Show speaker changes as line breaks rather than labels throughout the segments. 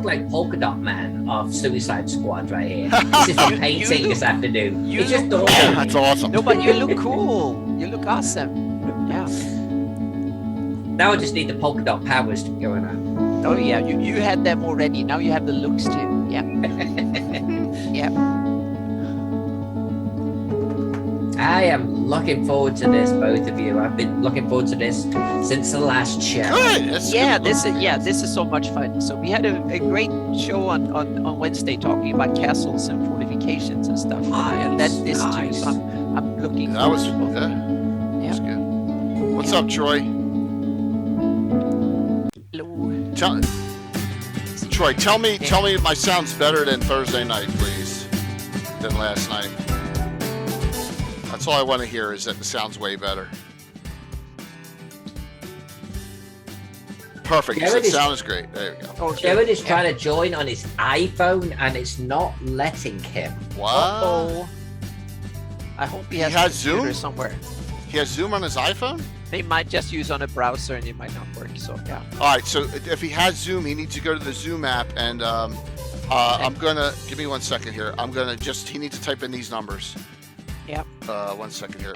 like Polka Dot Man of Suicide Squad right here. This is what painting this afternoon.
You
It's just
look-
awesome.
That's awesome.
No, but you look cool. You look awesome. Yeah.
Now I just need the polka dot powers to be going on.
Oh yeah, you had them already. Now you have the looks too. Yeah. Yeah.
I am looking forward to this, both of you. I've been looking forward to this since the last show.
Good. That's
Yeah,
good.
this is so much fun. So we had a great show on Wednesday talking about castles and fortifications and stuff. And then this
Nice.
too. So I'm looking
That was
forward to both.
yeah. That's
Yeah.
good. What's up, Troy?
Hello.
Troy, tell me my sound's better than Thursday night, please, than last night. That's all I want to hear is that the sound's way better. Perfect.
Jared
The
is-
sound is great. There you go.
Oh,
Jared is trying to join on his iPhone and it's not letting him.
What?
Uh-oh. I hope he has,
He has
a computer
Zoom?
somewhere.
He has Zoom on his iPhone?
They might just use on a browser and it might not work. So yeah.
All right, so if he has Zoom, he needs to go to the Zoom app, and I'm gonna give me 1 second here. I'm gonna he needs to type in these numbers.
Yep.
1 second here.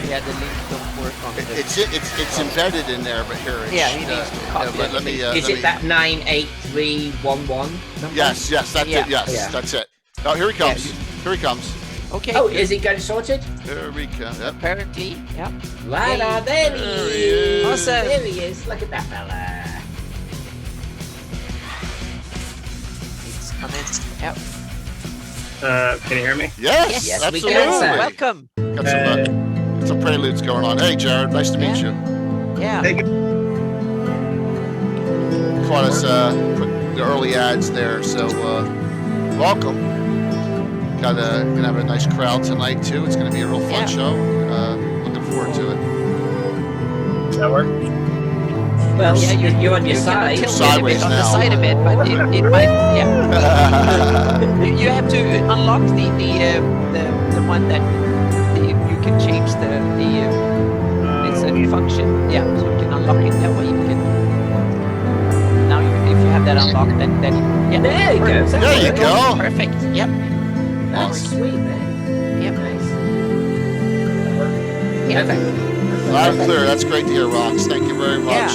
Yeah, the link don't work on the.
It's embedded in there, but here.
Yeah, he needs to copy
let me.
Is
let
it
me-
that 98311 number?
Yes, that's
Yeah.
it. Yes,
Yeah.
that's it. Oh, here he comes. Here he comes.
Okay.
Oh, is he got it sorted?
There we go. Yep.
Apparently, yeah.
Right, there he
There he
is.
is.
Awesome.
There he is. Look at that fella.
It's coming. Yep.
Can you hear me?
Yes,
Yes, we
absolutely.
can, sir.
Welcome.
Got some preludes going on. Hey, Jared, nice to meet
Yeah.
you.
Yeah.
Hey,
Caught us put the early ads there, so welcome. Gonna have a nice crowd tonight too. It's gonna be a real fun
Yeah.
show. Looking forward to it.
does that work?
Well,
Yeah,
you're on your
you
side.
can tilt it a
Sideways
bit on the
now.
side of it, but it might. Yeah. You have to unlock the one that you can change the it's a function. Yeah, so you can unlock it that way. You can now if you have that unlocked, then yeah.
There you go.
Perfect.
There you go.
Perfect. Yep.
That's sweet, man.
Yep.
Nice.
Yep.
Perfect.
Loud and clear. That's great to hear, Rox. Thank you very much.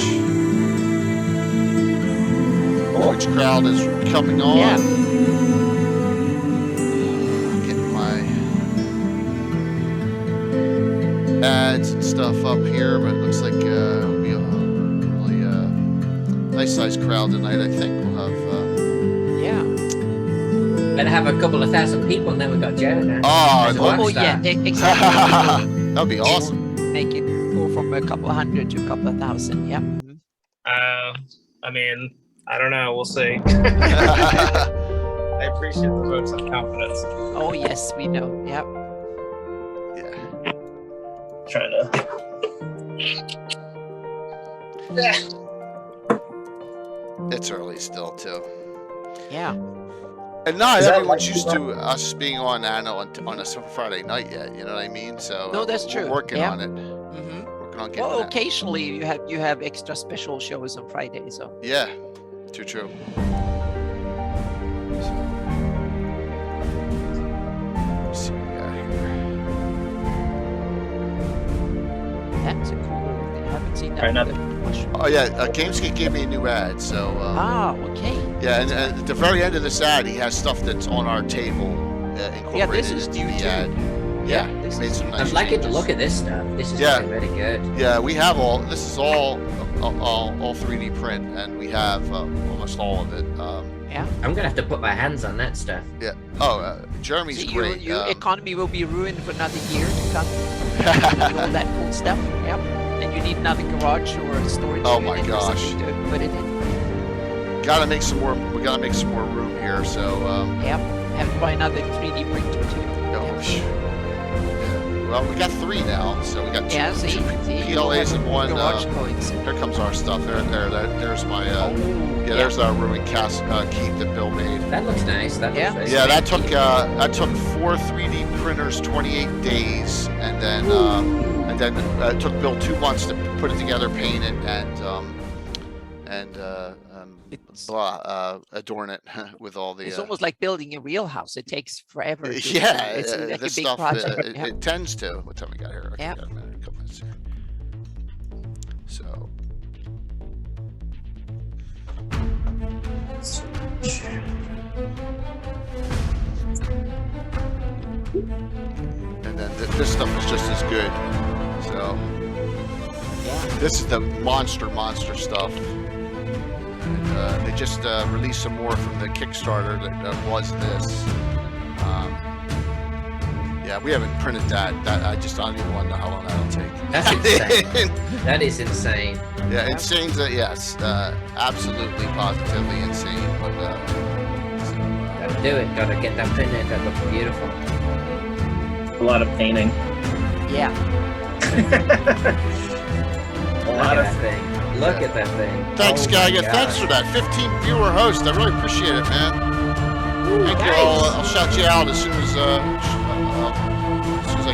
Which crowd is coming on?
Yeah.
Getting my ads and stuff up here, but it looks like it'll be a really nice sized crowd tonight. I think we'll have.
Yeah.
Better have a couple of thousand people, and then we've got Jared now.
Oh,
As a
oh,
rock
Oh
star.
yeah. Exactly.
that'd be awesome.
Make it go from a couple of hundred to a couple of thousand. Yep.
I mean, I don't know. We'll see. I appreciate the votes of confidence.
Oh yes, we know. Yep.
Yeah.
Trying to.
It's early still too.
Yeah.
And not
Is that
everyone's
like-
used to us being on Anno on a Friday night yet. You know what I mean? So
No, that's
we're
true.
working
Yeah.
on it.
Mm-hmm.
Working on getting
Well,
that.
occasionally you have extra special shows on Friday, so
Yeah. Too true. So, let's see what we got here.
that's a cool. I haven't seen that.
Right, now-
much.
Oh yeah, Gamescape gave me a new ad. So
Okay.
yeah, and at the very end of this ad, he has stuff that's on our table incorporated
Yeah, this is
into
new
the
too.
ad. Yeah,
this
made
is
some nice
I'm liking the
changes.
look of this stuff. This is
Yeah.
really good.
Yeah, we have all. This is all 3D print, and we have almost all of it.
Yeah.
I'm gonna have to put my hands on that stuff.
Yeah. Oh, Jeremy's
See,
great.
your economy will be ruined for another year to come. And all that cool stuff. Yep. And you need another garage or a storage
Oh my
unit or
gosh.
something to put it in.
Gotta make some more. We gotta make some more room here. So.
Yep. Have to buy another 3D printer too.
Oh,
Yep.
yeah. Well, we got 3 now, so we got two,
Yeah, see,
two
you
PLAs
have
and one.
garage coins.
Here comes our stuff. There's my.
Oh,
Yeah, there's our ruined cast keep that Bill made.
That looks nice. That
Yeah.
looks
Yeah,
nice.
that took 4 3D printers, 28 days, and then it took Bill 2 months to put it together, paint it, and and
It's-
adorn it with all the.
It's almost like building a real house. It takes forever.
Yeah,
it's like a
this
big
stuff
project.
it tends to. What time we got here? Okay,
Yeah.
got a minute, a couple minutes here. So. And then this stuff is just as good. So this is the monster stuff. And, they just released some more from the Kickstarter that was this. Yeah, we haven't printed that. I don't even want to know how long that'll take.
That's insane. That is insane.
Yeah, insane's yes, absolutely, positively insane. But
Gotta do it. Gotta get that printed. That looks beautiful.
A lot of painting.
Yeah.
A
Look
lot
at
of
that thing. Look at that thing.
thanks,
Oh my
Gaga.
God.
Thanks for that 15 viewer host. I really appreciate it, man. Thank you all. I'll shout you out as soon as I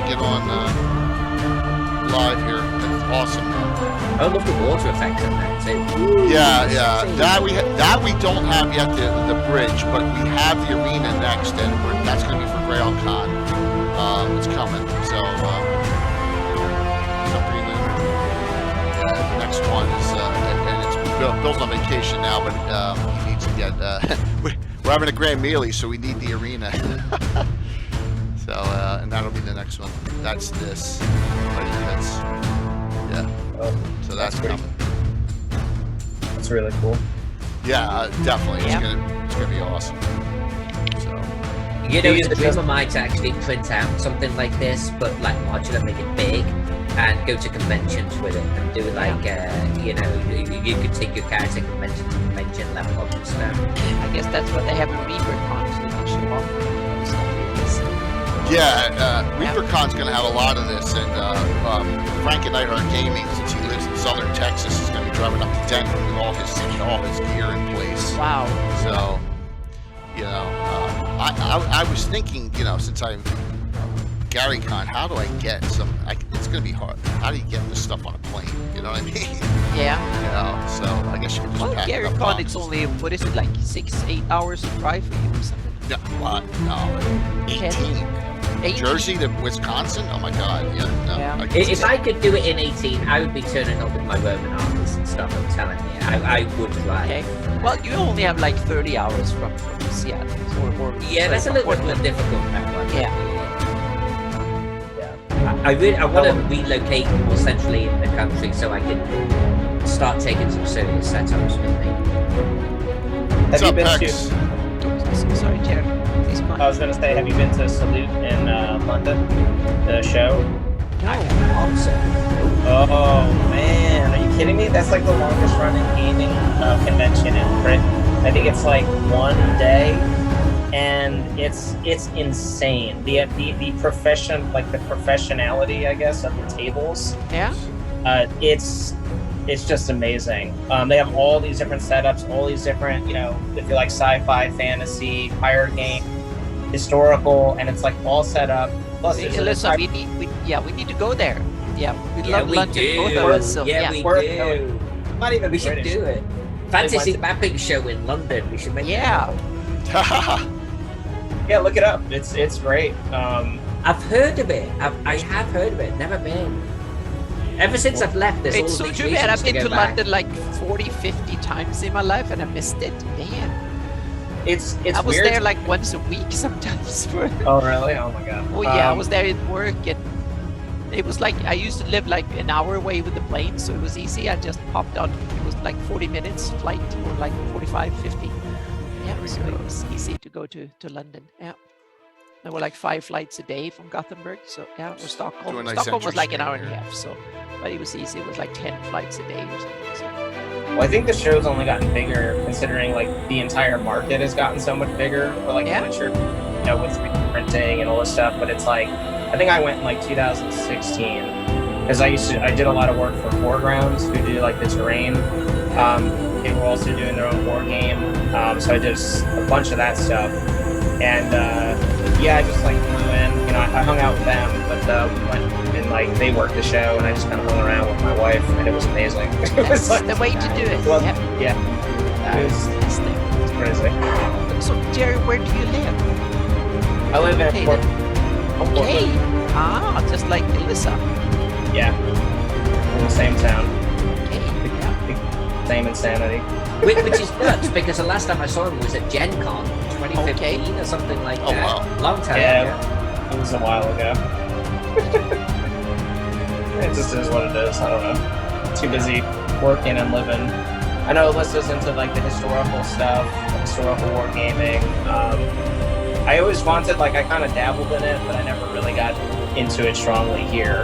get on live here. That's awesome, man.
I love the water effects in that too.
Yeah. That we don't have yet the bridge, but we have the arena next, and that's going to be for GrailCon. It's coming. So the next one is and it's Bill's on vacation now, but he needs to get. We're having a grand melee, so we need the arena. So and that'll be the next one. That's this. So that's
great.
coming.
That's really cool.
Yeah, definitely.
Yeah.
It's gonna be awesome. So
You know,
Do you
it's a dream
just-
of mine to actually print out something like this, but like modular, make it big, and go to conventions with it, and do like, you know, you could take your character convention to convention, level up and stuff.
I guess that's what they have in ReaperCon, so they can show off.
ReaperCon's gonna have a lot of this, and Frank and Nightheart Gaming, since he lives in southern Texas, is gonna be driving up to Denver with all his gear in place.
Wow.
So, you know, I was thinking, you know, since I'm GaryCon, how do I get some? It's gonna be hard. How do you get this stuff on a plane? You know what I mean?
Yeah.
You know, so I guess you can just
Well,
pack it up
GaryCon,
boxes.
it's only, what is it, like 6-8 hours to drive for you or something?
No, what? No, 18.
18?
Jersey to Wisconsin? Oh my God! Yeah, no.
Yeah.
If I could do it in 18, I would be turning up with my Roman armies and stuff. I'm telling you, I would try.
Okay. Well, you only have like 30 hours from Seattle. Or
Yeah, that's a little bit more
Portland.
difficult. That one.
Yeah.
I want to relocate more centrally in the country so I can start taking some serious setups with me.
What's
Have you
up,
been
Pex?
So sorry, Jared. Please come on.
I was going to say, have you been to Salute in London? The show? Oh, man. Are you kidding me? That's like the longest running gaming convention in Britain. I think it's like 1 day, and it's insane. The profession, like the professionality, I guess, of the tables.
Yeah?
It's just amazing. They have all these different setups, all these different, you know, if you like sci-fi, fantasy, pirate game, historical, and it's like all set up. Plus,
Hey,
there's an
Alyssa,
entire-
we need to go there. Yeah, we
Yeah,
love
we
London,
do.
both of us. So,
yeah,
yeah.
we
We're
do.
not even
We should
British.
do it. Fantasy
went
mapping show in London. We should make
Yeah.
Yeah, look it up. It's great.
I've heard of it. I have heard of it. Never been. Ever since I've left, there's all
It's so
these
too bad.
reasons
I've been
go
to
back.
London like 40, 50 times in my life and I missed it. Damn.
It's
I was
weird.
there like once a week sometimes.
Oh really? Oh my god.
Oh yeah, I was there at work and it was like I used to live like an hour away with the plane, so it was easy. I just popped on. It was like 40 minutes flight or like 45, 50. Yeah, so it was easy to go to London. Yeah. There were like 5 flights a day from Gothenburg. So yeah, or Stockholm.
Do a nice
Stockholm was like an hour
entry
and a half. So, but it was easy. It was like 10 flights a day or something. So.
Well, I think the show's only gotten bigger considering like the entire market has gotten so much bigger for like
Yeah.
miniature, you know, with 3D printing and all this stuff. But it's like I think I went in like 2016 because I did a lot of work for Foregrounds who do like the terrain. They were also doing their own war game, so I did a bunch of that stuff. And yeah, I just like flew in. You know, I hung out with them, but we went in and like they worked the show, and I just kind of hung around with my wife, and it was amazing. It was
That's the way to do it.
well,
Yeah.
yeah, it was crazy.
So, Jerry, where do you live?
I live in
Okay,
Portland.
Okay. Just like Alyssa.
Yeah, in the same town,
Okay. Yeah.
same insanity.
Which is nuts because the last time I saw him was at Gen Con 2015 or something like
Oh,
that.
wow.
Long time
Yeah,
ago.
it was a while ago. It just is what it is. I don't know. Too busy working and living. I know Alyssa's into like the historical stuff, historical wargaming. I always wanted, like, I kind of dabbled in it, but I never really got into it strongly here.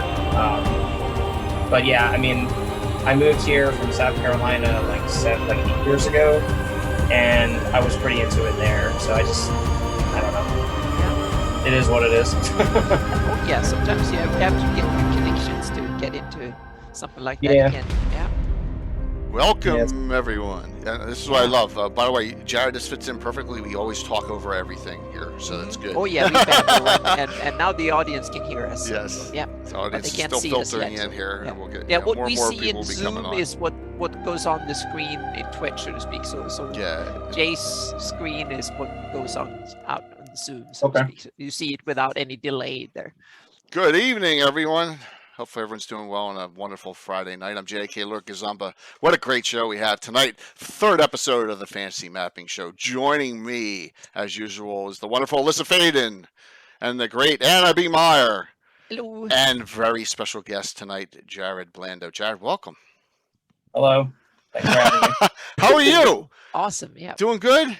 But yeah, I mean, I moved here from South Carolina like 8 years ago, and I was pretty into it there. So I don't know. It is what it is.
Yeah, sometimes you have to get new connections to get into something like that
Yeah.
again. Yeah.
Welcome, everyone. And this is what I love. By the way, Jared, this fits in perfectly. We always talk over everything here, so that's good.
Oh yeah, we babble, and now the audience can hear us.
Yes.
Yeah.
The audience is
can't
still
see us
filtering
yet,
in here,
yeah.
and we'll get
Yeah,
more
what
and
we
more
see
people
in
will be coming
Zoom
on.
is what goes on the screen in Twitch, so to speak. So
Yeah.
Jay's screen is what goes on out on the Zoom, so to
Okay.
speak. So you see it without any delay there.
Good evening, everyone. Hopefully everyone's doing well on a wonderful Friday night. I'm JK Lurkazamba. What a great show we have tonight. Third episode of the Fantasy Mapping Show. Joining me, as usual, is the wonderful Alyssa Faden and the great Anna B. Meyer.
Hello.
And very special guest tonight, Jared Blando. Jared, welcome.
Hello. Thanks for having me.
How are you?
Awesome. Yeah.
Doing good?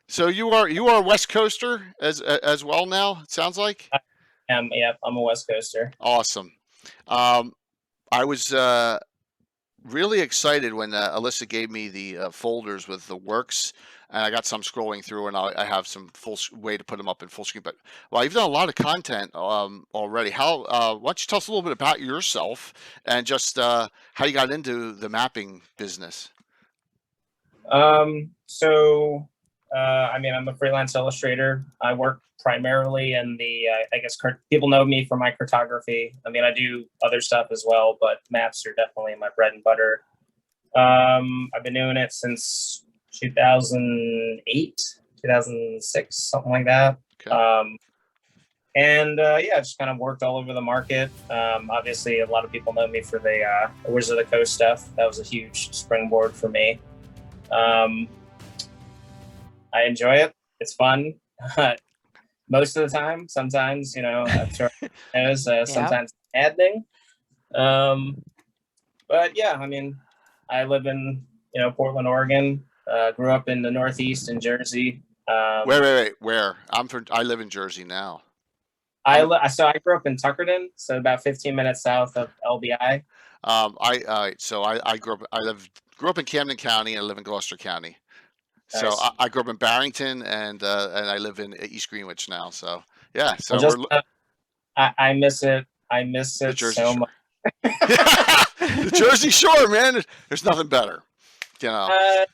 So you are a West Coaster as well now, it sounds like?
Yeah, I'm a West Coaster.
Awesome. I was really excited when Alyssa gave me the folders with the works, and I got some scrolling through, and I have some way to put them up in full screen. But well, you've done a lot of content already. Why don't you tell us a little bit about yourself and just how you got into the mapping business?
I mean, I'm a freelance illustrator. I work primarily in the, I guess people know me for my cartography. I mean, I do other stuff as well, but maps are definitely my bread and butter. I've been doing it since 2008, 2006, something like that.
Okay.
Yeah, just kind of worked all over the market. Obviously, a lot of people know me for the Wizard of the Coast stuff. That was a huge springboard for me. I enjoy it. It's fun. Most of the time. Sometimes, I'm sure it is. Sometimes maddening. But yeah, I mean, I live in, Portland, Oregon. Grew up in the Northeast in Jersey.
Wait. Where? I live in Jersey now.
I grew up in Tuckerton, so about 15 minutes south of LBI.
I grew up in Camden County and I live in Gloucester County. So
Nice.
I grew up in Barrington and I live in East Greenwich now. So yeah, so
I miss it. I miss it so much.
The Jersey Shore, man. There's nothing better.
I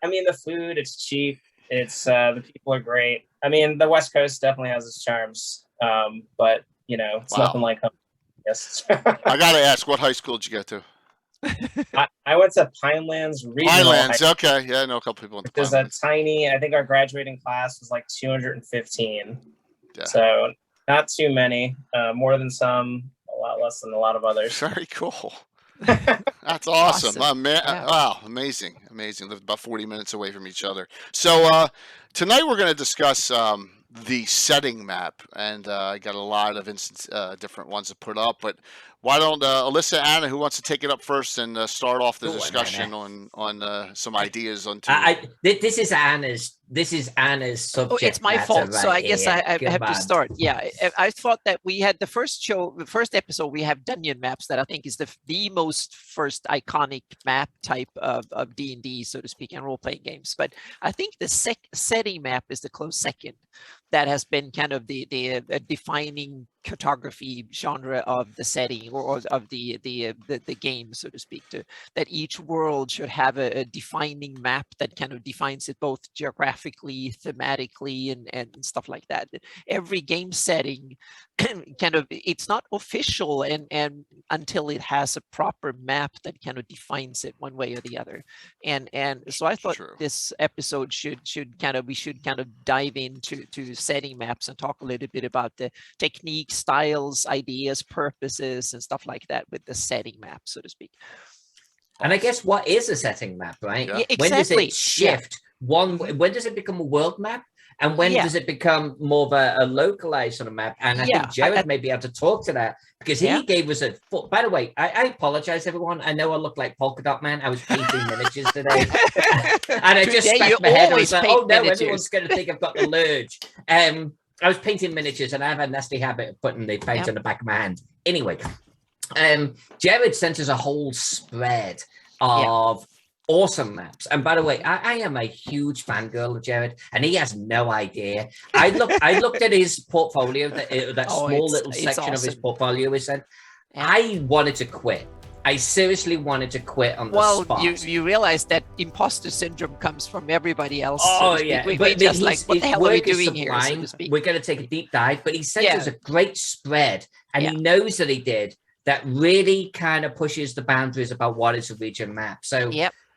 mean, the food, it's cheap. It's the people are great. I mean, the West Coast definitely has its charms. But it's nothing like home. Yes.
I gotta ask, what high school did you get to?
I went to Pinelands Regional.
Pinelands, okay. Yeah, I know a couple people went to
There's
Pinelands.
a tiny, I think our graduating class was like 215.
Yeah.
So not too many, more than some, a lot less than a lot of others.
Very cool. That's awesome.
Awesome. Yeah.
Wow, amazing. Lived about 40 minutes away from each other. So tonight we're going to discuss the setting map, and I got a lot of different ones to put up, but why don't Alyssa, Anna, who wants to take it up first and start off the discussion on some ideas on
This is Anna's subject.
Oh, it's my fault. So I guess I have to start. Yeah, I thought that we had the first episode. We have Dungeon maps that I think is the most first iconic map type of D&D, so to speak, and role playing games. But I think the Seti map is the close second. that has been kind of the defining cartography genre of the setting or of the game, so to speak, that each world should have a defining map that kind of defines it both geographically, thematically, and stuff like that. Every game setting kind of, it's not official and until it has a proper map that kind of defines it one way or the other. And so I thought this episode should kind of dive into setting maps and talk a little bit about the techniques, styles, ideas, purposes, and stuff like that with the setting map, so to speak.
And I guess, what is a setting map, right?
Yeah, exactly.
When does it shift? When does it become a world map? And when does it become more of a localized sort of map? And I think Jared may be able to talk to that, because he gave us a... By the way, I apologize, everyone. I know I look like Polka Dot Man. I was painting miniatures today. And I just scratched my head. I was like, oh no, everyone's going to think I've got the lurch. I was painting miniatures, and I have a nasty habit of putting the paint on the back of my hand. Anyway, Jared sent us a whole spread of awesome maps. And by the way, I am a huge fangirl of Jared, and he has no idea. I looked at his portfolio, that small little section of his portfolio he sent. I wanted to quit. I seriously wanted to quit on the spot. Well,
you realize that imposter syndrome comes from everybody else.
Oh, yeah.
We're just like, what the hell are we doing here? So to speak.
We're going to take a deep dive, but he sent us a great spread, and he knows that he did, that really kind of pushes the boundaries about what is a region map. So,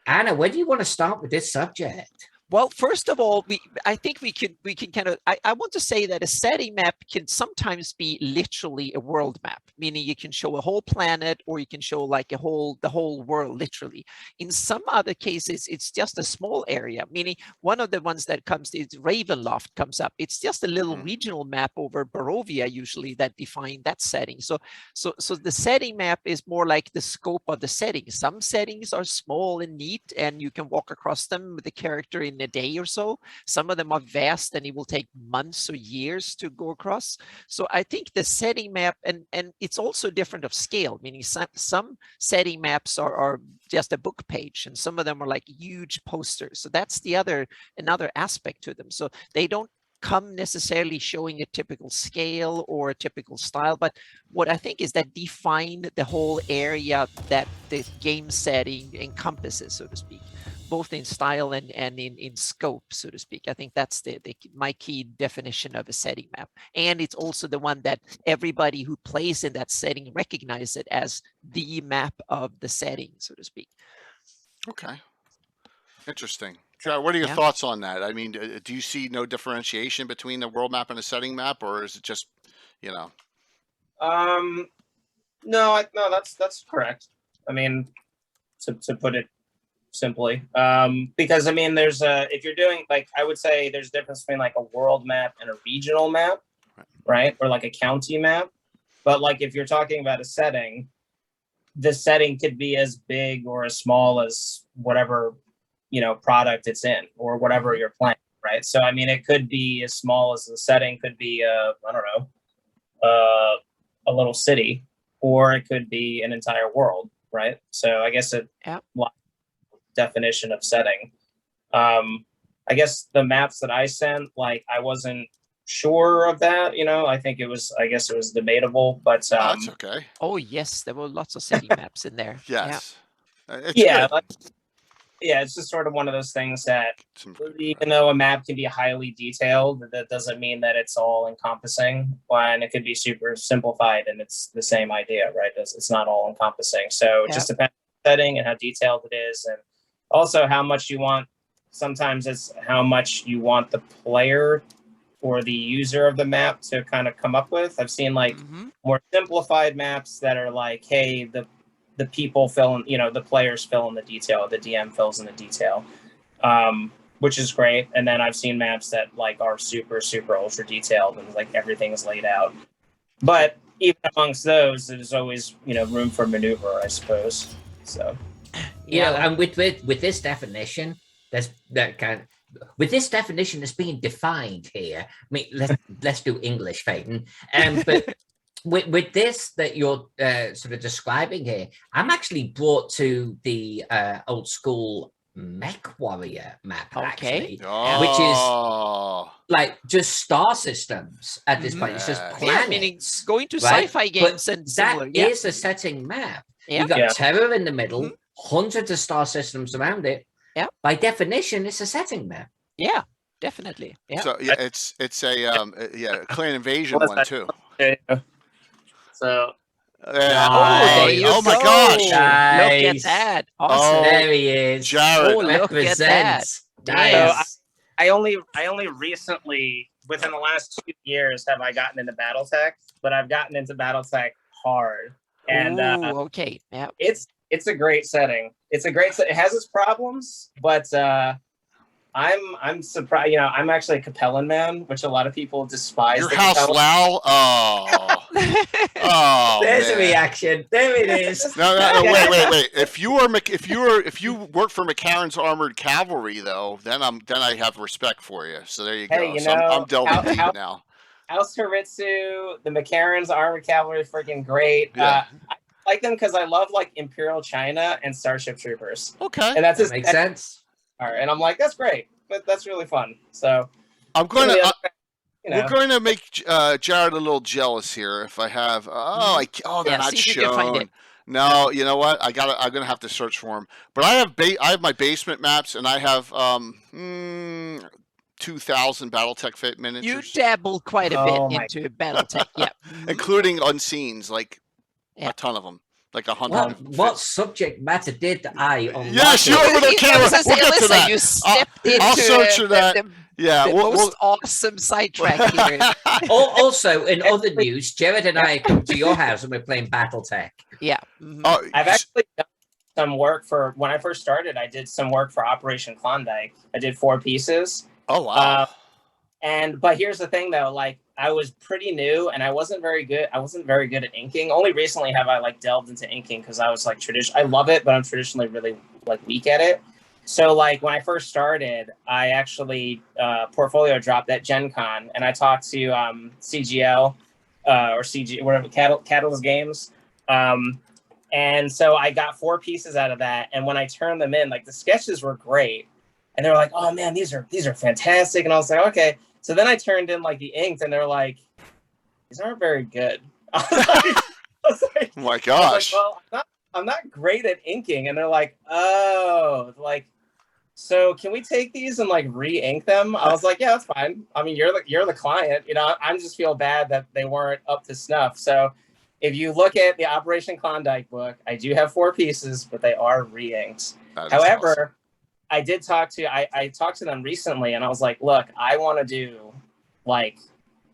Anna, where do you want to start with this subject?
Well, first of all, I think we can kind of, I want to say that a setting map can sometimes be literally a world map, meaning you can show a whole planet, or you can show like the whole world literally. In some other cases, it's just a small area, meaning one of the ones that comes is Ravenloft comes up. It's just a little regional map over Barovia usually that define that setting. So the setting map is more like the scope of the setting. Some settings are small and neat, and you can walk across them with the character in a day or so. Some of them are vast, and it will take months or years to go across. So I think the setting map, and it's also different of scale, meaning some setting maps are just a book page, and some of them are like huge posters. So that's another aspect to them. So they don't come necessarily showing a typical scale or a typical style, but what I think is that define the whole area that the game setting encompasses, so to speak, both in style and in scope, so to speak. I think that's my key definition of a setting map. And it's also the one that everybody who plays in that setting recognizes it as the map of the setting, so to speak.
Okay. Interesting. Jared, what are your thoughts on that? I mean, do you see no differentiation between the world map and a setting map, or is it just, No,
that's correct. I mean, to put it simply, because I mean, there's if you're doing, like, I would say there's a difference between like a world map and a regional map, right? Or like a county map. But like if you're talking about a setting, the setting could be as big or as small as whatever product it's in, or whatever you're playing, right? So I mean, it could be as small as the setting could be a little city, or it could be an entire world, right? So I guess definition of setting. I guess the maps that I sent, like, I wasn't sure of that, I think it was debatable, but
that's okay.
Oh yes, there were lots of setting maps in there.
Yes.
It's just sort of one of those things that even though a map can be highly detailed, that doesn't mean that it's all encompassing, and it could be super simplified and it's the same idea, right? It's not all encompassing. So it just depends on the setting and how detailed it is, and also how much you want. Sometimes it's how much you want the player or the user of the map to kind of come up with. I've seen like more simplified maps that are like, hey, the people fill in, the players fill in the detail, the DM fills in the detail, which is great. And then I've seen maps that like are super, super ultra detailed and like everything is laid out. But even amongst those, there's always, room for maneuver, I suppose. So,
and with this definition, with this definition that's being defined here, I mean, let's do English, Faden. But with this that you're sort of describing here, I'm actually brought to the old school Mech Warrior map,
Okay.
actually.
Oh.
Like just star systems at this point. It's just
Yeah.
planets.
Yeah, meaning going to
right?
sci-fi
But
games and similar.
that
Yeah.
is a setting map.
Yeah.
You got
Yeah.
Terror in the middle, hundreds of star systems around it.
Yeah.
By definition, it's a setting map.
Yeah, definitely. Yeah.
So yeah, it's a clan invasion
Well,
one too.
So
Yeah.
Oh, there you
oh my
go.
gosh.
Look at
Nice.
that. Awesome.
Oh,
There he is.
Jared.
Oh, look at that.
Represents.
Damn.
Nice.
I only recently, within the last 2 years, have I gotten into BattleTech, but I've gotten into BattleTech hard, and
Ooh, okay. Yeah.
it's a great setting. It's a great set. It has its problems, but I'm surprised. You know, I'm actually a Capellan man, which a lot of people despise.
Your
the
house,
Capellan.
Lau. Oh. Oh.
There's a
man.
reaction. There it is.
No, wait. If you work for McCarran's Armored Cavalry, though, then I have respect for you. So there you go.
Hey, you
So
know,
I'm delving
how-
deep now.
House Haritsu, the McCarran's Armored Cavalry, is freaking great.
Yeah.
I like them because I love like Imperial China and Starship Troopers,
Okay.
and that's
That
just
makes sense.
and I'm like, that's great, but that's really fun. So
I'm going
some of
to.
the other- you know,
We're going to make Jared a little jealous here. If I have, they're
Yeah,
not
see if you can find
shown.
it.
No, you know what? I'm gonna have to search for them. But I have my basement maps, and I have 2,000 BattleTech Fit
You
miniatures,
dabbled quite a
Oh
bit
my
into BattleTech. Yeah.
including unseens, like
Yeah.
a ton of them, like 100.
What subject matter did I on
Yes,
that
you
one?
over the camera.
I was gonna say,
We'll get to
Alyssa,
that.
you stepped into
I'll search for that.
the
Yeah, we'll,
most awesome sidetrack here.
Also, in other news, Jared and I come to your house and we're playing BattleTech.
Yeah. Mhm.
Oh,
I've actually done some work for when I first started. I did some work for Operation Klondike. I did 4 pieces.
oh wow.
But here's the thing though, like I was pretty new and I wasn't very good at inking. Only recently have I like delved into inking because I was like I love it, but I'm traditionally really like weak at it. So like when I first started, I actually portfolio dropped at Gen Con and I talked to CGL or CG whatever Catalyst Games. And so I got 4 pieces out of that. And when I turned them in, like the sketches were great. And they were like, oh man, these are fantastic. And I was like, okay. So then I turned in like the inks and they're like, these aren't very good. I was like,
Oh my gosh.
well, I'm not great at inking. And they're like, oh, like, so can we take these and like re-ink them? I was like, yeah, that's fine. I mean, you're the client, you know, I just feel bad that they weren't up to snuff. So if you look at the Operation Klondike book, I do have 4 pieces, but they are re-inked.
That is
However,
awesome.
I did talk to I talked to them recently and I was like, look, I want to do like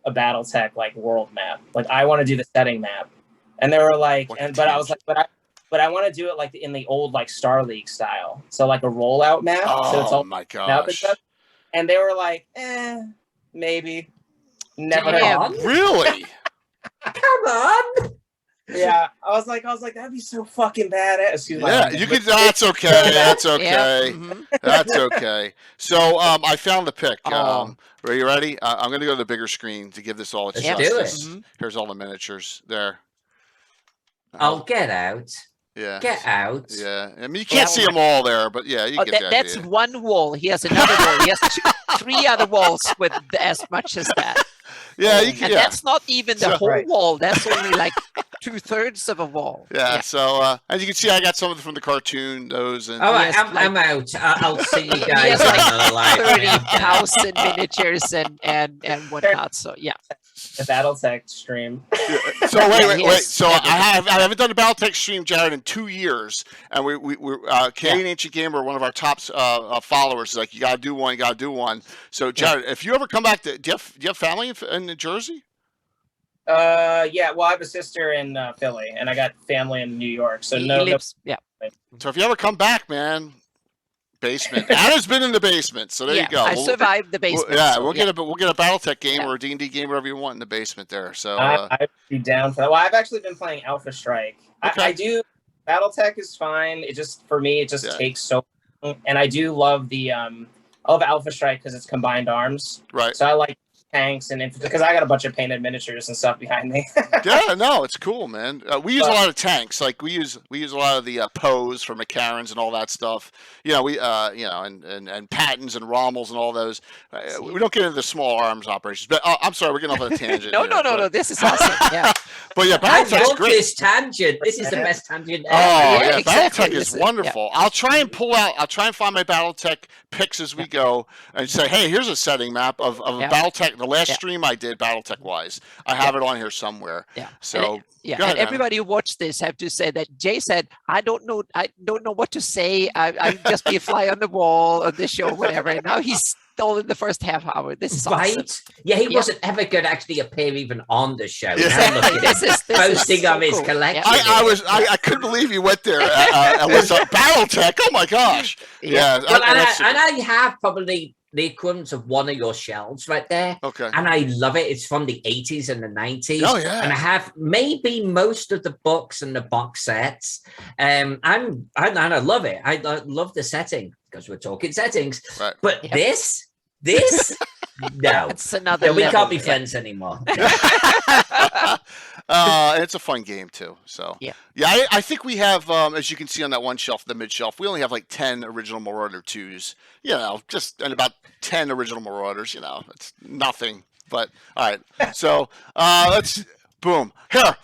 a BattleTech like world map. Like I want to do the setting map. And they were like,
What
but I was like, but I want to do it like in the old like Star League style. So like a rollout map. So it's
Oh
all
my
up and
gosh.
stuff. And they were like, maybe. Never heard
Damn.
of it.
Really?
Come on.
Yeah. I was like, that'd be so fucking badass. Excuse my
Yeah,
language,
you
but-
could. That's okay. That's okay.
Yeah. Mhm.
That's okay. So I found the pick.
Oh.
Are you ready? I'm going to go to the bigger screen to give this all its
Let's do
justice.
it.
Mhm.
Here's all the miniatures there.
I'll get out.
Yeah.
Get out.
Yeah. I mean, you can't
Yeah.
see them all there, but yeah, you
Oh,
get the
that's
idea.
one wall. He has another wall. He has 3 other walls with as much as that.
Yeah, you can.
And
Yeah.
that's not even the
So-
whole
Right.
wall. That's only like 2/3 of a wall.
Yeah. So as you can see, I got some of them from the cartoon. Those and
All right,
Yes,
I'm out. I'll see you
He
guys
has
on
like
another live.
30,000 miniatures and whatnot. So yeah.
the BattleTech stream.
So
Yeah,
wait.
yes,
So
yeah,
I haven't done a BattleTech stream, Jared, in 2 years, and we're Canadian Ancient Gamer, one of our top followers, is like, you gotta do one. So Jared, if you ever come back to, do you have family in New Jersey?
Yeah, well, I have a sister in Philly, and I got family in New York. So
He
no,
lives, yeah.
So if you ever come back, man, basement. Anna's been in the basement, so there
yeah,
you go.
I survived the basement.
Yeah,
so,
we'll get a BattleTech game
Yeah.
or a D&D game, whatever you want in the basement there. So
I'd be down for that. Well, I've actually been playing Alpha Strike.
Okay.
I do. BattleTech is fine. It just for me, it just
Yeah.
takes so long. And I do love the I love Alpha Strike because it's combined arms.
right.
So I like tanks and because I got a bunch of painted miniatures and stuff behind me.
Yeah, no, it's cool, man. We use a lot of tanks. Like we use a lot of the Poes for McCarrans and all that stuff. And Pattons and Rommels and all those. We don't get into the small arms operations. But I'm sorry, we're getting off on a tangent.
No. This is awesome. Yeah.
But yeah,
I
Battletech's
love
great.
this tangent. This is the best tangent ever.
Oh
Yeah,
yeah,
exactly.
Battletech is
Listen,
wonderful. I'll try and find my Battletech picks as we go and say, hey, here's a setting map of a Battletech. The last stream I did Battletech wise, I have it on here somewhere.
Yeah.
So
yeah,
go ahead,
and everybody who watched this have to say that Jay said, I don't know what to say. I'm just be a fly on the wall on this show, whatever. And now he's all in the first half hour. This is
right.
Awesome.
Yeah, he wasn't ever going to actually appear even on the show.
Yeah.
Now look at
This
him
is
boasting
so
of his
cool.
collection.
I couldn't believe you went there. It was Battletech. Oh my gosh. Yeah.
Well, I have probably the equivalent of one of your shelves right there.
Okay.
And I love it. It's from the 80s and the 90s.
Oh yeah.
And I have maybe most of the books and the box sets. And I love it. I love the setting because we're talking settings.
Right.
But this, no.
It's another
We
level.
can't be friends anymore.
And it's a fun game too. So
yeah.
I think we have, as you can see on that one shelf, the mid shelf, we only have like 10 original Marauder 2s. And about 10 original Marauders. It's nothing. But all right, so let's boom here.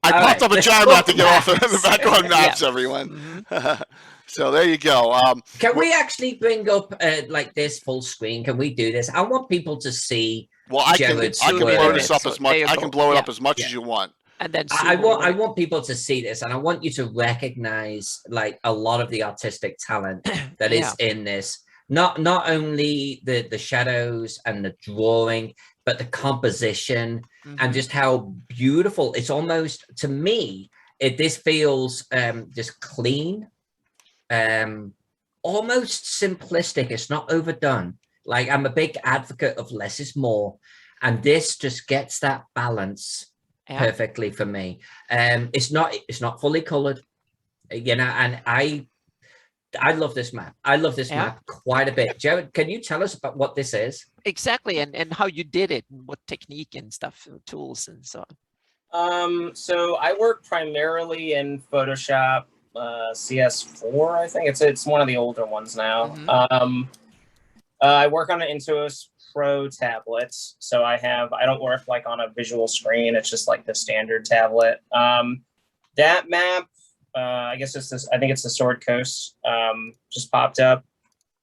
I popped up a giant map to get off the back on maps, everyone. Mm-hmm. So there you go.
Can we actually bring up like this full screen? Can we do this? I want people to see.
Well, I can blow this up as much. I can blow it up as much as you want.
And then
I want people to see this, and I want you to recognize like a lot of the artistic talent that is in this. Not only the shadows and the drawing, but the composition and just how beautiful it's almost to me. This feels just clean, almost simplistic. It's not overdone. Like I'm a big advocate of less is more, and this just gets that balance perfectly for me. It's not fully colored, and I love this map. I love this map quite a bit. Jared, can you tell us about what this is?
Exactly, and how you did it, and what technique and stuff, tools and so on.
So I work primarily in Photoshop, CS4. I think it's one of the older ones now.
Mm-hmm.
I work on an Intuos Pro tablet, so I don't work like on a visual screen. It's just like the standard tablet. That map, I guess it's this. I think it's the Sword Coast. Just popped up.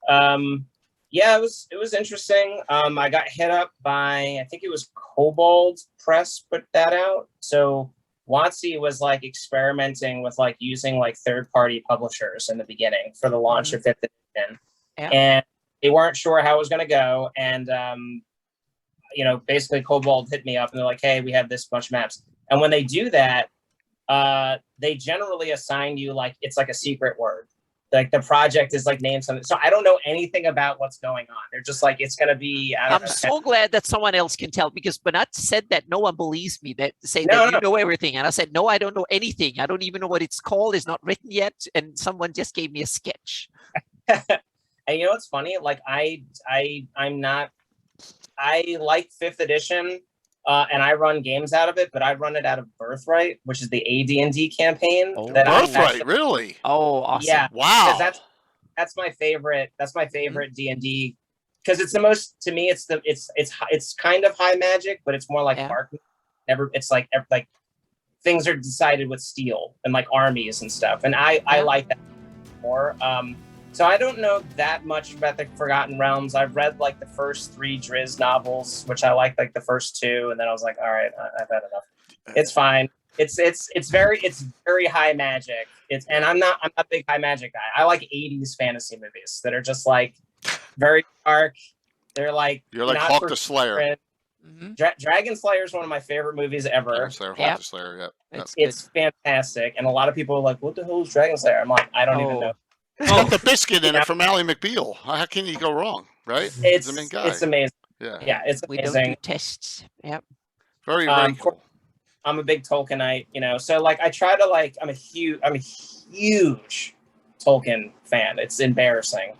It was interesting. I got hit up by, I think it was Kobold Press put that out. So WotC was like experimenting with like using like third-party publishers in the beginning for the launch of 5th edition, and they weren't sure how it was going to go. And basically Kobold hit me up and they're like, "Hey, we have this bunch of maps." And when they do that, they generally assign you like it's like a secret word. Like the project is like named something. So I don't know anything about what's going on. They're just like, it's going to be.
I'm so glad that someone else can tell, because when I said that, no one believes me. That you know everything, and I said no, I don't know anything. I don't even know what it's called. It's not written yet, and someone just gave me a sketch.
And you know what's funny? Like I like 5th edition, and I run games out of it, but I run it out of Birthright, which is the AD&D campaign.
Birthright, really?
Oh, awesome!
Yeah,
wow.
That's my favorite. That's my favorite D&D, because it's the most. To me, it's kind of high magic, but it's more like dark. It's like things are decided with steel and like armies and stuff, and I like that more. So I don't know that much about the Forgotten Realms. I've read like the first 3 Driz novels, which I liked like the first 2, and then I was like, all right, I've had enough. It's fine. It's very high magic. And I'm not a big high magic guy. I like 80s fantasy movies that are just like very dark. They're like,
you're like Hawk the Slayer.
Dragon Slayer is one of my favorite movies ever.
Hawk the Slayer,
It's fantastic. And a lot of people are like, what the hell is Dragon Slayer? I'm like, I don't even know.
It's got the biscuit in it from Ally McBeal. How can you go wrong, right?
It's
the main guy.
It's amazing.
Yeah,
it's amazing.
We don't do tests. Yep.
Very cool.
I'm a big Tolkienite, so like I try to like I'm a huge Tolkien fan. It's embarrassing.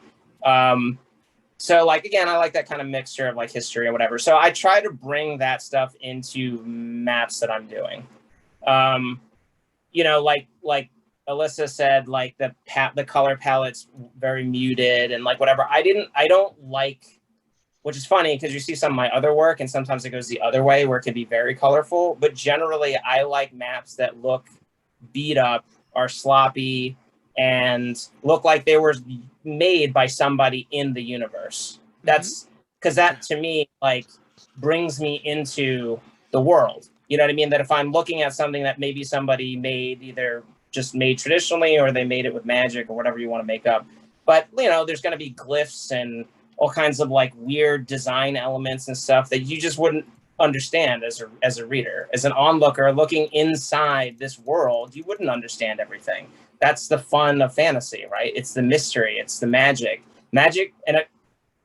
So like, again, I like that kind of mixture of like history or whatever. So I try to bring that stuff into maps that I'm doing. You know, like Alyssa said, like the color palette's very muted and like whatever. I don't like, which is funny because you see some of my other work and sometimes it goes the other way where it can be very colorful. But generally, I like maps that look beat up, are sloppy, and look like they were made by somebody in the universe. That's because that to me like brings me into the world. You know what I mean? That if I'm looking at something that maybe somebody made, either just made traditionally or they made it with magic or whatever you want to make up. But you know, there's going to be glyphs and all kinds of like weird design elements and stuff that you just wouldn't understand as a reader, as an onlooker looking inside this world. You wouldn't understand everything. That's the fun of fantasy, right? It's the mystery, it's the magic. And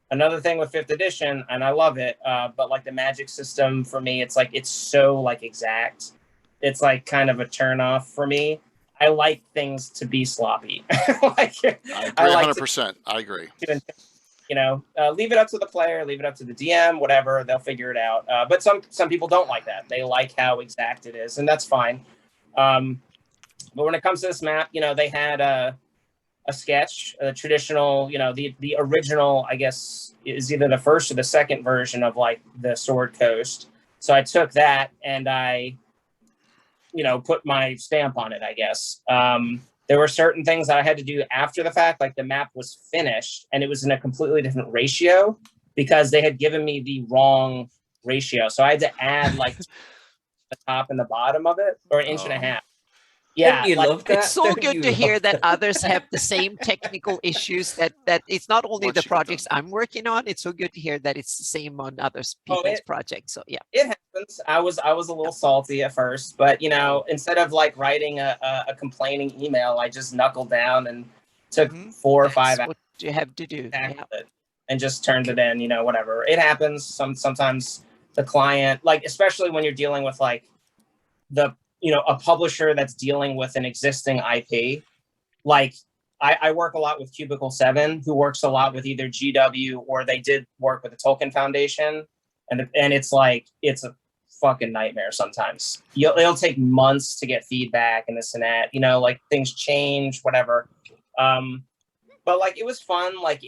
another thing with 5th edition, and I love it, but like the magic system for me, it's like it's so like exact. It's like kind of a turnoff for me. I like things to be sloppy. Like,
I agree 100%. I agree.
You know, leave it up to the player, leave it up to the DM, whatever, they'll figure it out. But some people don't like that. They like how exact it is, and that's fine. But when it comes to this map, you know, they had a sketch, a traditional, you know, the original, I guess, is either the first or the second version of like the Sword Coast. So I took that and I, you know, put my stamp on it, I guess. There were certain things that I had to do after the fact, like the map was finished and it was in a completely different ratio because they had given me the wrong ratio. So I had to add like the top and the bottom of it, or an inch and a half. Yeah,
Don't you
like,
love that?
It's so
Don't
good
you
to hear
love
that others have the same technical issues, that it's not only
Once
the
you get
projects I'm working on, it's so good to hear that it's the same on other people's projects. So yeah.
it happens. I was a little salty at first, but you know, instead of like writing a complaining email, I just knuckled down and took 4 or 5
That's what you have to do. Yeah.
and just turned it in. You know, whatever. It happens. Sometimes the client, like especially when you're dealing with like a publisher that's dealing with an existing IP. Like I work a lot with Cubicle 7, who works a lot with either GW or they did work with the Tolkien Foundation. And it's like, it's a fucking nightmare sometimes. It'll take months to get feedback and this and that, you know, like things change, whatever. But like, it was fun. Like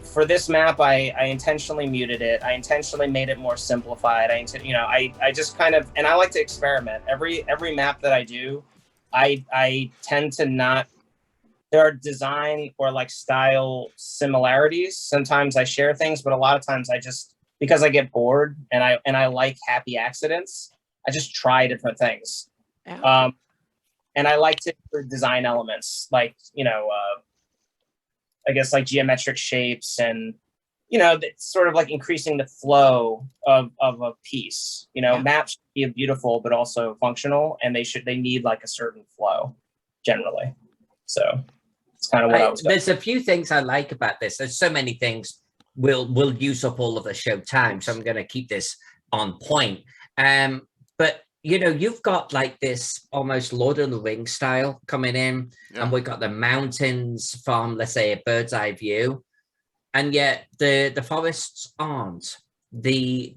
for this map, I intentionally muted it. I intentionally made it more simplified. I just kind of, and I like to experiment. Every map that I do, I tend to not, there are design or like style similarities. Sometimes I share things, but a lot of times I just, because I get bored and I like happy accidents, I just try different things.
Yeah.
And I like to design elements like, you know, I guess like geometric shapes and, you know, it's sort of like increasing the flow of a piece. You know, maps should be beautiful, but also functional, and they need like a certain flow generally. So it's kind of what I was doing.
There's a few things I like about this. There's so many things. We'll use up all of the show time, so I'm going to keep this on point. But you know, you've got like this almost Lord of the Rings style coming in, and we've got the mountains from, let's say, a bird's eye view, and yet the forests aren't, the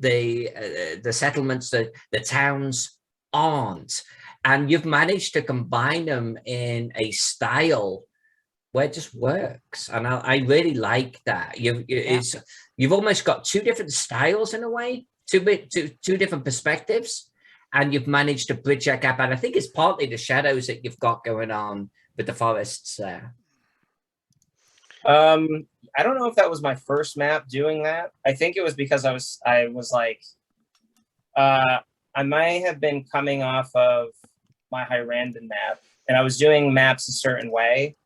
settlements, the towns aren't, and you've managed to combine them in a style where it just works, and I really like that. You've almost got two different styles in a way, two different perspectives. And you've managed to bridge that gap. And I think it's partly the shadows that you've got going on with the forests there.
I don't know if that was my first map doing that. I think it was because I was like, I might have been coming off of my Hyrandon map, and I was doing maps a certain way,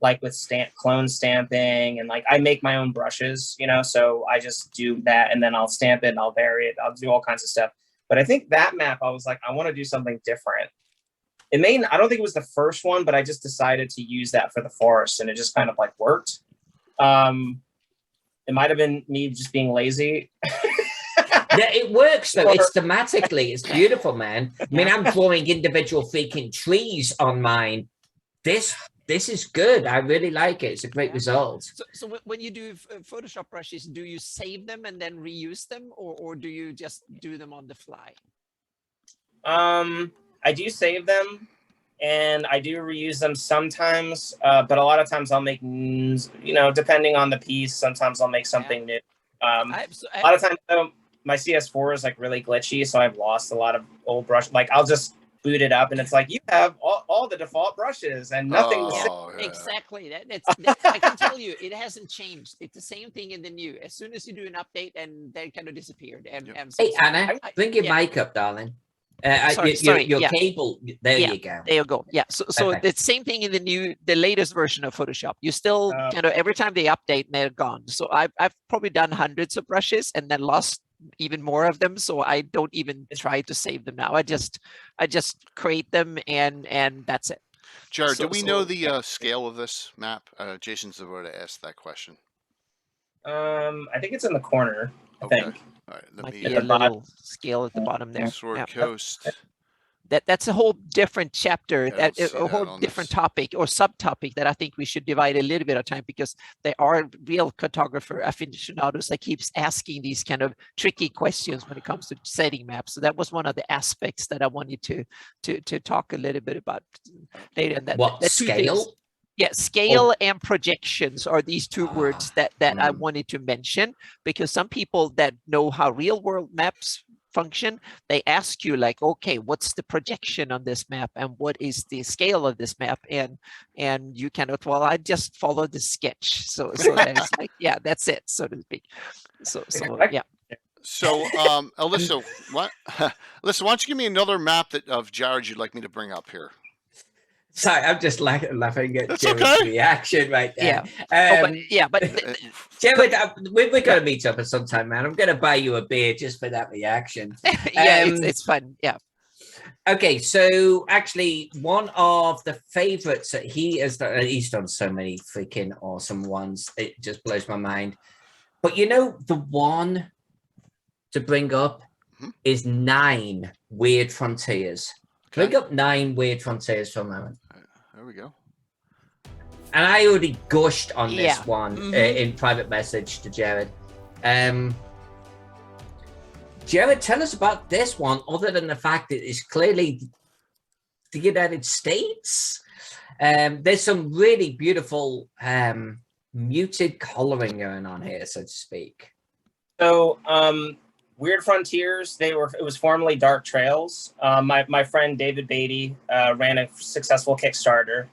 like with clone stamping, and like I make my own brushes, you know, so I just do that and then I'll stamp it and I'll vary it. I'll do all kinds of stuff. But I think that map, I was like, I want to do something different. I don't think it was the first one, but I just decided to use that for the forest, and it just kind of like worked. It might have been me just being lazy.
Yeah, it works though. It's thematically, it's beautiful, man. I mean, I'm drawing individual freaking trees on mine. This this is good. I really like it. It's a great result.
So when you do Photoshop brushes, do you save them and then reuse them, or do you just do them on the fly?
I do save them, and I do reuse them sometimes. But a lot of times I'll make, depending on the piece, sometimes I'll make something new. A lot of times though, my CS4 is like really glitchy, so I've lost a lot of old brush. Like I'll just boot it up and it's like you have all the default brushes and nothing to say.
Exactly. I can tell you it hasn't changed. It's the same thing in the new. As soon as you do an update, and they kind of disappeared. And
hey Anna, bring your mic up, darling. Your cable. There you go.
There you go. Yeah. So the same thing in the latest version of Photoshop. You still, every time they update, they're gone. So I've probably done hundreds of brushes and then lost even more of them. So I don't even try to save them now. I just create them and that's it.
Jared, do we know the scale of this map? Jason's about to ask that question.
I think it's in the corner. I think.
All right,
Might be a little scale at the bottom there.
Sword Coast.
That's a whole different chapter, a whole different topic or subtopic that I think we should divide a little bit of time, because there are real cartographer aficionados that keeps asking these kind of tricky questions when it comes to setting maps. So that was one of the aspects that I wanted to talk a little bit about later. And that
scale?
Yeah, scale and projections are these two words that I wanted to mention, because some people that know how real world maps function, they ask you like, okay, what's the projection on this map and what is the scale of this map? And you cannot, well, I just follow the sketch. So there's like, yeah, that's it, so to speak. So yeah.
So Alyssa, why don't you give me another map of Jared you'd like me to bring up here?
Sorry, I'm just laughing at Jared's reaction right there.
But
Jared, we're going to meet up at some time, man. I'm going to buy you a beer just for that reaction.
It's fun. Yeah.
Okay, so actually, one of the favorites that he's done so many freaking awesome ones. It just blows my mind. But the one to bring up is 9 Weird Frontiers. Bring up 9 Weird Frontiers for a moment.
There we go.
And I already gushed on this one in private message to Jared. Jared, tell us about this one, other than the fact that it's clearly the United States. There's some really beautiful muted coloring going on here, so to speak.
So, Weird Frontiers, it was formerly Dark Trails. My friend David Beatty ran a successful Kickstarter.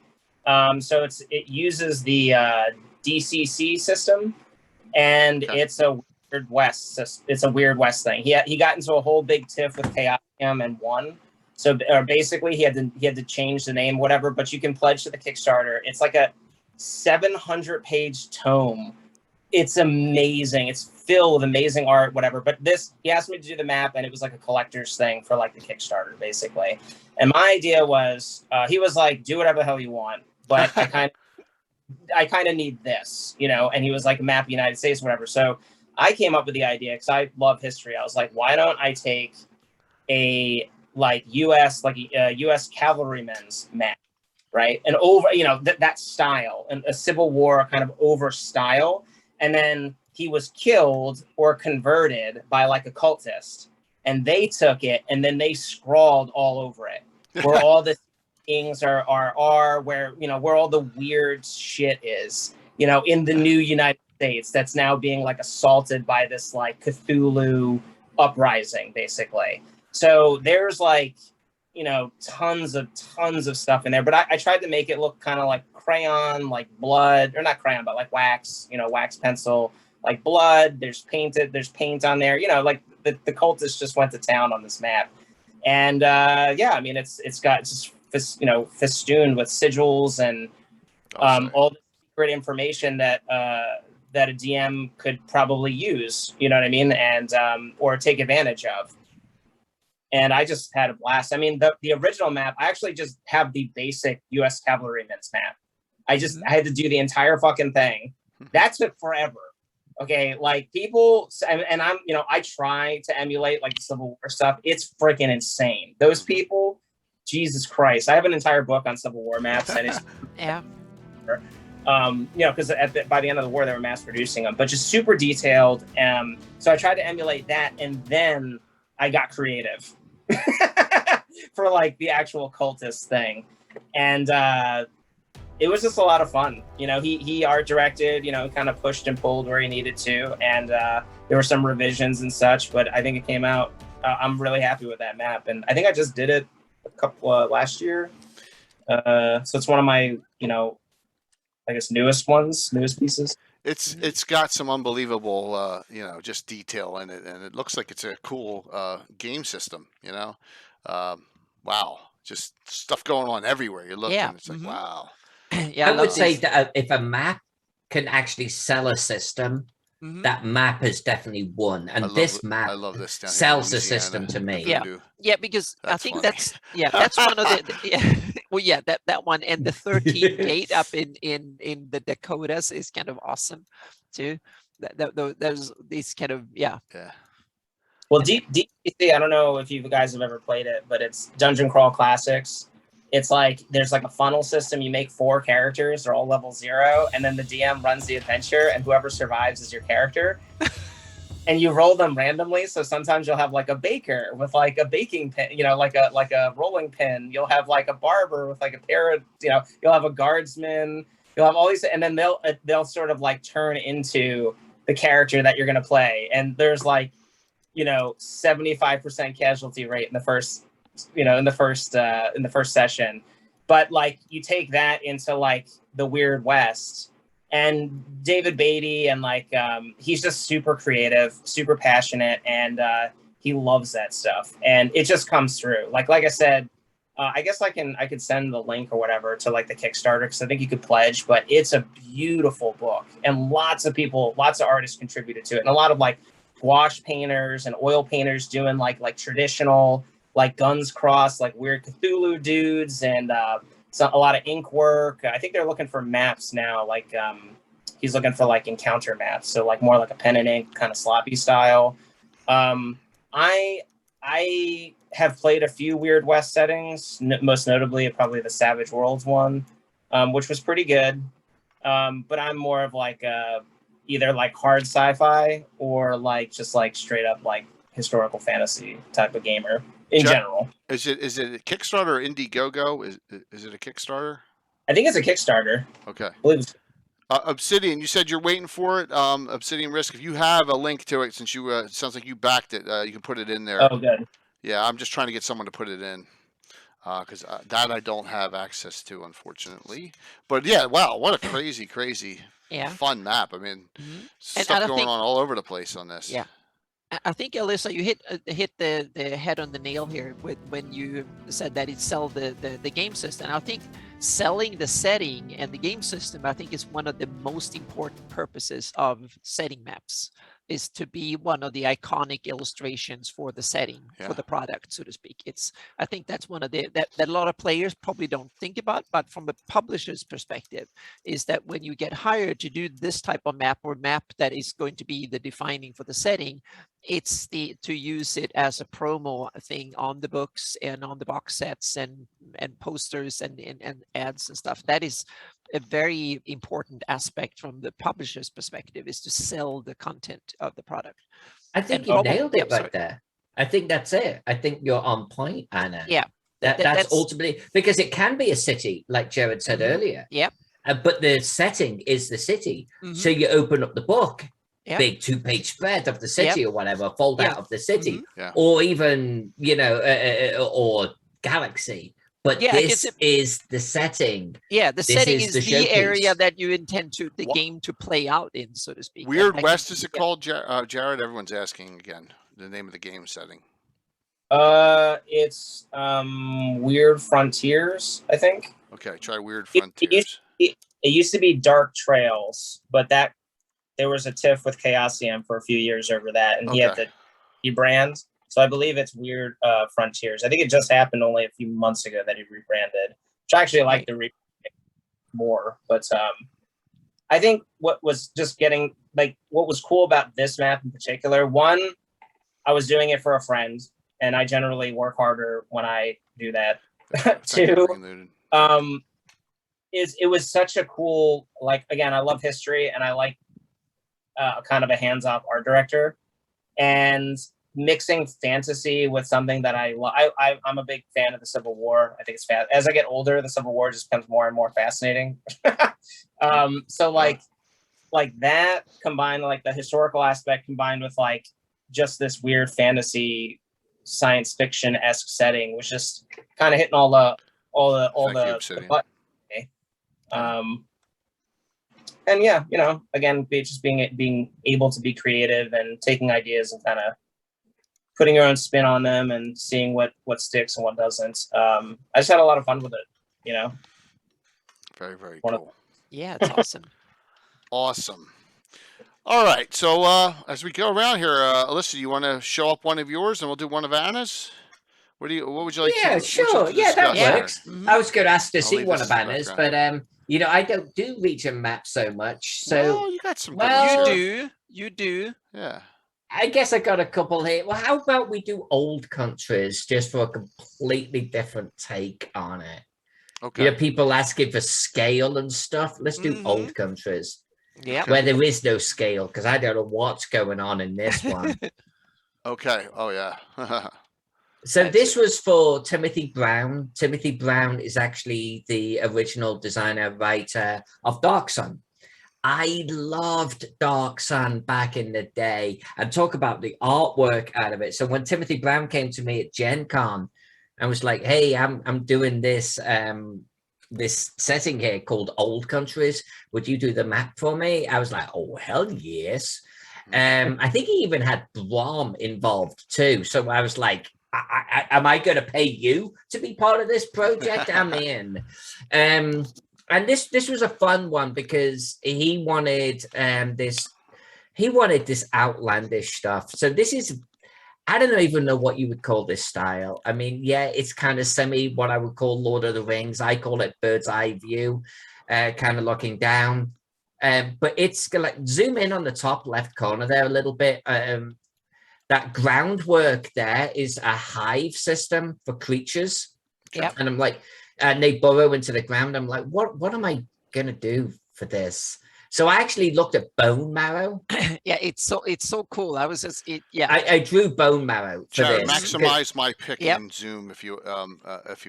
So it uses the DCC system, and it's a Weird West. It's a Weird West thing. He got into a whole big tiff with Chaosium and won. So basically, he had to change the name, whatever. But you can pledge to the Kickstarter. It's like a 700-page tome. It's amazing. It's filled with amazing art, whatever. But he asked me to do the map, and it was like a collector's thing for like the Kickstarter, basically. And my idea was, he was like, do whatever the hell you want, but I kind of need this, And he was like, map United States, whatever. So I came up with the idea because I love history. I was like, why don't I take a U.S. cavalryman's map, right? And over, that style, and a Civil War kind of over style. And then he was killed or converted by like a cultist, and they took it and then they scrawled all over it where all the things are where where all the weird shit is, in the new United States that's now being like assaulted by this like Cthulhu uprising, basically. So there's like tons of stuff in there, but I tried to make it look kind of like crayon, like blood, or not crayon, but like wax, wax pencil, like blood. There's paint on there, like the cultists just went to town on this map. And it's festooned with sigils and all the secret information that a DM could probably use, you know what I mean, and or take advantage of. And I just had a blast. I mean, the original map, I actually just have the basic U.S. cavalryman's map. I had to do the entire fucking thing. That took forever. Okay, like people, and I'm, I try to emulate like the Civil War stuff. It's freaking insane. Those people, Jesus Christ. I have an entire book on Civil War maps, and it's Because by the end of the war they were mass producing them, but just super detailed. So I tried to emulate that, and then I got creative for like the actual cultist thing, and it was just a lot of fun. He art directed, kind of pushed and pulled where he needed to, and there were some revisions and such, but I think it came out. I'm really happy with that map, and I think I just did it a couple last year. So it's one of my, I guess newest pieces.
It's got some unbelievable, just detail in it, and it looks like it's a cool game system. Wow, just stuff going on everywhere. You look, and it's like, wow.
Yeah,
I would say that if a map can actually sell a system, that map has definitely won. And this map
I love this down here in
sells the
Louisiana,
system to me.
Yeah, because I think
funny.
that's one of the that one, and the 13th gate up in the Dakotas is kind of awesome too. There's these kind of
Well, DCC, I don't know if you guys have ever played it, but it's Dungeon Crawl Classics. It's like there's like a funnel system. You make 4 characters, they're all level 0, and then the DM runs the adventure, and whoever survives is your character. And you roll them randomly. So sometimes you'll have like a baker with like a baking pin, like a rolling pin. You'll have like a barber with like a pair of, you'll have a guardsman. You'll have all these, and then they'll sort of like turn into the character that you're gonna play. And there's like, 75% casualty rate in the first session. But like you take that into like the Weird West, and David Beatty, and like he's just super creative, super passionate, and he loves that stuff, and it just comes through. Like I said, I guess I could send the link or whatever to like the Kickstarter, because I think you could pledge. But it's a beautiful book, and lots of artists contributed to it, and a lot of like gouache painters and oil painters doing like traditional like Guns Cross, like weird Cthulhu dudes, and a lot of ink work. I think they're looking for maps now. Like he's looking for like encounter maps, so like more like a pen and ink kind of sloppy style. I have played a few Weird West settings, most notably probably the Savage Worlds one, which was pretty good. But I'm more of like either like hard sci-fi or like just like straight up like historical fantasy type of gamer in general.
Is it a Kickstarter or Indiegogo? Is it a Kickstarter?
I think it's a Kickstarter.
Okay.
I believe it's
Obsidian, you said you're waiting for it. Obsidian Risk. If you have a link to it, since you it sounds like you backed it, you can put it in there.
Oh, good.
Yeah, I'm just trying to get someone to put it in, because that I don't have access to, unfortunately. But yeah, wow, what a crazy fun map. I mean, stuff going on all over the place on this.
Yeah. I think, Alyssa, you hit the head on the nail here when you said that it sell the game system. I think selling the setting and the game system, I think, is one of the most important purposes of setting maps, is to be one of the iconic illustrations for the setting, for the product, so to speak. I think that's one of that a lot of players probably don't think about, but from a publisher's perspective, is that when you get hired to do this type of map, or map that is going to be the defining for the setting, it's to use it as a promo thing on the books and on the box sets and posters and ads and stuff. That is a very important aspect from the publisher's perspective, is to sell the content of the product.
I think you nailed it right there. I think that's it. I think you're on point, Anna.
Yeah.
That's ultimately, because it can be a city, like Jared said earlier.
Yep.
But the setting is the city. So you open up the book, big 2-page spread of the city or whatever, fold out of the city, or even, or galaxy. But this is the setting.
Yeah, the setting is the area that you intend the game to play out in, so to speak.
Weird West, is it called, Jared? Everyone's asking again the name of the game setting.
It's Weird Frontiers, I think.
Okay, try Weird Frontiers.
It used to be Dark Trails, but there was a tiff with Chaosium for a few years over that, and he had to rebrand. So I believe it's Weird Frontiers. I think it just happened only a few months ago that he rebranded, which I actually like the rebrand more. But I think what was cool about this map in particular, one, I was doing it for a friend, and I generally work harder when I do that. Two, it was such a cool, like, again, I love history and I like kind of a hands-off art director, and mixing fantasy with something that I'm a big fan of the Civil War. I think it's as I get older, the Civil War just becomes more and more fascinating. So like that combined, like the historical aspect combined with like just this weird fantasy science fiction-esque setting was just kind of hitting all the buttons. And yeah, you know, again, just being able to be creative and taking ideas and kind of putting your own spin on them and seeing what sticks and what doesn't. I just had a lot of fun with it, you know.
Very, very
One
cool.
Yeah, it's awesome.
Awesome. All right. So as we go around here, Alyssa, you want to show up one of yours and we'll do one of Anna's? What would you like
Yeah,
to
sure. Yeah, that
discuss here?
works. I was going to ask to
I'll
see
leave
one
this
of
in the
Anna's,
background.
but you know, I don't do region maps so much. So
Well, you got some good
well,
ones
You
here.
do. You do.
Yeah.
I guess I got a couple here. Well, how about we do old countries just for a completely different take on it?
Okay.
You know, people asking for scale and stuff. Let's do old countries
Yeah.
where there is no scale, because I don't know what's going on in this one.
Okay. Oh yeah.
So this was for Timothy Brown. Timothy Brown is actually the original designer, writer of Dark Sun. I loved Dark Sun back in the day, and talk about the artwork out of it. So when Timothy Brown came to me at Gen Con and was like, hey, I'm doing this this setting here called Old Countries, would you do the map for me? I was like, oh, hell yes. I think he even had Brom involved too. So I was like, am I going to pay you to be part of this project? I'm in. And this was a fun one because he wanted this outlandish stuff. So this is, I don't even know what you would call this style. I mean, yeah, it's kind of what I would call Lord of the Rings. I call it bird's eye view, kind of looking down. But it's like zoom in on the top left corner there a little bit. That groundwork there is a hive system for creatures.
Yep.
And I'm like, and they burrow into the ground. I'm like, what am I gonna do for this? So I actually looked at bone marrow.
Yeah, it's so cool. I was just
I drew bone marrow for
Jared,
this.
maximize my pick
Yep.
in Zoom if you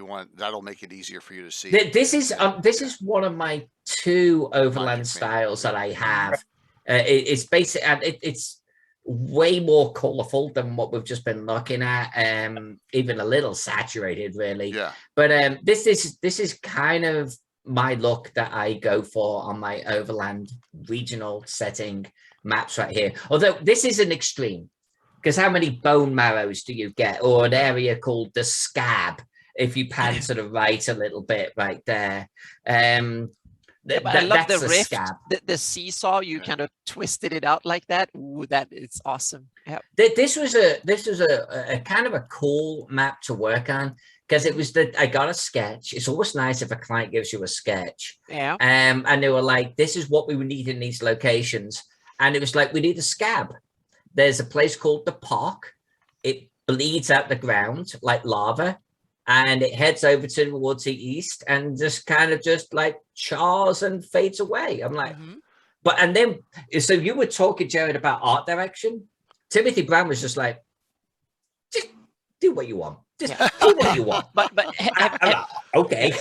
want. That'll make it easier for you to see.
This is one of my two overland styles that I have. It's basic, and it's way more colorful than what we've just been looking at, even a little saturated really.
Yeah.
But this is kind of my look that I go for on my overland regional setting maps right here. Although this is an extreme, because how many bone marrows do you get, or an area called the scab if you pan to the right a little bit right there.
I love the rift,
scab.
the seesaw. You kind of twisted it out like that. Ooh, that is awesome. Yeah.
This was a kind of a cool map to work on, because it was that I got a sketch. It's always nice if a client gives you a sketch.
Yeah.
And they were like, this is what we would need in these locations. And it was like, we need a scab. There's a place called the Park. It bleeds out the ground like lava, and it heads over towards the east and just kind of just like chars and fades away. I'm like, but, and then, so you were talking, Jared, about art direction. Timothy Brown was just like, just do what you want. Just do what you want.
But
okay.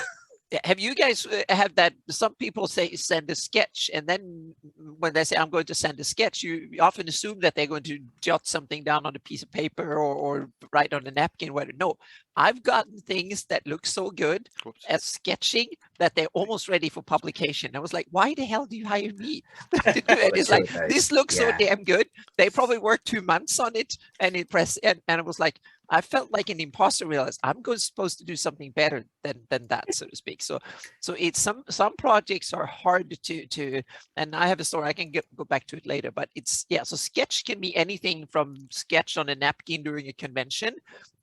Have you guys have that? Some people say send a sketch, and then when they say I'm going to send a sketch, you often assume that they're going to jot something down on a piece of paper or write on a napkin. No, I've gotten things that look so good as sketching that they're almost ready for publication. I was like, why the hell do you hire me to do it? It's like, this looks so damn good. They probably worked 2 months on it and and it was like, I felt like an imposter. Realized I'm supposed to do something better than that, so to speak. So it's some projects are hard to and I have a story. I can go back to it later, but it's so sketch can be anything from sketch on a napkin during a convention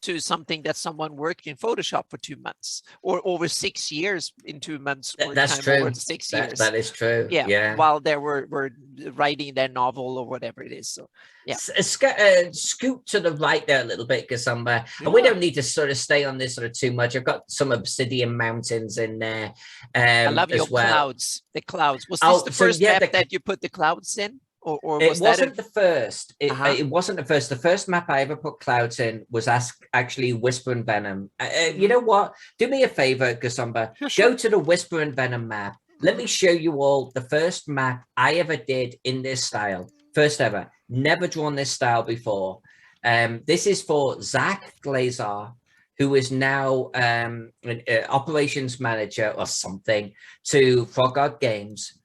to something that someone worked in Photoshop for 2 months, or over 6 years in 2 months, or
That's
time
true.
over 6 years.
That is true.
Yeah,
Yeah.
while they were writing their novel or whatever it is. So yeah.
Scoot to the right there a little bit, Gasumba. And we don't need to sort of stay on this sort of too much. I've got some obsidian mountains in there.
I love your
as well.
clouds. The clouds. Was this the first map that you put the clouds in? Or was
it wasn't the first. It wasn't the first. The first map I ever put clouds in was actually Whisper and Venom. You know what? Do me a favor, Gasumba.
Yeah, sure.
Go to the Whisper and Venom map. Let me show you all the first map I ever did in this style. First ever. Never drawn this style before. This is for Zach Glazar, who is now an operations manager or something to Frog God Games.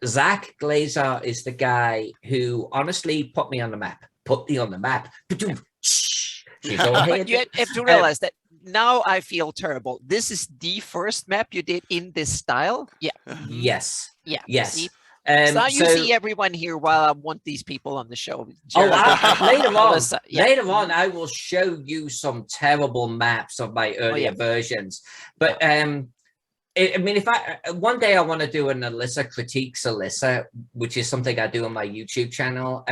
Zach Glazar is the guy who honestly put me on the map. Put me on the map. She's all here.
You have to realize that now I feel terrible. This is the first map you did in this style. Yeah.
Yes.
Yeah.
Yes.
See? So now you see everyone here while I want these people on the show.
Later on, later on, I will show you some terrible maps of my earlier versions. But I mean, if one day I want to do an Alyssa critiques Alyssa, which is something I do on my YouTube channel,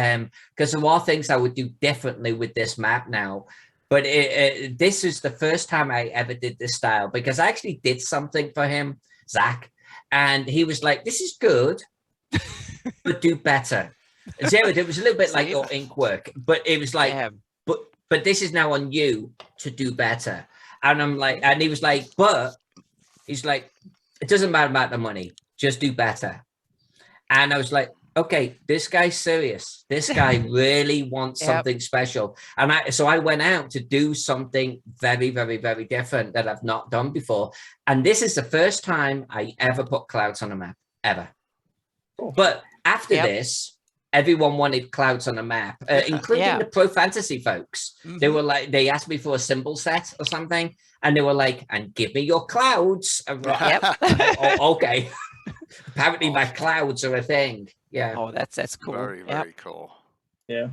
because there are things I would do differently with this map now. But this is the first time I ever did this style, because I actually did something for him, Zach, and he was like, "This is good, but do better." Jared, it was a little bit like your ink work, but it was like, but this is now on you to do better. And I'm like, and he was like, but. He's like, it doesn't matter about the money, just do better. And I was like, okay, this guy's serious. This guy really wants something special. And so I went out to do something very, very, very different that I've not done before. And this is the first time I ever put clouds on a map, ever. But after this, everyone wanted clouds on a map, including the pro fantasy folks. They were like, they asked me for a symbol set or something. And they were like, and give me your clouds. Okay. Apparently my clouds are a thing. Yeah.
Oh, that's cool.
Very, very cool.
Yeah.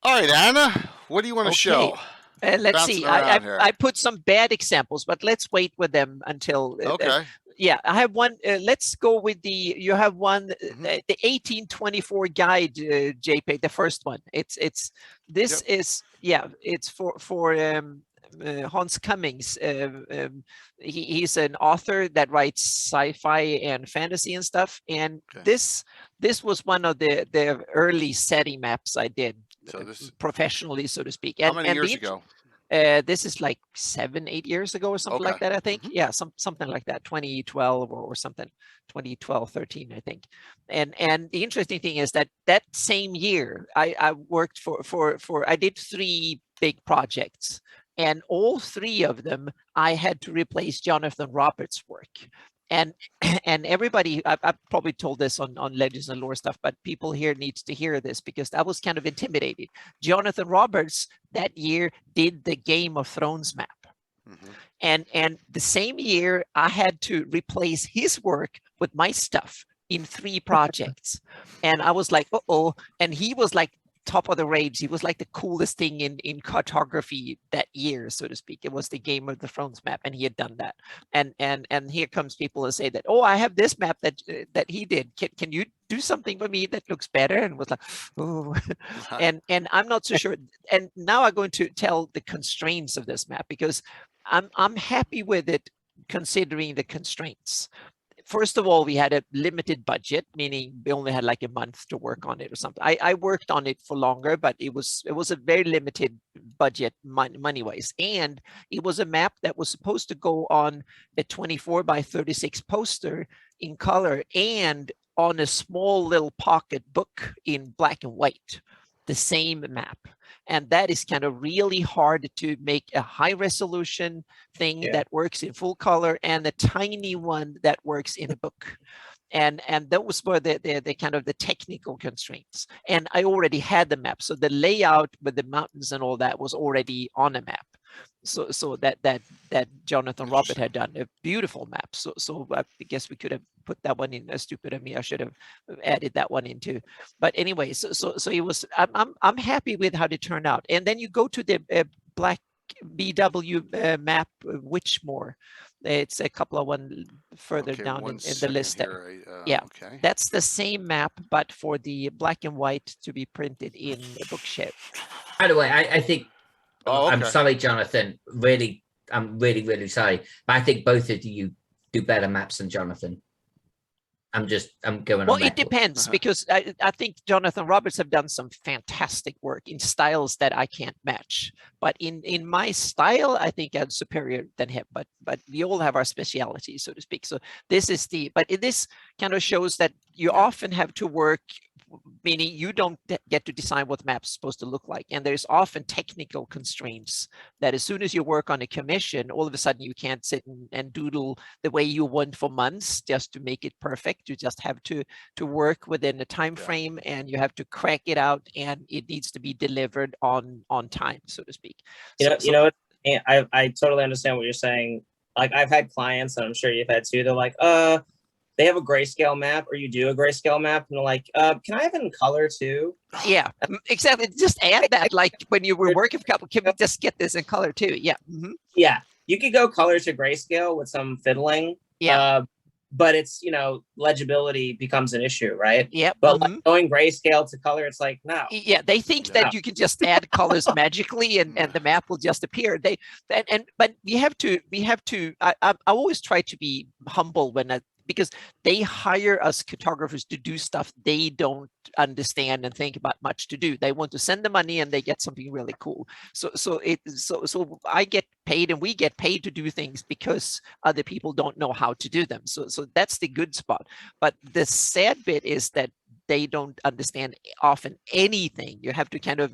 All right, Anna, what do you want to show?
Let's see. I put some bad examples, but let's wait with them until.
Okay.
Yeah, I have one. Let's go with you have one, the 1824 guide, JPEG, the first one. It's for Hans Cummings. He's an author that writes sci-fi and fantasy and stuff. And this was one of the early Seti maps I did professionally, so to speak.
How many years ago?
This is like 7-8 years ago or something like that, I think. Yeah, something like that, 2012 or something, 2012, 13, I think. And the interesting thing is that same year I worked for I did 3 big projects, and all 3 of them I had to replace Jonathan Roberts' work. And everybody, I've probably told this on Legends and Lore stuff, but people here needs to hear this because I was kind of intimidated. Jonathan Roberts that year did the Game of Thrones map. And the same year I had to replace his work with my stuff in 3 projects. And I was like, uh-oh. And he was like top of the rage. He was like the coolest thing in cartography that year, so to speak. It was the Game of the Thrones map, and he had done that. And here comes people and say that, oh, I have this map that he did. Can you do something for me that looks better? And was like, oh, and I'm not so sure. And now I'm going to tell the constraints of this map, because I'm happy with it considering the constraints. First of all, we had a limited budget, meaning we only had like a month to work on it or something. I worked on it for longer, but it was a very limited budget money-wise. And it was a map that was supposed to go on a 24 by 36 poster in color and on a small little pocket book in black and white, the same map. And that is kind of really hard to make a high resolution thing that works in full color and a tiny one that works in a book. and those were the kind of the technical constraints. And I already had the map, so the layout with the mountains and all that was already on a map. So that Jonathan Robert had done a beautiful map. So I guess we could have put that one in. Stupid of me, I should have added that one into. But anyway, so it was. I'm happy with how it turned out. And then you go to the black BW map, Witchmore. It's a couple of one further down in the list. Yeah,
okay.
That's the same map, but for the black and white to be printed in a bookshelf.
By the way, I think.
Oh, okay.
I'm sorry, Jonathan. I'm really sorry. But I think both of you do better maps than Jonathan. I'm going
Well,
on
it
record.
depends, because I think Jonathan Roberts have done some fantastic work in styles that I can't match. But in my style, I think I'm superior than him. But we all have our specialities, so to speak. So this is but this kind of shows that you often have to work, meaning you don't get to decide what the map's supposed to look like. And there's often technical constraints that as soon as you work on a commission, all of a sudden you can't sit and doodle the way you want for months just to make it perfect. You just have to work within a time frame, and you have to crack it out, and it needs to be delivered on time, so to speak.
I totally understand what you're saying. Like, I've had clients, and I'm sure you've had too, they're like, they have a grayscale map, or you do a grayscale map, and they're like, can I have it in color too?
Yeah, exactly. Just add that, like when you were working for a couple, can we just get this in color too? Yeah. Mm-hmm.
Yeah, you could go color to grayscale with some fiddling.
Yeah.
But it's, legibility becomes an issue, right?
Yeah.
But like going grayscale to color, it's like, no.
Yeah, they think that you can just add colors magically and the map will just appear. But we have to. I always try to be humble because they hire us cartographers to do stuff they don't understand and think about much to do. They want to send the money and they get something really cool. So I get paid, and we get paid to do things because other people don't know how to do them. So that's the good spot. But the sad bit is that they don't understand often anything. You have to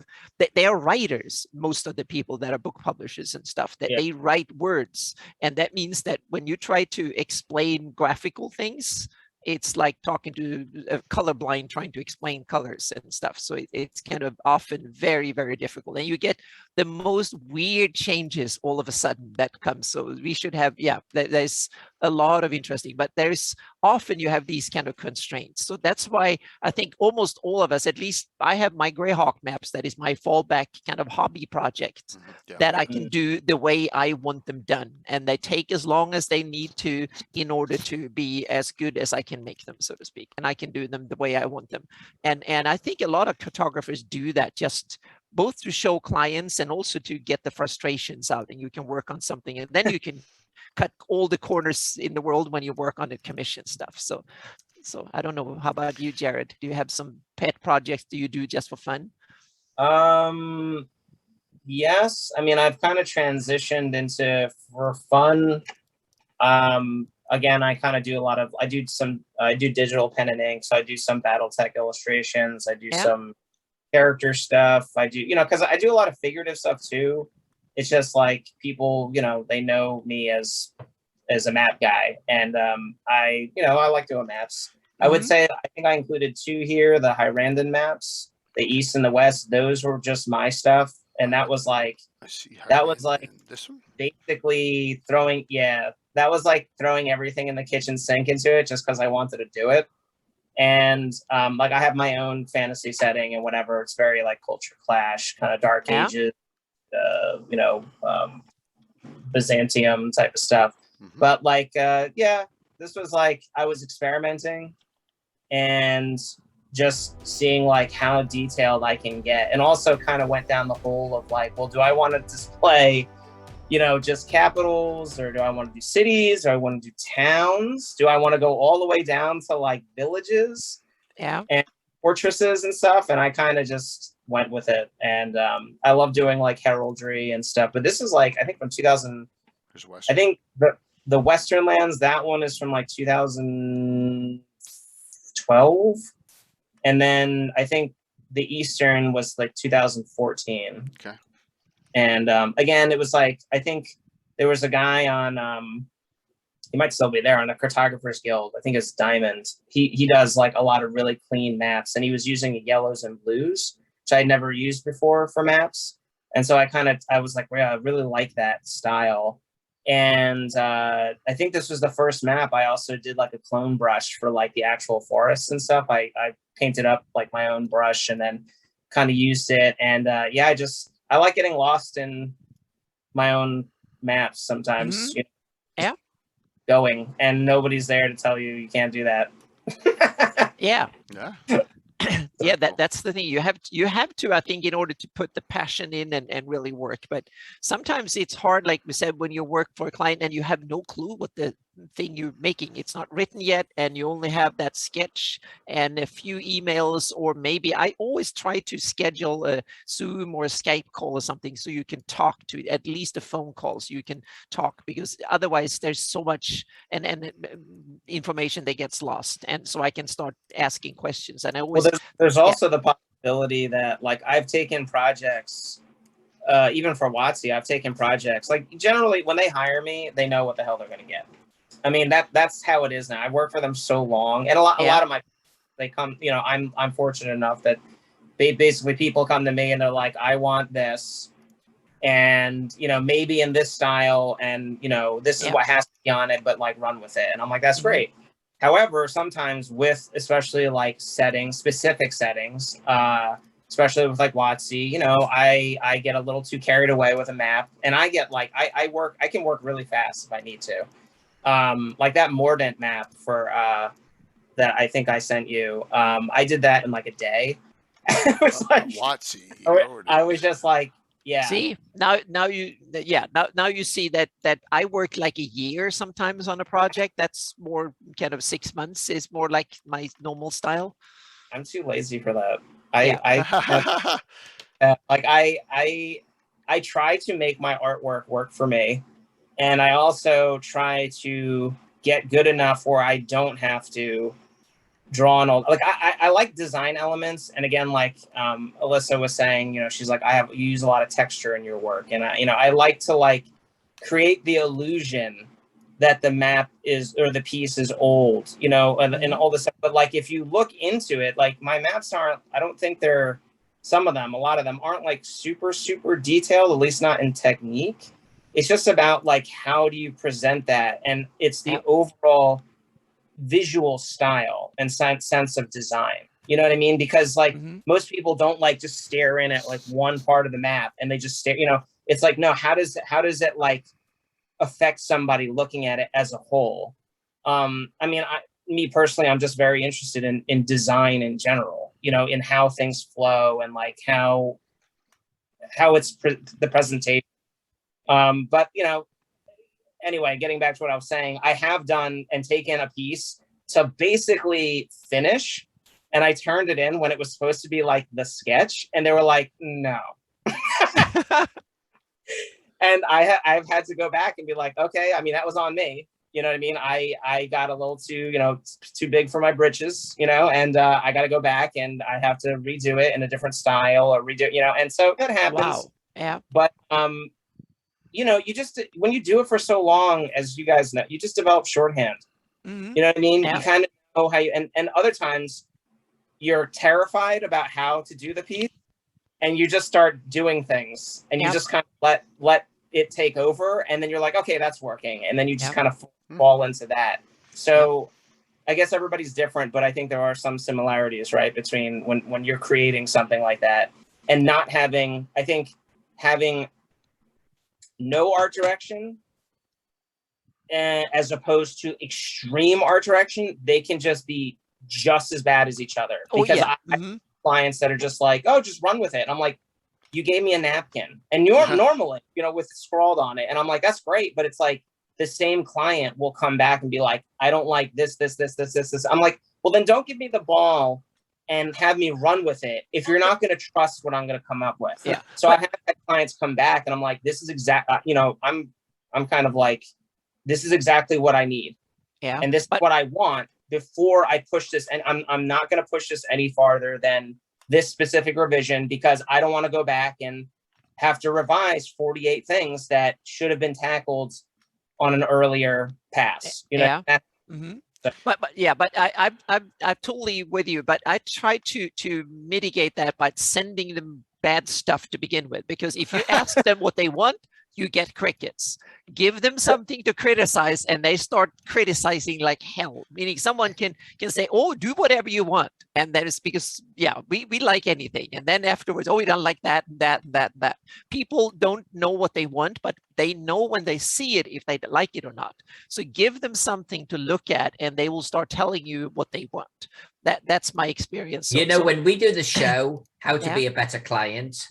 they are writers, most of the people that are book publishers and stuff, that they write words. And that means that when you try to explain graphical things, it's like talking to a colorblind trying to explain colors and stuff. So it's kind of often very, very difficult. And you get the most weird changes all of a sudden that comes. So we should have, there's a lot of interesting, but there's often you have these kind of constraints. So that's why I think almost all of us, at least I have my Greyhawk maps, that is my fallback kind of hobby project that I can do the way I want them done. And they take as long as they need to in order to be as good as I can make them, so to speak. And I can do them the way I want them. And I think a lot of cartographers do that, just both to show clients and also to get the frustrations out, and you can work on something, and then you can cut all the corners in the world when you work on the commission stuff. So I don't know. How about you, Jared? Do you have some pet projects do you do just for fun?
Yes. I mean, I've kind of transitioned into for fun. Again, I kind of do I do digital pen and ink. So I do some BattleTech illustrations. I do some character stuff. I do, because I do a lot of figurative stuff too. It's just like people, they know me as a map guy, and I like doing maps. I would say I think I included 2 here, the Hyrandon maps, the East and the West. Those were just my stuff, and that was like
this one?
Basically throwing that was like throwing everything in the kitchen sink into it just because I wanted to do it. And like I have my own fantasy setting and whatever. It's very like culture clash, kind of dark ages, Byzantium type of stuff. But like, this was like I was experimenting and just seeing like how detailed I can get, and also kind of went down the hole of like, well, do I want to display just capitals, or do I want to do cities, or I want to do towns? Do I want to go all the way down to like villages and fortresses and stuff? And I kind of just went with it. And I love doing like heraldry and stuff. But this is like, I think from 2000, I think the Western lands, that one is from like 2012. And then I think the Eastern was like 2014.
Okay.
And again, it was like, I think there was a guy on he might still be there on the Cartographers Guild. I think it's Diamond. He does like a lot of really clean maps, and he was using yellows and blues, which I'd never used before for maps. And so I was like, yeah, I really like that style. And I think this was the first map I also did like a clone brush for like the actual forests and stuff. I painted up like my own brush and then kind of used it. And yeah, I like getting lost in my own maps sometimes. You know,
Yeah.
Going, and nobody's there to tell you can't do that.
Yeah.
Yeah.
Yeah, that's the thing. You have to, I think, in order to put the passion in and really work. But sometimes it's hard, like we said, when you work for a client and you have no clue what the thing you're making, it's not written yet, and you only have that sketch and a few emails, or maybe I always try to schedule a Zoom or a Skype call or something so you can talk to, at least a phone call, so you can talk, because otherwise there's so much and information that gets lost, and so I can start asking questions. And I always
there's also the possibility that like I've taken projects, even for WotC, I've taken projects like generally when they hire me, they know what the hell they're going to get. I mean, that's how it is now. I've worked for them so long, and a lot of my, they come, you know, I'm fortunate enough that basically people come to me and they're like, I want this, and you know, maybe in this style, and you know, this is what has to be on it, but like run with it. And I'm like, that's great. However, sometimes with especially like specific settings, especially with like WotC, you know, I get a little too carried away with a map, and I get like I can work really fast if I need to. Like that Mordant map for that I think I sent you. I did that in like a day. It was like
WotC.
I was just like, yeah.
See, now you see that I work like a year sometimes on a project. That's more kind of 6 months is more like my normal style.
I'm too lazy for that. I try to make my artwork work for me. And I also try to get good enough where I don't have to draw on all, like I like design elements. And again, like Alyssa was saying, you know, she's like, you use a lot of texture in your work. And I like to like create the illusion that the map is, or the piece is old, you know, and all this stuff. But like, if you look into it, like my maps aren't, I don't think they're, a lot of them aren't like super, super detailed, at least not in technique. It's just about like, how do you present that? And it's the overall visual style and sense of design. You know what I mean? Because like most people don't like just stare in at like one part of the map and they just stare, you know, it's like, no, how does it like affect somebody looking at it as a whole? I mean, me personally, I'm just very interested in design in general, you know, in how things flow and like how it's the presentation. But you know, anyway, getting back to what I was saying, I have done and taken a piece to basically finish, and I turned it in when it was supposed to be like the sketch, and they were like, no. And I've had to go back and be like, okay, I mean, that was on me. You know what I mean? I got a little too, you know, too big for my britches, you know, and I got to go back and I have to redo it in a different style or redo, you know, and so that happens.
Wow. Yeah.
But you know, you just, when you do it for so long, as you guys know, you just develop shorthand. You know what I mean? You kind of know how you, and other times you're terrified about how to do the piece, and you just start doing things, and you just kind of let it take over, and then you're like, okay, that's working, and then you just kind of fall into that. So I guess everybody's different, but I think there are some similarities, right, between when you're creating something like that and not having, I think having no art direction as opposed to extreme art direction, they can just be just as bad as each other. Because I have clients that are just like, oh, just run with it. And I'm like, you gave me a napkin, and you're normally, you know, with scrawled on it. And I'm like, that's great. But it's like the same client will come back and be like, I don't like this. I'm like, well, then don't give me the ball and have me run with it if you're not going to trust what I'm going to come up with. Yeah. So I have had clients come back and I'm like, this is you know, I'm kind of like, this is exactly what I need. Yeah. And this is what I want before I push this. And I'm not going to push this any farther than this specific revision, because I don't want to go back and have to revise 48 things that should have been tackled on an earlier pass. You know,
Yeah. But I'm totally with you. But I try to mitigate that by sending them bad stuff to begin with, because if you ask them what they want, you get crickets. Give them something to criticize, and they start criticizing like hell. Meaning, someone can say, "Oh, do whatever you want," and then it's because we like anything, and then afterwards, "Oh, we don't like that, that." People don't know what they want, but they know when they see it if they like it or not. So give them something to look at, and they will start telling you what they want. That's my experience. So,
when we do the show, How to Be a Better Client,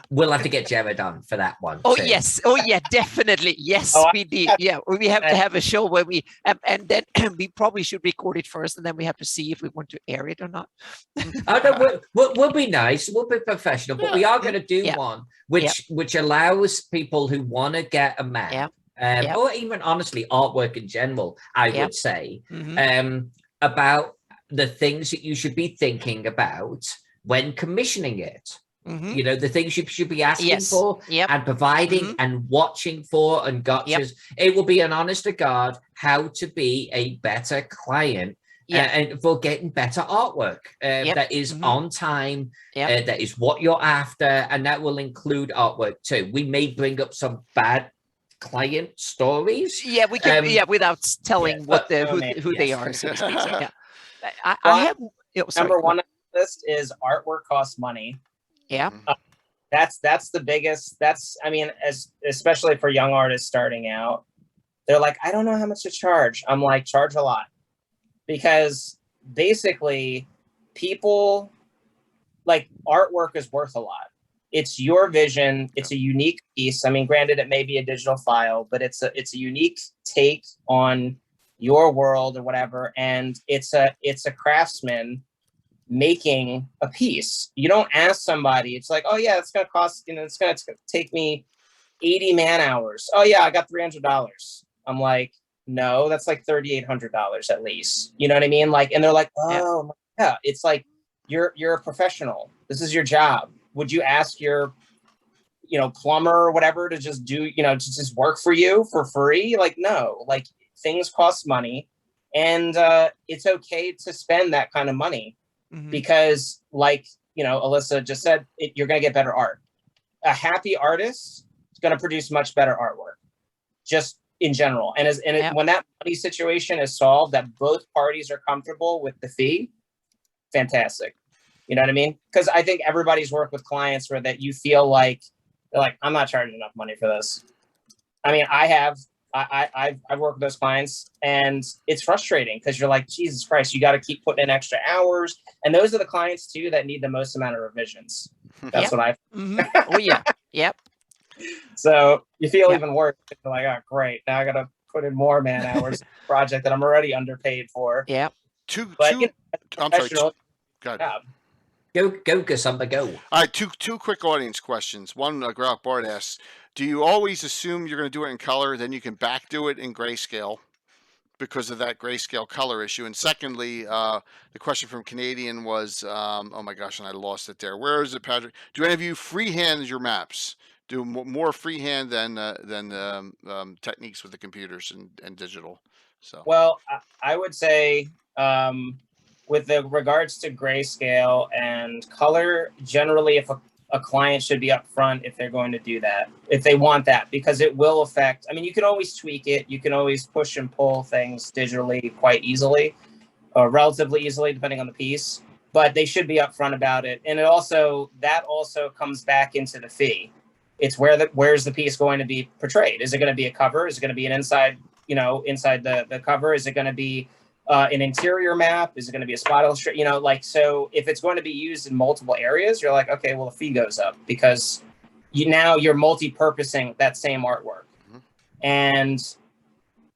we'll have to get Jared on for that one.
Oh
too.
Yes, definitely. Yes, we did. Yeah, we have to have a show where we and then we probably should record it first, and then we have to see if we want to air it or not.
We'll be nice, we'll be professional, but we are going to do one which allows people who want to get a map, or even honestly artwork in general, I would say, about the things that you should be thinking about when commissioning it. You know, the things you should be asking for and providing and watching for and gotchas. It will be an honest to God how to be a better client and for getting better artwork that is on time, that is what you're after, and that will include artwork too. We may bring up some bad client stories.
Yeah, we can. Without telling who they are, so to speak. So, I have
number one on the list is artwork costs money.
Yeah.
That's the biggest. I mean, especially for young artists starting out, they're like, I don't know how much to charge. I'm like, charge a lot, because basically people like artwork is worth a lot. It's your vision. It's a unique piece. I mean, granted, it may be a digital file, but it's a unique take on your world or whatever. And it's a craftsman making a piece. You don't ask somebody, it's like, oh yeah, it's going to cost, it's going to take me 80 man hours. Oh yeah, I got $300. I'm like, no, that's like $3,800 at least. You know what I mean? Like, and they're like, oh yeah, it's like, you're a professional. This is your job. Would you ask your, plumber or whatever to just do, to just work for you for free? Like, no, like things cost money, and it's okay to spend that kind of money. Because like, Alyssa just said, you're going to get better art. A happy artist is going to produce much better artwork, just in general. And when that money situation is solved, that both parties are comfortable with the fee, fantastic. You know what I mean? Because I think everybody's worked with clients where that you feel like, they're like, I'm not charging enough money for this. I mean, I've worked with those clients, and it's frustrating because you're like, Jesus Christ, you got to keep putting in extra hours. And those are the clients too that need the most amount of revisions. That's what I.
Oh yeah. Yep.
So you feel even worse. You're like, oh great, now I got to put in more man hours project that I'm already underpaid for.
Yeah.
I'm sorry. Go ahead.
Go, Kasumba, go.
All right, two quick audience questions. One, Grok Bart asks, do you always assume you're going to do it in color, then you can back do it in grayscale because of that grayscale color issue? And secondly, the question from Canadian was, oh my gosh, and I lost it there. Where is it, Patrick? Do any of you freehand your maps? Do more freehand than techniques with the computers and digital? So.
Well, I would say with the regards to grayscale and color, generally, if a client should be upfront if they're going to do that, if they want that, because it will affect. I mean, you can always tweak it. You can always push and pull things digitally quite easily, or relatively easily, depending on the piece. But they should be upfront about it. And that also comes back into the fee. It's where's the piece going to be portrayed? Is it going to be a cover? Is it going to be an inside the cover? Is it going to be an interior map? Is it going to be a spot illustration? So if it's going to be used in multiple areas, you're like, okay, well, the fee goes up because you're multi-purposing that same artwork. And,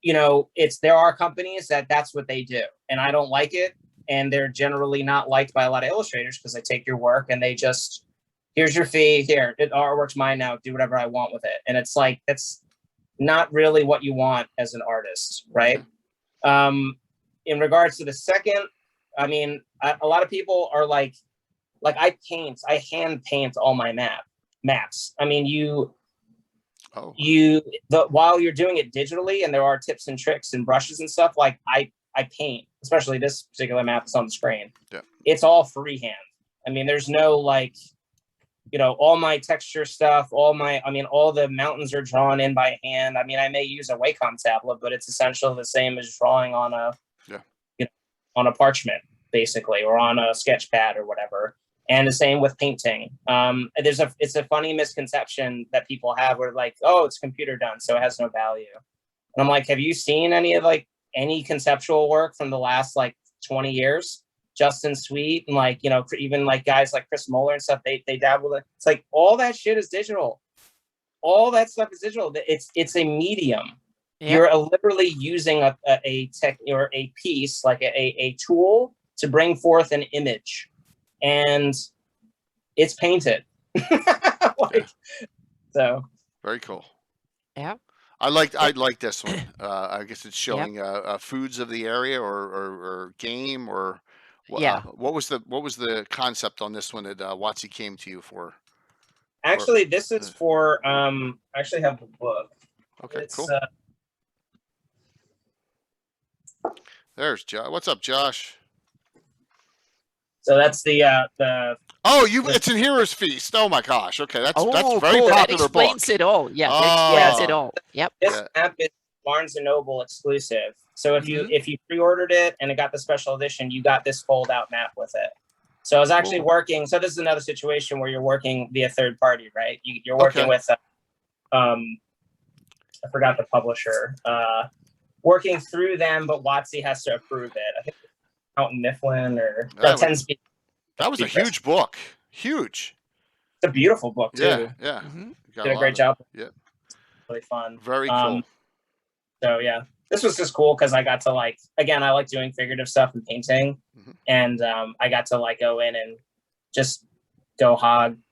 there are companies that's what they do. And I don't like it. And they're generally not liked by a lot of illustrators because they take your work and they just, here's your fee, here, artwork's mine now, do whatever I want with it. And it's like, that's not really what you want as an artist, right? In regards to the second, I mean, a lot of people are like I hand paint all my maps. I mean,
Oh.
While you're doing it digitally, and there are tips and tricks and brushes and stuff, like I paint, especially this particular map that's on the screen.
Yeah.
It's all freehand. I mean, there's no like, all my texture stuff, all the mountains are drawn in by hand. I mean, I may use a Wacom tablet, but it's essentially the same as drawing on on a parchment, basically, or on a sketch pad or whatever. And the same with painting. It's a funny misconception that people have where like, oh, it's computer done, so it has no value. And I'm like, have you seen any conceptual work from the last 20 years? Justin Sweet and even guys like Chris Moeller and stuff, they dabble in it. It's like all that shit is digital. All that stuff is digital. It's a medium. Yep. You're literally using a tech or a piece, like a tool to bring forth an image, and it's painted. So
very cool.
Yeah.
I like this one. I guess it's showing foods of the area or game or what was the concept on this one that WotC came to you for?
Actually, this is for I actually have the book.
Okay, cool. There's Josh. What's up, Josh?
So that's the
it's in Heroes Feast. Oh my gosh. Okay, that's very
cool.
popular
That explains
book.
It all. Yeah, that explains it all. Yep.
This map is Barnes & Noble exclusive. So if you pre-ordered it and it got the special edition, you got this fold-out map with it. So I was actually working. So this is another situation where you're working via third party, right? You're working with I forgot the publisher. Working through them, but WotC has to approve it. I think out in Mifflin or
that was a huge book. Huge.
It's a beautiful book too.
Yeah.
Did a great job.
Yeah.
Really fun.
Very cool.
So yeah, this was just cool because I got to I like doing figurative stuff and painting, and I got to go in and just go ham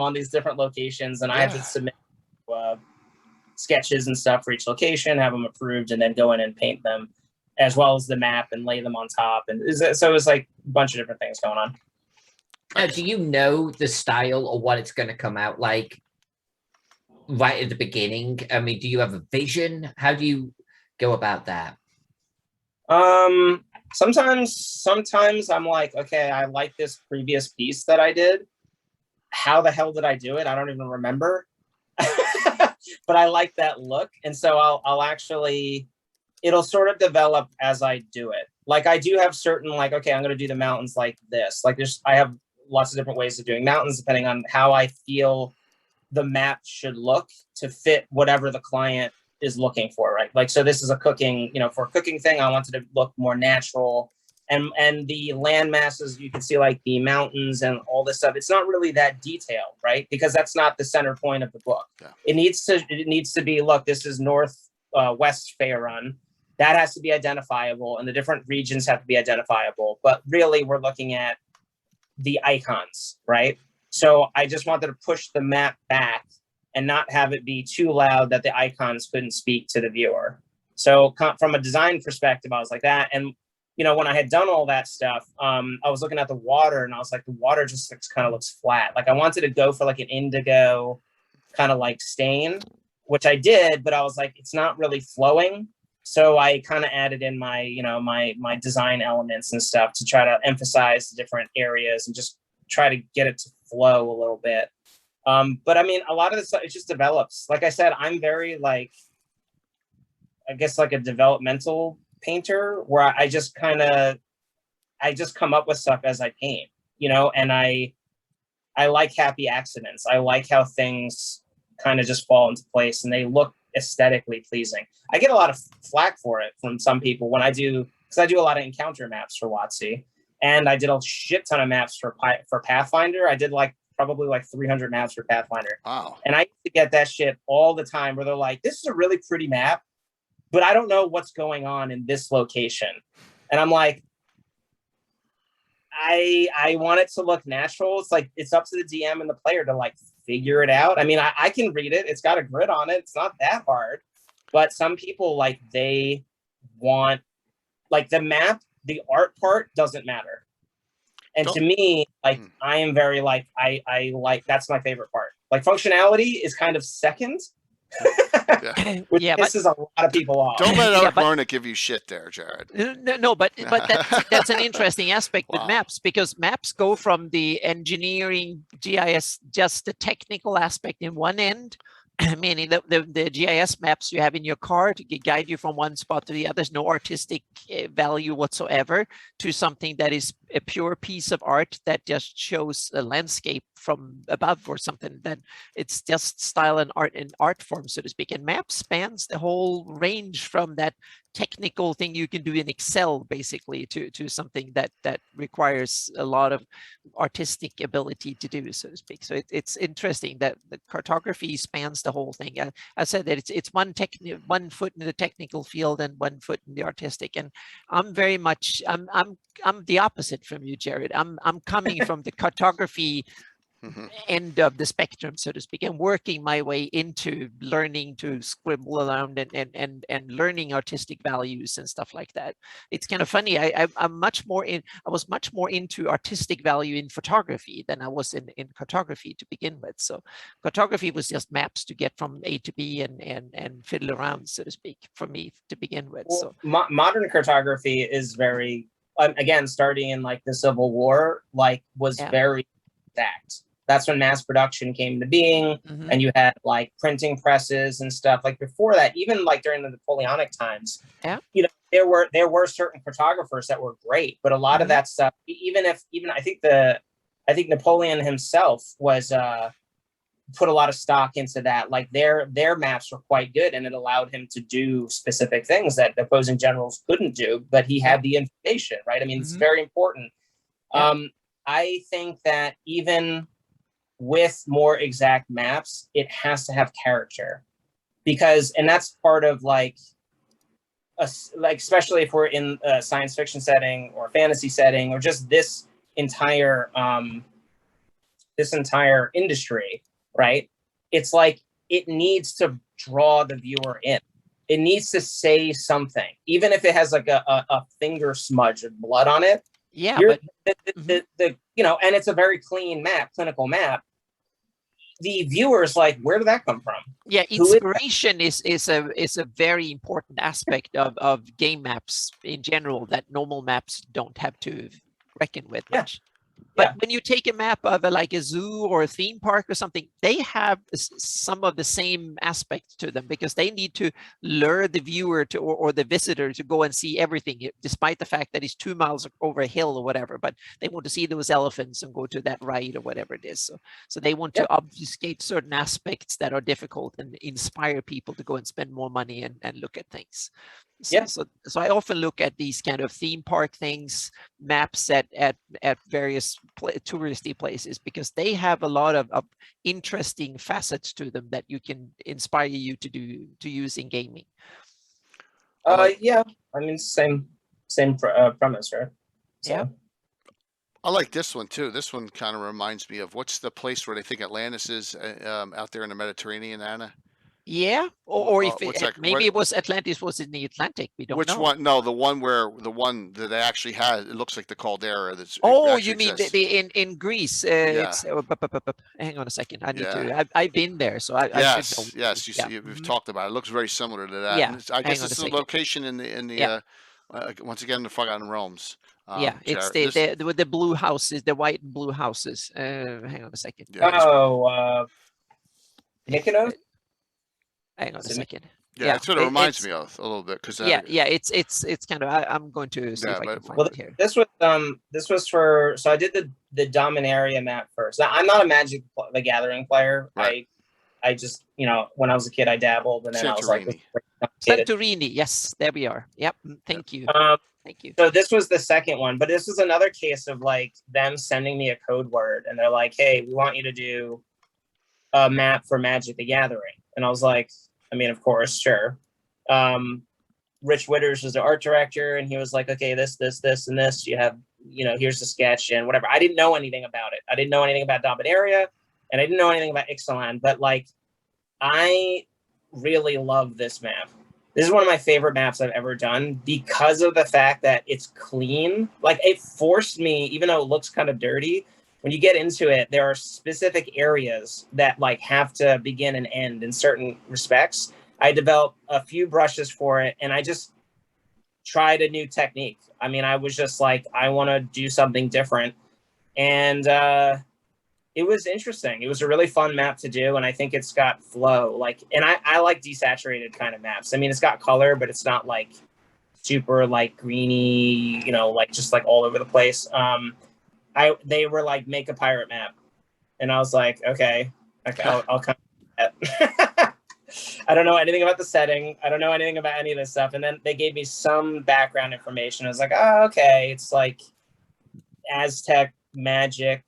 on these different locations, and I had to submit sketches and stuff for each location, have them approved, and then go in and paint them, as well as the map and lay them on top. And so it was a bunch of different things going on.
Do you know the style or what it's going to come out like right at the beginning? I mean, do you have a vision? How do you go about that?
Sometimes I'm like, okay, I like this previous piece that I did. How the hell did I do it? I don't even remember. But I like that look. And so I'll actually, it'll sort of develop as I do it. I do have certain okay, I'm going to do the mountains like this. I have lots of different ways of doing mountains depending on how I feel the map should look to fit whatever the client is looking for, right? So this is a cooking, for a cooking thing, I wanted to look more natural. And the land masses, you can see the mountains and all this stuff. It's not really that detailed, right? Because that's not the center point of the book. Yeah. It needs to be, look, this is west Faerun. That has to be identifiable, and the different regions have to be identifiable. But really, we're looking at the icons, right? So I just wanted to push the map back and not have it be too loud that the icons couldn't speak to the viewer. So from a design perspective, I was like that. And when I had done all that stuff, I was looking at the water, and I was like, the water just kind of looks flat. I wanted to go for an indigo kind of stain, which I did, but I was like, it's not really flowing. So I kind of added in my, my design elements and stuff to try to emphasize the different areas and just try to get it to flow a little bit. But I mean, a lot of this stuff, it just develops. Like I said, I'm very I guess a developmental painter where I just come up with stuff as I paint, and I like happy accidents. I like how things kind of just fall into place and they look aesthetically pleasing. I get a lot of flack for it from some people when because I do a lot of encounter maps for WotC, and I did a shit ton of maps for Pathfinder. I did probably 300 maps for Pathfinder.
Wow.
And I used to get that shit all the time where they're like, this is a really pretty map, but I don't know what's going on in this location. And I'm like, I want it to look natural. It's it's up to the DM and the player to figure it out. I mean, I can read it. It's got a grid on it. It's not that hard. But some people they want the map, the art part doesn't matter. And to me, I am very I like, that's my favorite part. Like functionality is kind of second. Which pisses a lot of people off.
Don't let Art Marnick give you shit there, Jared.
No, but that's an interesting aspect with maps, because maps go from the engineering GIS, just the technical aspect in one end, meaning the GIS maps you have in your car to guide you from one spot to the other. There's no artistic value whatsoever, to something that is a pure piece of art that just shows a landscape from above or something. That it's just style and art form, so to speak. And map spans the whole range from that technical thing you can do in Excel, basically, to something that requires a lot of artistic ability to do, so to speak. So it's interesting that the cartography spans the whole thing. I said that it's one foot in the technical field and 1 foot in the artistic. And I'm very much I'm the opposite from you, Jared. I'm coming from the cartography end of the spectrum, so to speak, and working my way into learning to scribble around and learning artistic values and stuff like that. It's kind of funny. I was much more into artistic value in photography than I was in cartography to begin with. So cartography was just maps to get from A to B and fiddle around, so to speak, for me to begin with.
Well,
so
modern cartography is very, again, starting in like the Civil War, like was very exact. That's when mass production came to being, and you had like printing presses and stuff. Like before that, even like during the Napoleonic times, you know, there were certain cartographers that were great, but a lot of that stuff, even I think Napoleon himself was put a lot of stock into that. Like their maps were quite good, and it allowed him to do specific things that opposing generals couldn't do. But he had the information, right? I mean, it's very important. I think that even with more exact maps, it has to have character, and that's part of like especially if we're in a science fiction setting or fantasy setting, or just this entire industry, right? It's like it needs to draw the viewer in. It needs to say something, even if it has like a finger smudge of blood on it.
Yeah,
the you know, and it's a very clean map, clinical map. The viewer's like, where did that come from?
Yeah, inspiration is a very important aspect of game maps in general that normal maps don't have to reckon with much. But when you take a map of like a zoo or a theme park or something, they have some of the same aspects to them, because they need to lure the viewer to or the visitor to go and see everything, despite the fact that it's 2 miles over a hill or whatever. But they want to see those elephants and go to that ride or whatever it is. So they want to obfuscate certain aspects that are difficult and inspire people to go and spend more money and look at things. So I often look at these kind of theme park things, maps at various touristy places, because they have a lot of interesting facets to them that you can inspire you to use in gaming.
Yeah, I mean, same premise, right? So.
I like this one too. This one kind of reminds me of, what's the place where they think Atlantis is out there in the Mediterranean, Anna?
Yeah, or if it was Atlantis was in the Atlantic, we don't know.
Which one? No, the one that they actually had. It looks like the caldera.
You mean in Greece? It's hang on a second. I need to. I've been there, so I should know.
Yes. We've talked about it. It looks very similar to that.
Yeah,
I guess it's the location in the once again, the Forgotten Realms.
It's the blue houses, the white and blue houses. Hang on a second.
Mykonos.
Hang on a second.
Yeah, that's what it reminds me of a little bit, because
it's kind of. I'm going to see if I can find it here.
This was for. So I did the Dominaria map first. Now, I'm not a Magic the Gathering player.
Right.
I just, you know, when I was a kid, I dabbled, and then I was like,
Santorini. Yes, there we are. Yep. Thank you. Thank you.
So this was the second one, but this was another case of like them sending me a code word, and they're like, "Hey, we want you to do a map for Magic the Gathering," and I was like, I mean, of course, sure. Rich Witters was the art director, and he was like, okay, this, and this. You have, you know, here's the sketch and whatever. I didn't know anything about it. I didn't know anything about Dominaria, and I didn't know anything about Ixalan, but like, I really love this map. This is one of my favorite maps I've ever done, because of the fact that it's clean. Like, it forced me, even though it looks kind of dirty, when you get into it, there are specific areas that like have to begin and end in certain respects. I developed a few brushes for it, and I just tried a new technique. I mean, I was just like, I want to do something different. And it was interesting. It was a really fun map to do, and I think it's got flow. Like, and I like desaturated kind of maps. I mean, it's got color, but it's not like super like greeny, you know, like just like all over the place. They were like, make a pirate map, and I was like, okay, I'll come. I don't know anything about the setting. I don't know anything about any of this stuff. And then they gave me some background information. I was like, oh, okay, it's like Aztec magic,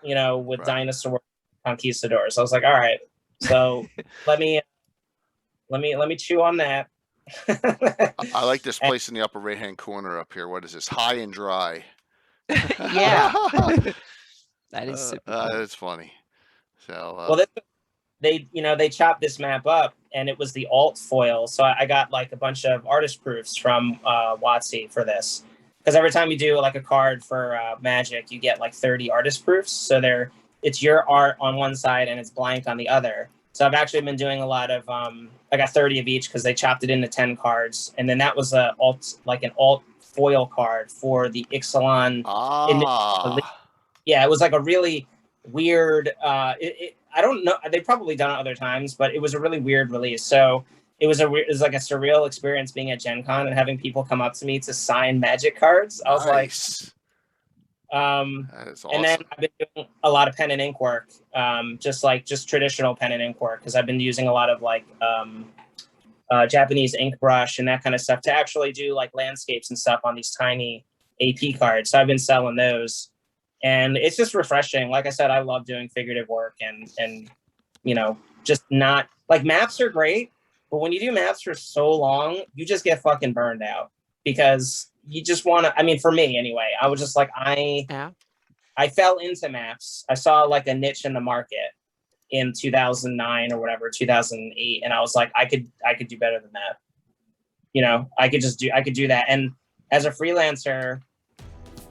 you know, with dinosaur conquistadors. I was like, all right, so let me chew on that.
I like this place in the upper right hand corner up here. What is this? High and dry.
Yeah. That is super cool.
That's funny. So
well, they chopped this map up, and it was the alt foil. So I got like a bunch of artist proofs from WotC for this, because every time you do like a card for Magic, you get like 30 artist proofs. So it's your art on one side and it's blank on the other. So I've actually been doing a lot of I got 30 of each because they chopped it into 10 cards, and then that was an alt foil card for the Ixalan. Yeah, it was like a really weird. I don't know. They've probably done it other times, but it was a really weird release. So it was like a surreal experience being at Gen Con and having people come up to me to sign Magic cards. I was like,
that is awesome.
And then I've been doing a lot of pen and ink work, just traditional pen and ink work, because I've been using a lot of like Japanese ink brush and that kind of stuff to actually do like landscapes and stuff on these tiny AP cards. So I've been selling those. And it's just refreshing. Like I said, I love doing figurative work and you know, just not like maps are great, but when you do maps for so long, you just get fucking burned out because you just want to. I mean, for me anyway, I was just like I fell into maps. I saw like a niche in the market in 2009 or whatever, 2008, and I was like, I could do better than that. You know, I could do that. And as a freelancer,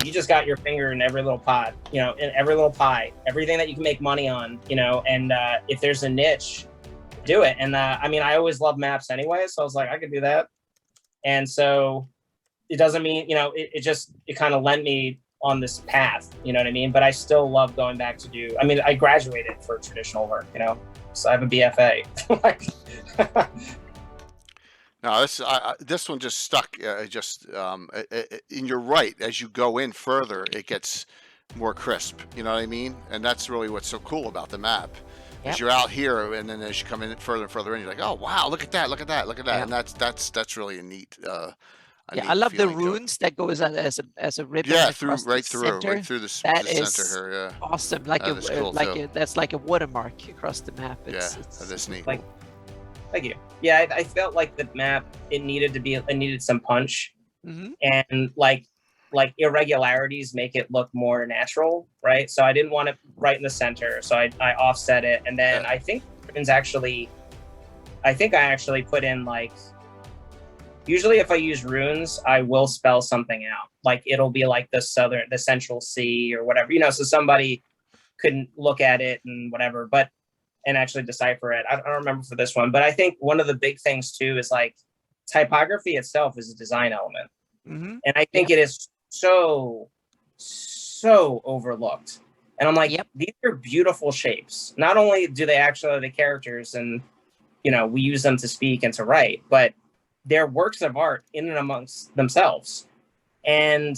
you just got your finger in every little pot, you know, in every little pie, everything that you can make money on, you know, and if there's a niche, do it. And I mean, I always love maps anyway, so I was like, I could do that. And so it doesn't mean, you know, it kind of lent me on this path, you know what I mean? But I still love going back to do, I mean, I graduated for traditional work, you know, so I have a BFA.
No, this one just stuck. And you're right. As you go in further, it gets more crisp. You know what I mean? And that's really what's so cool about the map. Yep. Is you're out here, and then as you come in further and further in, you're like, oh wow, look at that, look at that, look at that, and that's really a neat.
I love the runes that goes as a ribbon.
Yeah, right
right
through the center here. Yeah,
awesome. Like that's like a watermark across the map.
That's neat.
Like, thank you. Yeah, I felt like the map it needed some punch, and like irregularities make it look more natural, right? So I didn't want it right in the center, so I offset it, and then I think I actually put in like. Usually if I use runes, I will spell something out. Like it'll be like the central C or whatever, you know, so somebody couldn't look at it and whatever, and actually decipher it. I don't remember for this one, but I think one of the big things too is like typography itself is a design element. And I think it is so overlooked. And I'm like, these are beautiful shapes. Not only do they actually are the characters and, you know, we use them to speak and to write, but they're works of art in and amongst themselves. And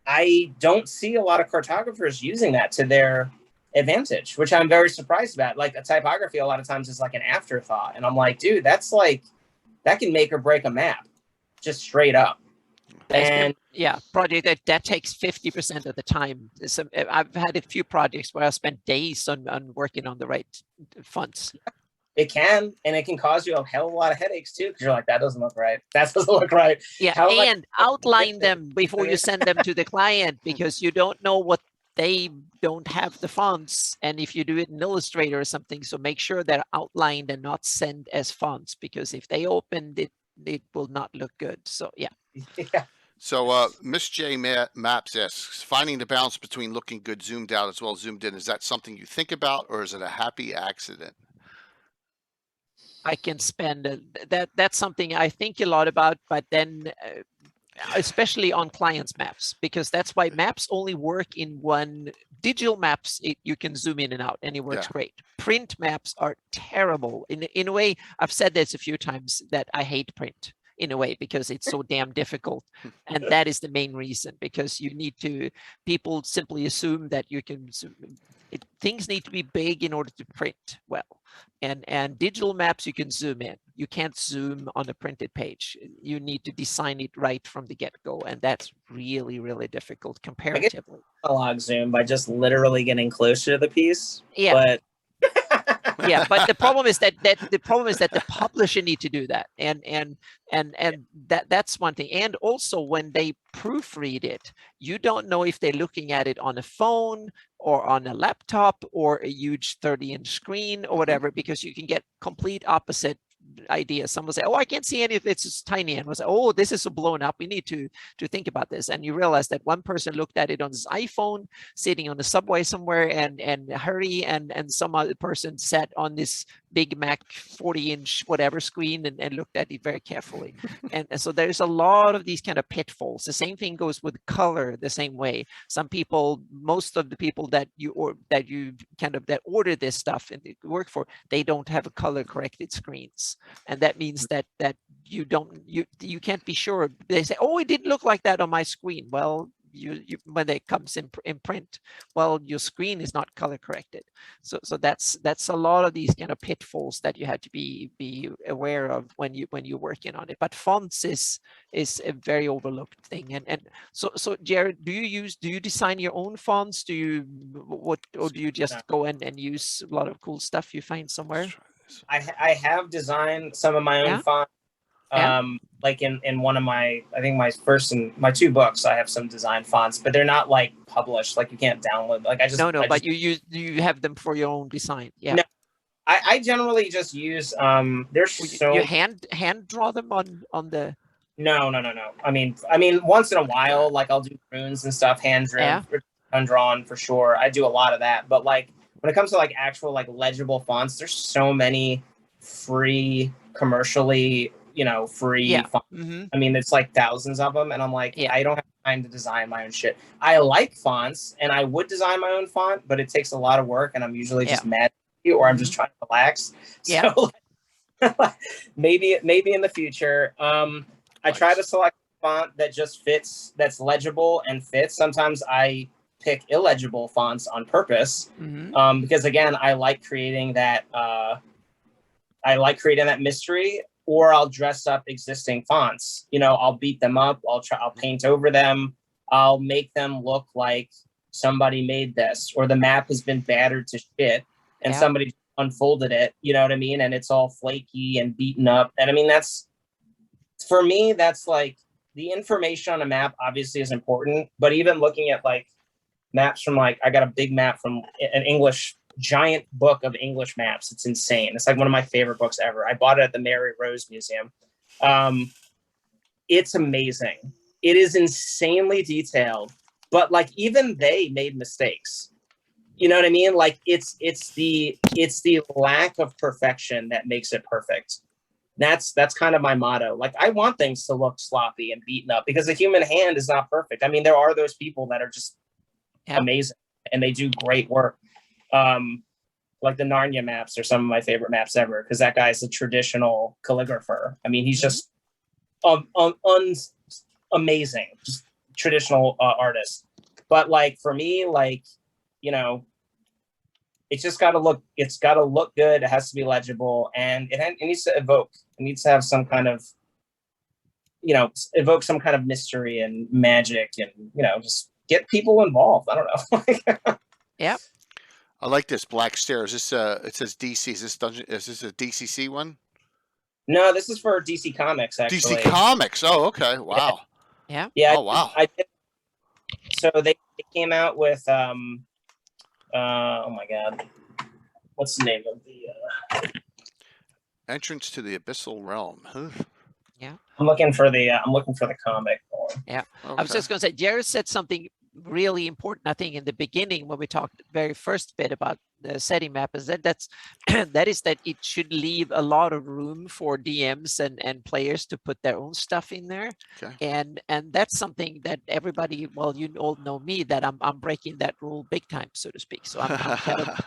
I don't see a lot of cartographers using that to their advantage, which I'm very surprised about. Like a typography a lot of times is like an afterthought. And I'm like, dude, that's like, that can make or break a map just straight up. And
project that takes 50% of the time. I've had a few projects where I spent days on working on the right fonts.
It can, and it can cause you a hell of a lot of headaches too, because you're like, that doesn't look right. That doesn't look right.
Yeah, and outline them before you send them to the client, because you don't know what they don't have the fonts. And if you do it in Illustrator or something, so make sure they're outlined and not sent as fonts, because if they open it, it will not look good. So yeah.
So, Miss J Maps asks, finding the balance between looking good zoomed out as well as zoomed in, is that something you think about, or is it a happy accident?
I can spend that's something I think a lot about, but then especially on clients maps, because that's why maps only work in one. Digital maps, you can zoom in and out and it works great. Print maps are terrible. In a way, I've said this a few times that I hate print in a way because it's so damn difficult. And that is the main reason, because you need to, people simply assume that you can zoom. Things need to be big in order to print well. And digital maps, you can zoom in. You can't zoom on a printed page. You need to design it right from the get-go, and that's really, really difficult comparatively.
Analog zoom by just literally getting closer to the piece.
Yeah.
But
yeah, but the problem is that the publisher need to do that, and that's one thing. And also, when they proofread it, you don't know if they're looking at it on a phone or on a laptop or a huge 30-inch screen or whatever, because you can get complete opposite ideas. Someone say, oh, I can't see any of it's just tiny, and was, oh, this is so blown up, we need to think about this. And you realize that one person looked at it on his iPhone sitting on the subway somewhere and hurry, and some other person sat on this big Mac 40-inch whatever screen and looked at it very carefully. and so there's a lot of these kind of pitfalls. The same thing goes with color the same way. Some people, most of the people that you order this stuff and work for, they don't have a color corrected screens. And that means that you can't be sure. They say, oh, it didn't look like that on my screen. Well, you when it comes in print, well, your screen is not color corrected. So that's a lot of these kind of pitfalls that you have to be aware of when you're working on it. But fonts is a very overlooked thing. And so Jared, do you design your own fonts? Do you or do you just go and use a lot of cool stuff you find somewhere?
I have designed some of my own fonts. Like in one of my, I think my first and my 2 books, I have some design fonts, but they're not like published. Like you can't download. Like but
you have them for your own design. Yeah.
No, I generally just use there's
you hand draw them on the.
No. I mean once in a while, like I'll do runes and stuff, hand drawn for sure. I do a lot of that, but like when it comes to like actual like legible fonts, there's so many free commercially free fonts. I mean, it's like thousands of them, and I'm like, I don't have time to design my own shit. I like fonts, and I would design my own font, but it takes a lot of work, and I'm usually just mad at you, or I'm just trying to relax. So maybe in the future, I try to select a font that just fits, that's legible and fits. Sometimes I pick illegible fonts on purpose, because again, I like creating that. Mystery. Or I'll dress up existing fonts. I'll beat them up. I'll paint over them. I'll make them look like somebody made this, or the map has been battered to shit and somebody unfolded it. You know what I mean? And it's all flaky and beaten up. And I mean, for me, that's like the information on a map obviously is important, but even looking at like maps from I got a big map from an English giant book of English maps. It's insane. It's like one of my favorite books ever. I bought it at the Mary Rose Museum. It's amazing. It is insanely detailed, but like even they made mistakes. You know what I mean? Like it's the lack of perfection that makes it perfect. That's kind of my motto. Like I want things to look sloppy and beaten up because the human hand is not perfect. I mean, there are those people that are just amazing and they do great work. Like the Narnia maps are some of my favorite maps ever because that guy's a traditional calligrapher. I mean, he's just amazing, just traditional artist. But like for me, like it's just got to look. It's got to look good. It has to be legible, and it needs to evoke. It needs to have some kind of evoke some kind of mystery and magic, and just get people involved. I don't know.
Yep.
I like this Black Stairs. This it says DC. Is this a DCC one?
No, this is for DC Comics. Actually,
DC Comics. Oh, okay. Wow.
Yeah.
Oh, wow.
So they came out with oh my god, what's the name of the
Entrance to the Abyssal Realm. Huh?
Yeah.
I'm looking for the comic. anymore.
Yeah,
Okay.
I was just going to say, Jared said something really important, I think, in the beginning when we talked very first bit about the Seti Map, is that that it should leave a lot of room for DMs and players to put their own stuff in there.
Okay.
And that's something that everybody, well, you all know me, that I'm breaking that rule big time, so to speak. So I'm kind of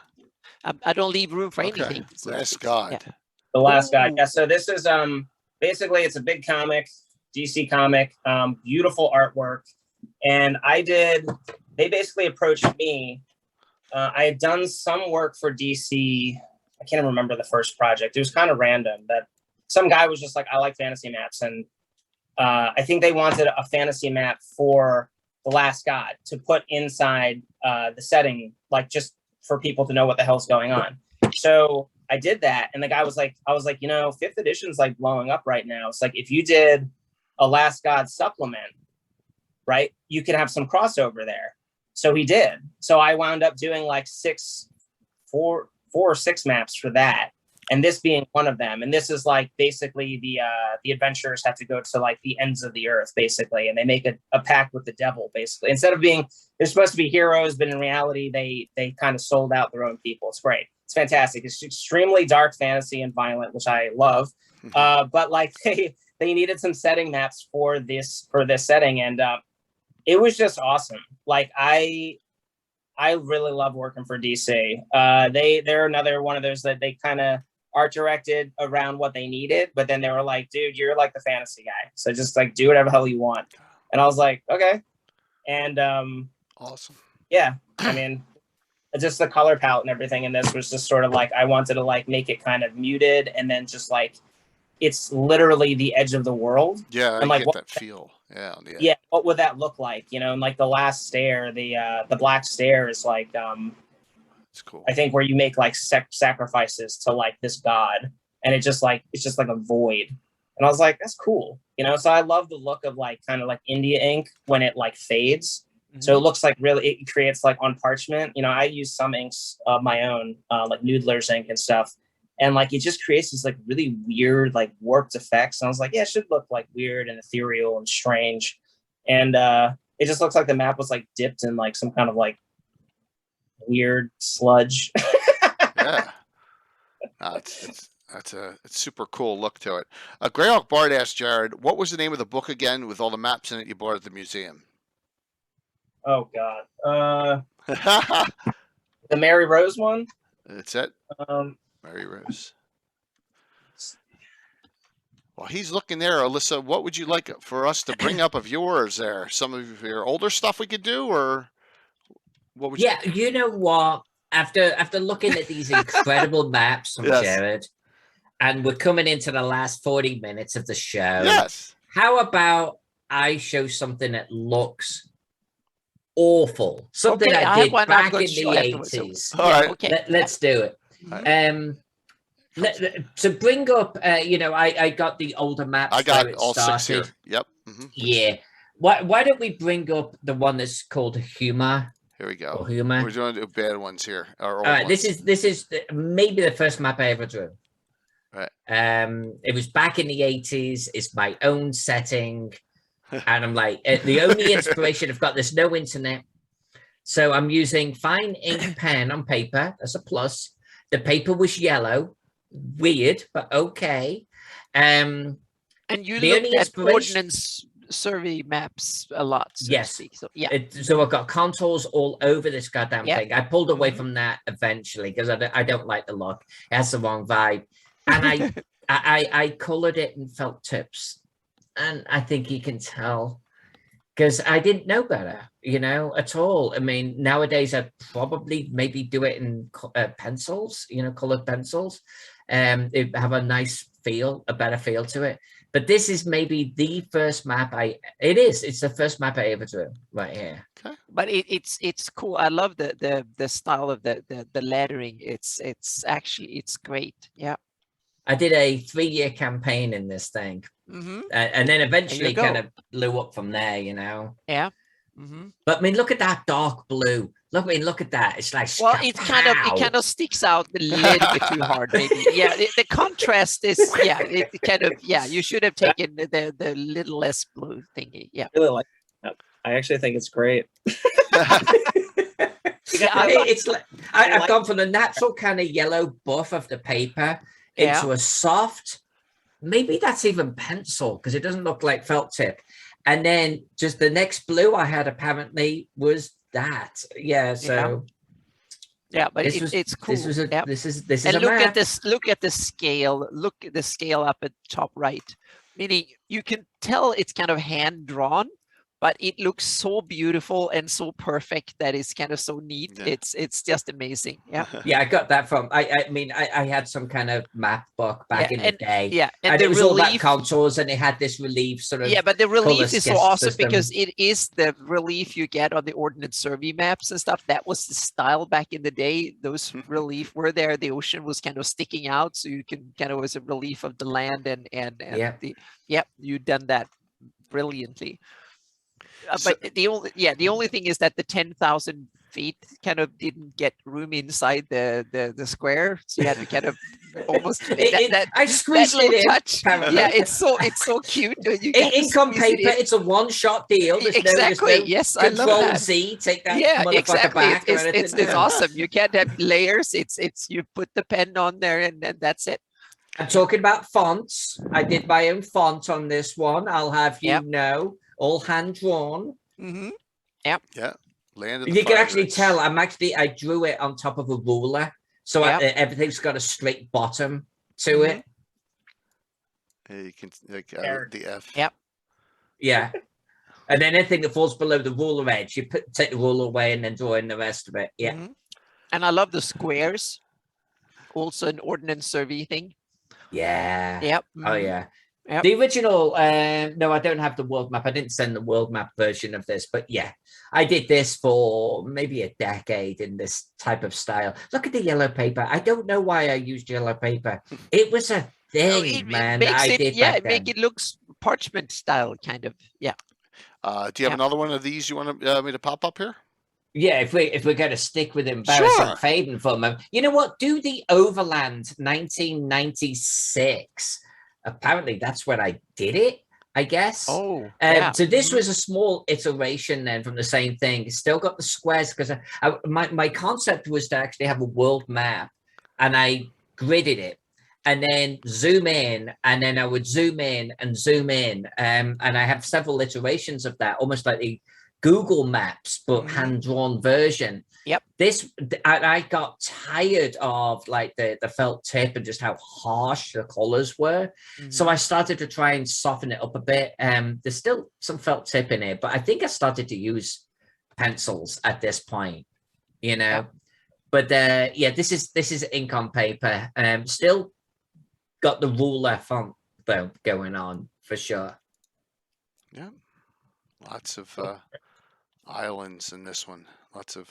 I don't leave room for
Okay.
anything. So
Last God.
Yeah.
The Last God.
Ooh.
Yeah. So this is basically it's a big comic, DC comic, beautiful artwork, and they basically approached me. I had done some work for DC. I can't remember the first project. It was kind of random that some guy was just like, I like fantasy maps, and I think they wanted a fantasy map for The Last God to put inside the setting, like just for people to know what the hell's going on. So I did that, and the guy was like, I was like, 5th edition's like blowing up right now. It's like, if you did a Last God supplement, right, you could have some crossover there. So he did. So I wound up doing like 4 or 6 maps for that, and this being one of them. And this is like basically the adventurers have to go to like the ends of the earth, basically, and they make a pact with the devil, basically. Instead of being, they're supposed to be heroes, but in reality, they kind of sold out their own people. It's great. It's fantastic. It's extremely dark fantasy and violent, which I love. But like they needed some setting maps for this setting, and it was just awesome. Like I really love working for DC. They're another one of those that they kind of art directed around what they needed, but then they were like, dude, you're like the fantasy guy, so just like do whatever the hell you want. And I was like, okay. And
awesome.
Yeah, I mean, just the color palette and everything in this was just sort of like, I wanted to like make it kind of muted, and then just like it's literally the edge of the world.
Yeah,
and
I
like
get that feel.
Yeah, what would that look like? And like the last stair, the black stair is like
it's cool.
I think where you make like sacrifices to like this god, and it's just like a void. And I was like, that's cool. So I love the look of like kind of like India ink when it like fades. So it looks like really, it creates like on parchment. I use some inks of my own, like Noodler's ink and stuff. And like, it just creates these like really weird, like warped effects. And I was like, yeah, it should look like weird and ethereal and strange. And it just looks like the map was like dipped in like some kind of like weird sludge.
Yeah. It's a super cool look to it. Greyhawk Bard asked Jared, what was the name of the book again with all the maps in it you bought at the museum?
Oh God. The Mary Rose one?
That's it. Mary Rose. Well, he's looking there. Alyssa, what would you like for us to bring up of yours there? Some of your older stuff we could do, or what would you?
Yeah, you know what? After looking at these incredible maps from
Yes.
Jared, and we're coming into the last 40 minutes of the show.
Yes.
How about I show something that looks awful? Something
Okay,
I
I have
did
one I'm
back
going
in
to
the
show afterwards, so-
80s.
All right.
Okay.
Let's do it.
Right.
To bring up, I got the older maps.
I got
where it
all 6 here.
started.
Yep.
Yeah. Why don't we bring up the one that's called Humor?
Here we go.
Or Humor.
We're doing the bad ones here.
All right. This is maybe the first map I ever drew.
Right.
It was back in the 80s. It's my own setting. And I'm like, the only inspiration I've got, there's no internet. So I'm using fine ink pen on paper. That's a plus. The paper was yellow. Weird, but okay.
And you
The
looked
only
at
inspiration-
ordnance survey maps a lot. So to
Yes.
speak. So yeah.
So I've got contours all over this goddamn
Yep.
thing. I pulled away from that eventually because I don't like the look. It has the wrong vibe. And I colored it in felt tips. And I think you can tell because I didn't know better, at all. I mean, nowadays I'd probably maybe do it in pencils, colored pencils. It have a nice feel, a better feel to it. But this is maybe the first map it's the first map I ever drew right here.
Okay.
But it's cool. I love the style of the lettering. It's great. Yeah.
I did a 3-year campaign in this thing. And then eventually
go.
kind of blew up from there,
Yeah.
But I mean, look at that dark blue. look at that. It's like,
Well, it kind of sticks out a little bit too hard, maybe. Yeah, the contrast is, it kind of, you should have taken the little less blue thingy. Yeah.
I really like that. I actually think it's great.
It's like I've gone from the natural kind of yellow buff of the paper into a soft, maybe that's even pencil because it doesn't look like felt tip. And then just the next blue I had apparently was that. So
but it's cool.
This is
and
a
look
map.
at this. Look at the scale. Look at the scale up at top right. Meaning you can tell it's kind of hand drawn, but it looks so beautiful and so perfect that it's kind of so neat.
Yeah.
It's just amazing. Yeah.
I got that from. I mean, I had some kind of map book back in the day.
Yeah,
and
the
it was
relief,
all about contours, and it had this relief sort of.
Yeah, but the relief is so awesome
system.
because it is the relief you get on the Ordnance Survey maps and stuff. That was the style back in the day. Those relief were there. The ocean was kind of sticking out, so you can kind of was a relief of the land and you've done that brilliantly. But the only thing is that the 10,000 feet kind of didn't get room inside the square, so you had to kind of almost
I squeezed it in.
Touch. Yeah, it's so cute.
Ink on paper, it's a one-shot deal.
Exactly. Yes, I love that.
Z, take that.
Yeah,
motherfucker
exactly.
Back
it's awesome. You can't have layers. It's you put the pen on there and that's it.
I'm talking about fonts. I did my own font on this one. I'll have you know, all hand drawn.
Mm-hmm. Yep.
Yeah.
You can actually tell I drew it on top of a ruler, so everything's got a straight bottom to it.
Yeah, you can the F.
Yep.
Yeah. And then anything that falls below the ruler edge, you take the ruler away and then draw in the rest of it. Yeah.
Mm-hmm. And I love the squares. Also an Ordnance Survey thing.
Yeah.
Yep.
Oh yeah.
Yep.
The original, no, I don't have the world map. I didn't send the world map version of this, but yeah, I did this for maybe a decade in this type of style. Look at the yellow paper. I don't know why I used yellow paper. It was a thing, man.
It make it looks parchment style kind of. Yeah.
Do you have another one of these you want me to pop up here?
Yeah, if we're going to stick with Alyssa Faden for a moment, you know what? Do the Overland 1996. Apparently, that's when I did it, I guess.
Oh,
so this was a small iteration then from the same thing. It's still got the squares because my concept was to actually have a world map, and I gridded it, and then zoom in, and then I would zoom in and zoom in, and I have several iterations of that, almost like the Google Maps but hand-drawn version.
Yep.
I got tired of like the felt tip and just how harsh the colors were. So I started to try and soften it up a bit. There's still some felt tip in it, but I think I started to use pencils at this point, you know. But this is ink on paper. Still got the ruler font though going on for sure.
Yeah. Lots of islands in this one. Lots of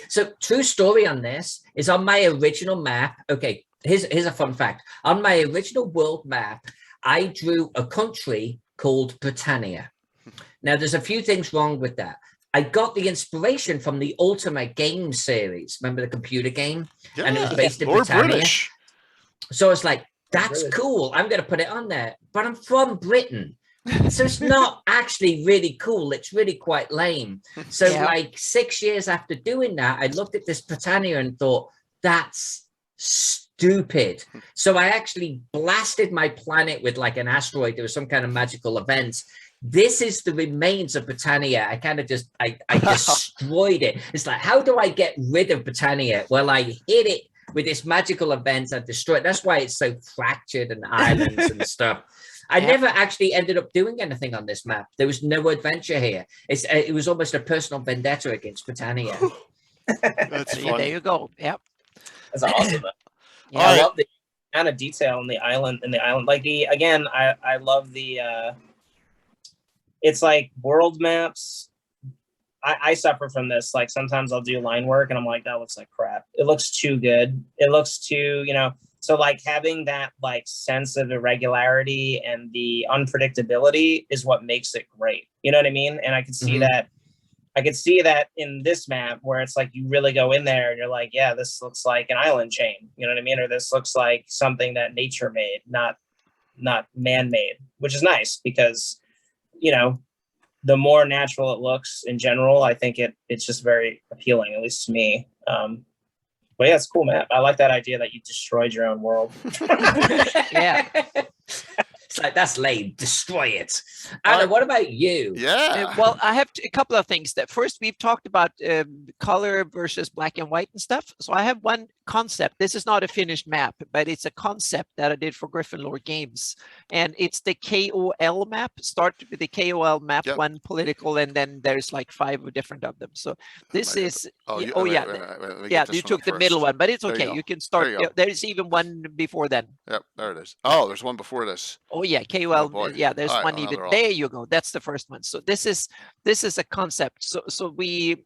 So true story on this is on my original map. Okay, here's a fun fact. On my original world map, I drew a country called Britannia. Now, there's a few things wrong with that. I got the inspiration from the Ultimate Game series. Remember the computer game?
Yeah,
and it was based in Britannia. British. So it's like, that's cool. I'm going to put it on there. But I'm from Britain. So it's not actually really cool. It's really quite lame. So like 6 years after doing that, I looked at this Britannia and thought, that's stupid. So I actually blasted my planet with like an asteroid. There was some kind of magical event. This is the remains of Britannia. I kind of just, I destroyed it. It's like, how do I get rid of Britannia? Well, I hit it with this magical event. I destroyed it. That's why it's so fractured and islands and stuff. I never actually ended up doing anything on this map. There was no adventure here. It was almost a personal vendetta against Britannia.
That's funny.
There you go. Yep.
That's awesome. I love the kind of detail in the island. Like I love the. It's like world maps. I suffer from this. Like sometimes I'll do line work and I'm like, that looks like crap. It looks too good. It looks too, So like having that like sense of irregularity and the unpredictability is what makes it great. You know what I mean? And I can see that I could see that in this map where it's like you really go in there and you're like, yeah, this looks like an island chain. You know what I mean? Or this looks like something that nature made, not man-made, which is nice because, you know, the more natural it looks in general, I think it's just very appealing, at least to me. But yeah, it's cool map. I like that idea that you destroyed your own world.
Yeah.
It's like, that's lame. Destroy it. Anna, what about you?
Yeah.
Well, I have a couple of things. That first, we've talked about color versus black and white and stuff. So I have one concept. This is not a finished map, but it's a concept that I did for Gryffindor Games, and it's the KOL map. Start with the KOL map,
Yep.
one political, and then there's like 5 different of them. So this is
Wait,
you took the middle one, but it's
There you
okay.
go.
You can start.
There you go.
There's even one before then.
Yep, there it is. Oh, there's one before this.
Oh yeah, KOL.
boy.
Yeah, there's
All right,
one
well, now
even.
they're all-
There you go. That's the first one. So this is a concept. So we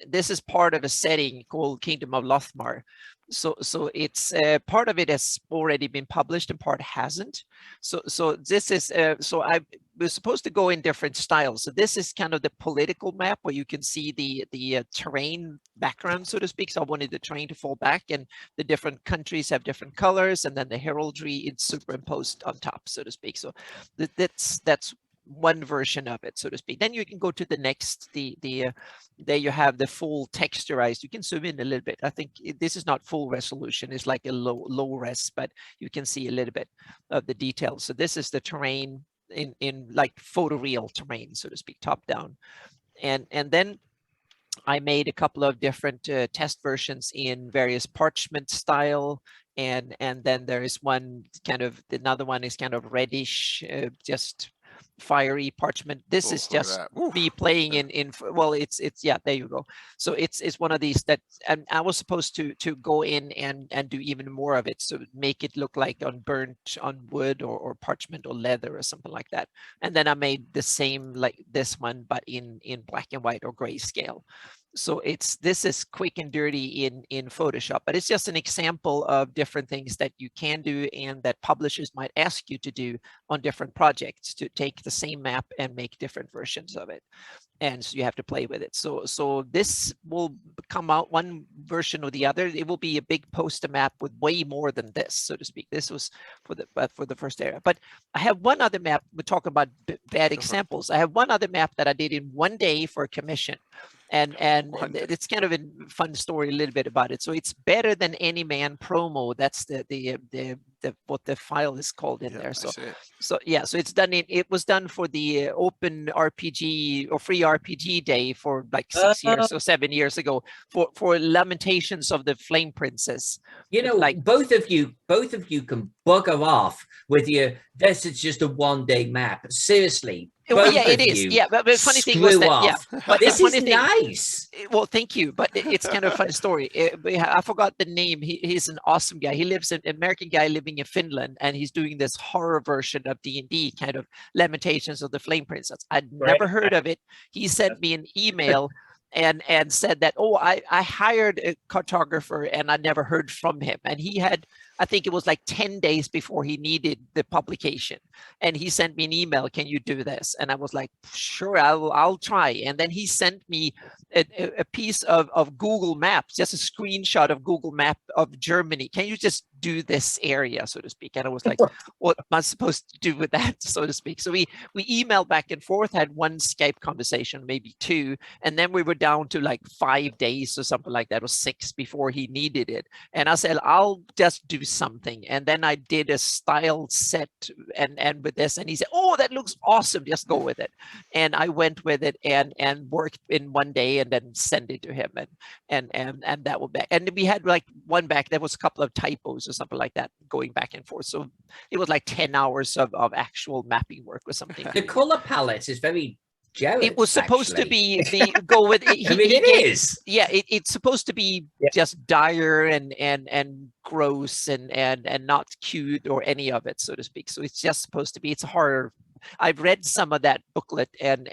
this is part of a setting called Kingdom of Lothmar. So it's part of it has already been published and part hasn't. So this is so I was supposed to go in different styles. So this is kind of the political map where you can see the terrain background, so to speak. So I wanted the terrain to fall back, and the different countries have different colors, and then the heraldry is superimposed on top, so to speak. So that's one version of it, so to speak. Then you can go to the next, there you have the full texturized. You can zoom in a little bit. I think this is not full resolution. It's like a low res, but you can see a little bit of the details. So this is the terrain in like photoreal terrain, so to speak, top down. And then I made a couple of different test versions in various parchment style. And then there is one kind of, another one is kind of reddish, just fiery parchment. This is just me playing in well, it's yeah, there you go. So it's one of these that, and I was supposed to go in and do even more of it, so make it look like burnt on wood or parchment or leather or something like that. And then I made the same like this one, but in black and white or grayscale. So this is quick and dirty in Photoshop, but it's just an example of different things that you can do and that publishers might ask you to do on different projects, to take the same map and make different versions of it. And so you have to play with it. So this will come out one version or the other. It will be a big poster map with way more than this, so to speak. This was for the first area. But I have one other map. We're talking about bad examples. I have one other map that I did in one day for a commission. And it's kind of a fun story a little bit about it. So it's better than any man promo. That's the what the file is called in there. So yeah, so it's done it was done for the open RPG or free RPG day for like 6 years or 7 years ago for Lamentations of the Flame Princess.
You know,
like
both of you can bugger off with your, this is just a one-day map. Seriously.
Well, yeah, it is. Yeah, but the funny thing was that, yeah, but
this
is
nice.
Well, thank you, but it's kind of a fun story. I forgot the name. He's an awesome guy. He lives an American guy living in Finland, and he's doing this horror version of D&D, kind of Lamentations of the Flame Princess. I'd never heard of it. He sent me an email and said that, oh, I hired a cartographer and I never heard from him. And he had, I think it was like 10 days before he needed the publication. And he sent me an email, can you do this? And I was like, sure, I'll try. And then he sent me a piece of Google Maps, just a screenshot of Google Map of Germany. Can you just do this area, so to speak? And I was like, what am I supposed to do with that, so to speak? So we emailed back and forth, had one Skype conversation, maybe 2. And then we were down to like 5 days or something like that, or 6 before he needed it. And I said, I'll just do something. And then I did a style set and with this, and he said, oh, that looks awesome, just go with it. And I went with it and worked in one day and then sent it to him, and that was back. And we had like one back, there was a couple of typos or something like that going back and forth. So it was like 10 hours of actual mapping work or something.
The color palette is very Jared,
it was supposed to be go with it.
I mean, it is.
Yeah, it's supposed to be just dire and gross and not cute or any of it, so to speak. So it's just supposed to be, it's a horror I've read some of that booklet, and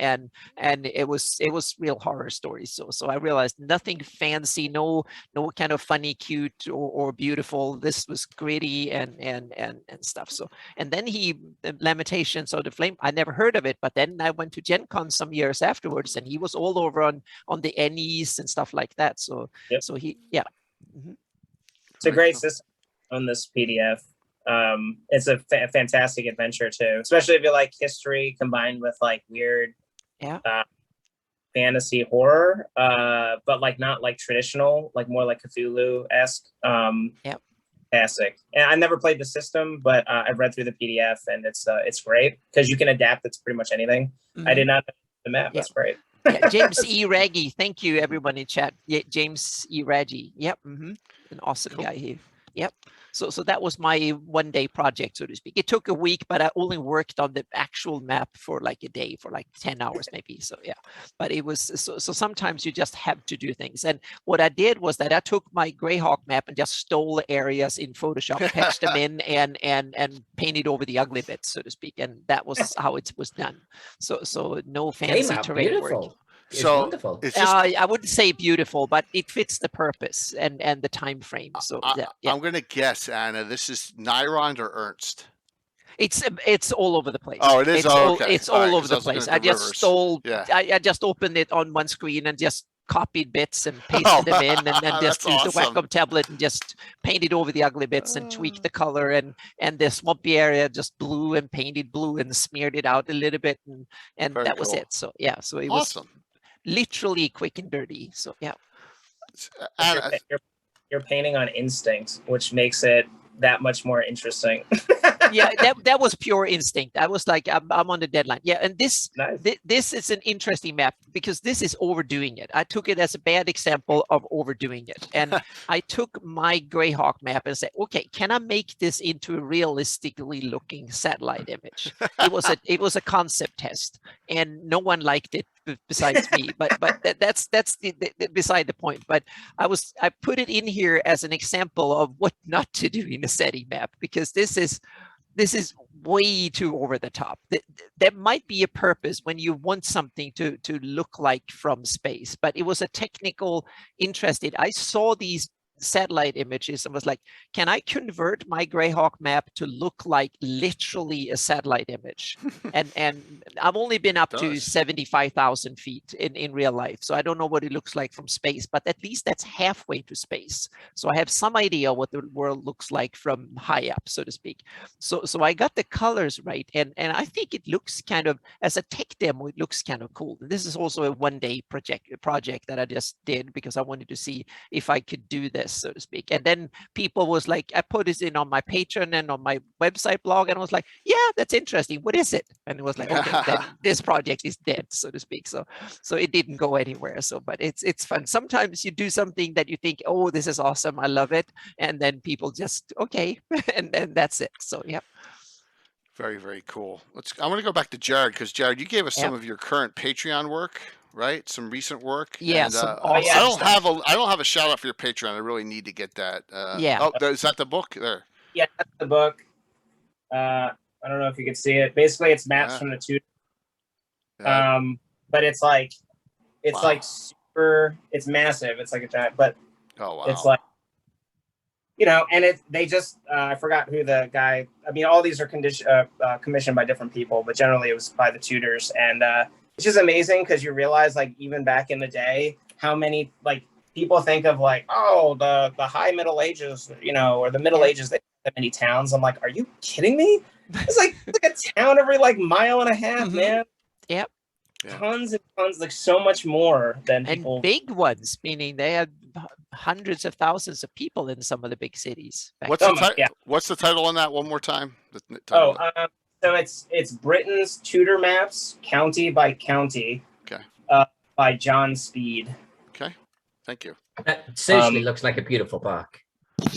it was real horror stories. So I realized nothing fancy, no kind of funny, cute or beautiful. This was gritty and stuff. So, and then Lamentations of the Flame, I never heard of it, but then I went to Gen Con some years afterwards, and he was all over on the NEs and stuff like that. So so he
It's a great system on this PDF. It's a fantastic adventure too, especially if you like history combined with like weird fantasy horror, but like not like traditional, like more like Cthulhu-esque. Fantastic. And I never played the system, but I've read through the PDF, and it's great because you can adapt it to pretty much anything. I did not know the map. That's great.
James E. Raggy, thank you everyone in chat. James E. Raggy, an awesome guy here. So that was my one-day project, so to speak. It took a week, but I only worked on the actual map for like a day, for like 10 hours maybe. So but it was so sometimes you just have to do things. And what I did was that I took my Greyhawk map and just stole areas in Photoshop, patched them in, and painted over the ugly bits, so to speak. And that was how it was done. So no fancy terrain work.
It's wonderful.
It's just,
I wouldn't say beautiful, but it fits the purpose and the time frame. So
I'm going to guess, Anna, this is Nyrond or Ernst.
It's all over the place.
Oh, it is.
It's all over the place. I just stole. I just opened it on one screen and just copied bits and pasted them in, and then just used the Wacom tablet and just painted over the ugly bits and tweaked the color, and the swampy area just blue and painted blue and smeared it out a little bit, and that was it. So so it was literally quick and dirty. So
you're painting on instinct, which makes it that much more interesting.
That was pure instinct. I was like, I'm on the deadline. And this is an interesting map because this is overdoing it. I took it as a bad example of overdoing it, and I took my Greyhawk map and said, okay, can I make this into a realistically looking satellite image? It was a concept test, and no one liked it besides me. But that's beside the point. But I put it in here as an example of what not to do in a Seti map, because this is way too over the top. There might be a purpose when you want something to look like from space, but it was a technical interest. I saw these satellite images and was like, can I convert my Greyhawk map to look like literally a satellite image? and I've only been up to 75,000 feet in real life, so I don't know what it looks like from space, but at least that's halfway to space. So I have some idea what the world looks like from high up, so to speak. So I got the colors right, and I think it looks kind of, as a tech demo, it looks kind of cool. This is also a one-day project that I just did because I wanted to see if I could do this, so to speak. And then people was like, I put this in on my Patreon and on my website blog, and I was like, yeah, that's interesting. What is it? And it was like, okay, then this project is dead, so to speak. So it didn't go anywhere. So, but it's fun. Sometimes you do something that you think, oh, this is awesome, I love it, and then people just okay, and then that's it. So
Very, very cool. I want to go back to Jared, because Jared, you gave us some of your current Patreon work, right? Some recent work.
Yeah.
And,
awesome
I don't have a shout out for your Patreon. I really need to get that. Is that the book there?
Yeah, that's the book. I don't know if you can see it. Basically, it's maps from the two. But it's like super. It's massive. It's like a giant. But it's like, and they just I forgot who the guy. I mean, all these are commissioned by different people, but generally it was by the tutors, and it's just amazing because you realize, like, even back in the day, how many like people think of like, oh, the high Middle Ages, or the Middle Ages. They have many towns. I'm like, are you kidding me? It's like a town every like mile and a half, man.
Yep.
Tons and tons, like so much more than people.
And big ones, meaning they had hundreds of thousands of people in some of the big cities.
What's the title on that one more time?
So it's Britain's Tudor Maps, county by county.
Okay.
By John Speed.
Okay. Thank you.
That seriously looks like a beautiful park.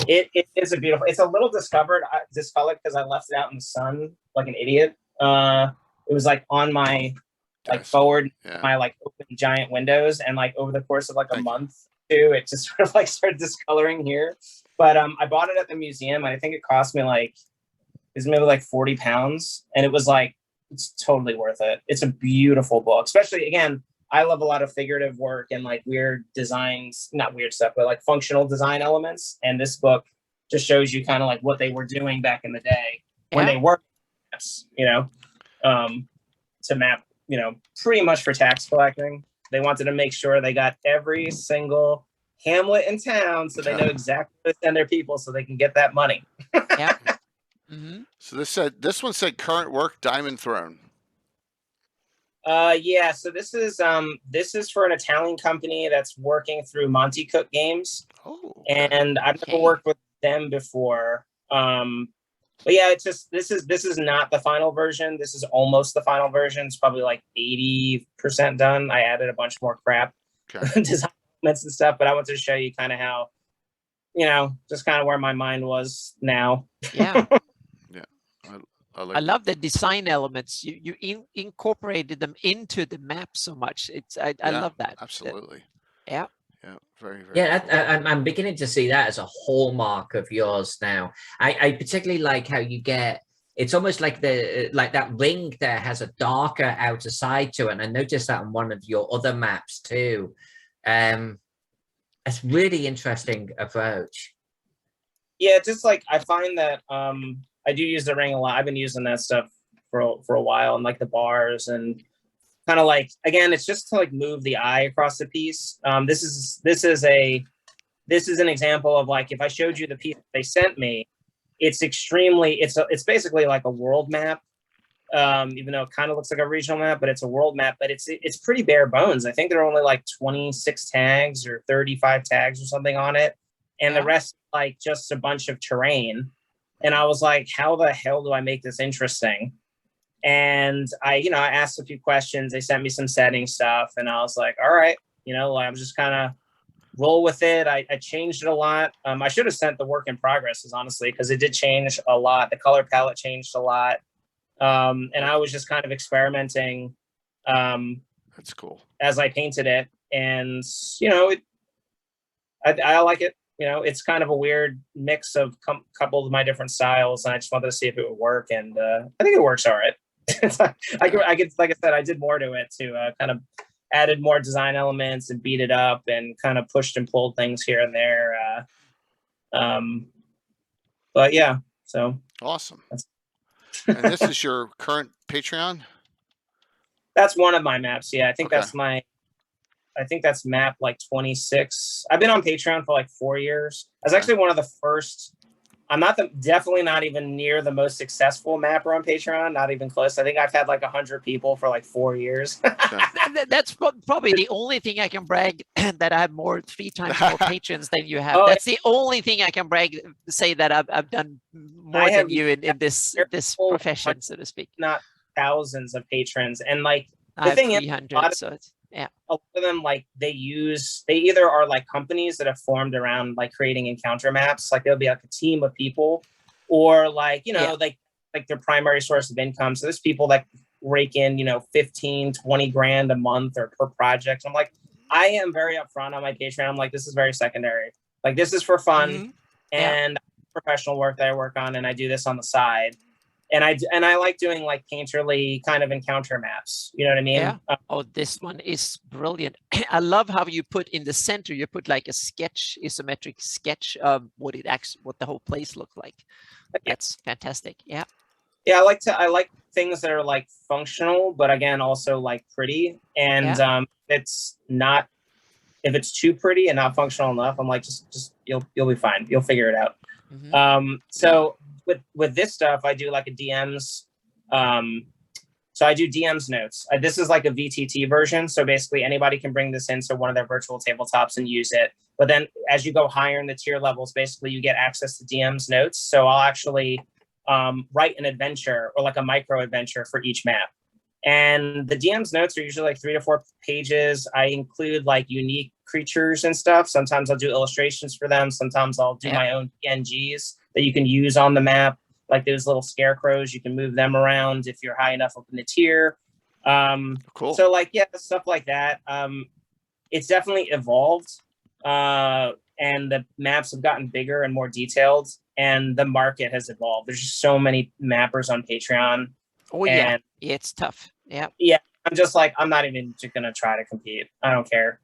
It is a beautiful. It's a little discolored because I left it out in the sun like an idiot. It was like on my forward my like open giant windows, and like over the course of like a month or two, it just sort of like started discoloring here. But I bought it at the museum, and I think it cost me maybe like 40 pounds, and it was like it's totally worth it. It's a beautiful book, especially again. I love a lot of figurative work and like weird designs, not weird stuff, but like functional design elements. And this book just shows you kind of like what they were doing back in the day when they were, to map, pretty much for tax collecting. They wanted to make sure they got every single hamlet in town so they know exactly where to send their people so they can get that money.
Yeah. Mm-hmm.
So this one said current work Diamond Throne.
Yeah, so this is for an Italian company that's working through Monte Cook Games.
Oh, okay.
And I've never worked with them before. But yeah, it's just this is not the final version. This is almost the final version. It's probably like 80% done. I added a bunch more crap, design elements and stuff, but I wanted to show you kind of how, just kind of where my mind was now.
Yeah.
Yeah.
I love the design elements. You incorporated them into the map so much. I love that.
Absolutely.
Yeah.
Yeah. Very, very.
Yeah, I'm beginning to see that as a hallmark of yours now. I particularly like how you get. It's almost like that ring there has a darker outer side to it. And I noticed that on one of your other maps too. It's really interesting approach.
Yeah, just like I find that I do use the ring a lot. I've been using that stuff for a while, and like the bars and kind of like, again, it's just to like move the eye across the piece. This is an example of like, if I showed you the piece they sent me, it's basically like a world map. Even though it kind of looks like a regional map, but it's a world map, but it's pretty bare bones. I think there are only like 26 tags or 35 tags or something on it. And the rest, like just a bunch of terrain. And I was like, how the hell do I make this interesting? And I asked a few questions. They sent me some setting stuff, and I was like, all right, I'm just kind of roll with it. I changed it a lot. I should have sent the work in progress, honestly, because it did change a lot. The color palette changed a lot. And I was just kind of experimenting.
That's cool.
As I painted it, and I like it. It's kind of a weird mix of a couple of my different styles, and I just wanted to see if it would work, and I think it works all right. I could, like I said, I did more to it to kind of added more design elements and beat it up and kind of pushed and pulled things here and there. But yeah, so
awesome. And this is your current Patreon?
That's one of my maps. Yeah, I think that's map like 26. I've been on Patreon for like 4 years. I was actually one of the first. I'm definitely not even near the most successful mapper on Patreon. Not even close. I think I've had like 100 people for like 4 years.
That's probably the only thing I can brag that I have 3 times more patrons than you have.
Oh,
that's the only thing I can say that I've done more than you in this profession, so to speak.
Not thousands of patrons, and like
I have 300. So it's, yeah,
a lot of them, like they either are like companies that have formed around like creating encounter maps, like there'll be like a team of people, or like like their primary source of income. So there's people that rake in 15-20 grand a month or per project. I'm like, I am very upfront on my Patreon. I'm like, this is very secondary. Like this is for fun and professional work that I work on, and I do this on the side. And I like doing like painterly kind of encounter maps. You know what I mean?
Yeah. Oh, this one is brilliant. I love how you put in the center, you put like a isometric sketch of what the whole place looked like. That's fantastic. Yeah.
Yeah, I like things that are like functional, but again, also like pretty. And it's not, if it's too pretty and not functional enough, I'm like, just you'll be fine. You'll figure it out. Mm-hmm. So with this stuff, I do like a DMs. So I do DMs notes. This is like a VTT version. So basically anybody can bring this into one of their virtual tabletops and use it. But then as you go higher in the tier levels, basically you get access to DMs notes. So I'll actually write an adventure or like a micro adventure for each map. And the DMs notes are usually like 3 to 4 pages. I include like unique creatures and stuff. Sometimes I'll do illustrations for them. Sometimes I'll do my own PNGs that you can use on the map. Like those little scarecrows, you can move them around if you're high enough up in the tier.
Cool.
So like, yeah, stuff like that. It's definitely evolved. And the maps have gotten bigger and more detailed, and the market has evolved. There's just so many mappers on Patreon.
Oh yeah,
And
it's tough. Yeah.
yeah, I'm just like, I'm not even gonna try to compete. I don't care.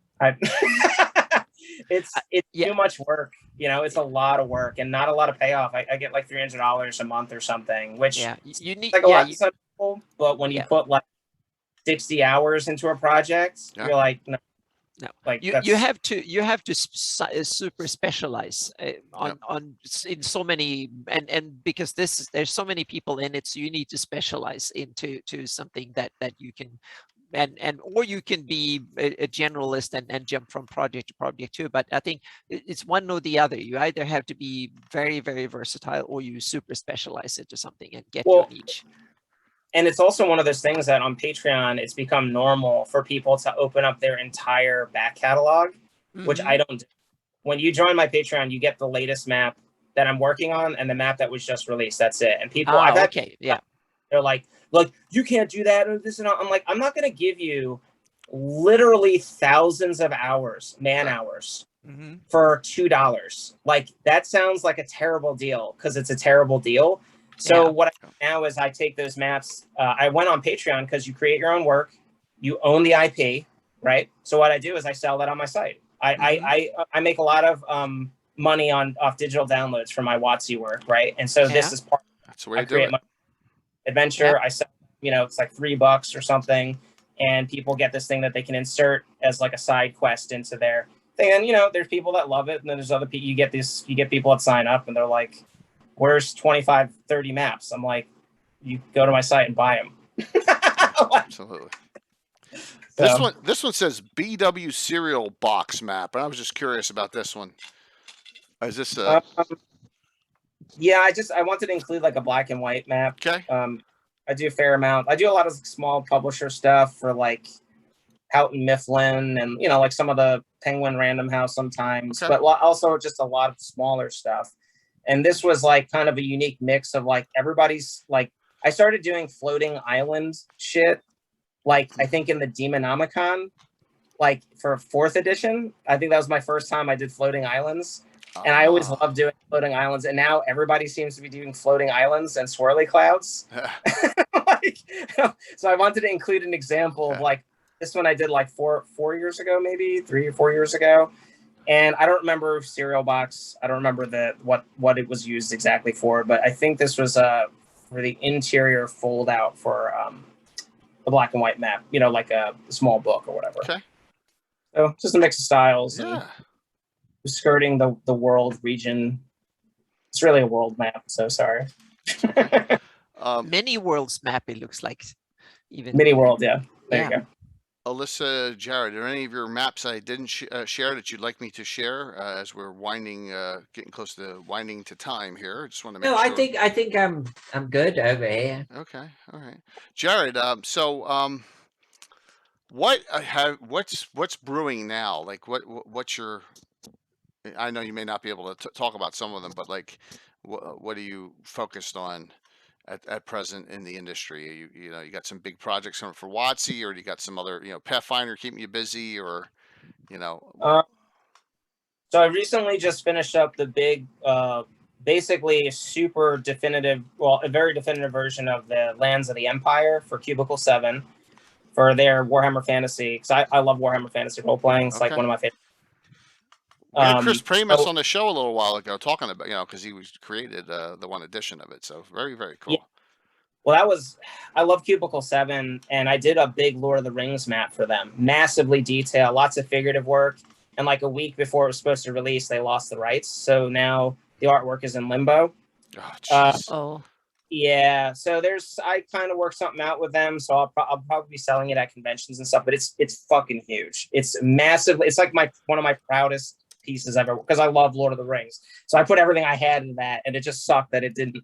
It's
Yeah.
too much work. It's a lot of work and not a lot of payoff. I get like $300 a month or something, which
Yeah. You need.
like a
Yeah.
lot to some people, but when you
Yeah.
put like 60 hours into a project,
Yeah.
you're like, no,
No,
like
you
that's
have to super specialize in so many, and because there's so many people in it, so you need to specialize into something that you can, and or you can be a generalist and jump from project to project too. But I think it's one or the other. You either have to be very, very versatile, or you super specialize into something and get your
well,
niche.
and it's also one of those things that on Patreon, it's become normal for people to open up their entire back catalog, which I don't do. When you join my Patreon, you get the latest map that I'm working on and the map that was just released. That's it. And people, I've had,
Okay, yeah,
they're like, you can't do that or this and that. I'm like, I'm not going to give you literally thousands of hours, man hours for $2. Like, that sounds like a terrible deal because it's a terrible deal. So what I do now is I take those maps. I went on Patreon because you create your own work, you own the IP, right? So what I do is I sell that on my site. I make a lot of money off digital downloads for my WotC work, right? And so this is part.
That's the way
I
to do
create
it.
my adventure. I sell, it's like $3 or something, and people get this thing that they can insert as like a side quest into their thing. And there's people that love it, and then there's other people. You get people that sign up, and they're like, "Where's 25, 30 maps?" I'm like, "You go to my site and buy them."
Absolutely. This one says BW serial box map, and I was just curious about this one. Is this
yeah, I wanted to include like a black and white map.
okay?
I do a fair amount. I do a lot of small publisher stuff for like Houghton Mifflin and like some of the Penguin Random House sometimes, but also just a lot of smaller stuff. And this was like kind of a unique mix of like everybody's like, I started doing floating island shit, like I think in the Demonomicon, like for 4th edition. I think that was my first time I did floating islands. And I always loved doing floating islands. And now everybody seems to be doing floating islands and swirly clouds. So I wanted to include an example of like this one I did like four years ago, maybe 3 or 4 years ago. And I don't remember serial box. I don't remember what it was used exactly for, but I think this was for the interior fold out for the black and white map, like a small book or whatever.
Okay.
So just a mix of styles.
Yeah.
And skirting the world region. It's really a world map, so sorry.
Many worlds map, it looks like. Even
Mini world, yeah. There you go.
Alyssa, Jared, are there any of your maps I didn't share that you'd like me to share as we're getting close to winding to time here? I just want to make sure.
No, I think I'm good over here.
Okay, all right, Jared. What's brewing now? Like what's your? I know you may not be able to talk about some of them, but like, what are you focused on at present in the industry? You got some big projects coming for WotC, or you got some other, Pathfinder keeping you busy, or,
So I recently just finished up the big, basically super definitive, a very definitive version of the Lands of the Empire for Cubicle 7 for their Warhammer Fantasy. Because I love Warhammer Fantasy role playing. It's like one of my favorite.
We had Chris Pramus on the show a little while ago talking about, because he created the one edition of it. So very, very cool.
Yeah. Well, I love Cubicle 7, and I did a big Lord of the Rings map for them. Massively detailed, lots of figurative work. And like a week before it was supposed to release, they lost the rights. So now the artwork is in limbo. Yeah. So I kind of worked something out with them. So I'll probably be selling it at conventions and stuff, but it's fucking huge. It's massive. It's like one of my proudest pieces ever, because I love Lord of the Rings. So I put everything I had in that, and it just sucked that it didn't.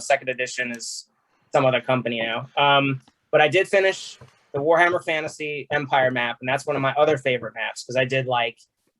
Second edition is some other company now. But I did finish the Warhammer Fantasy Empire map, and that's one of my other favorite maps because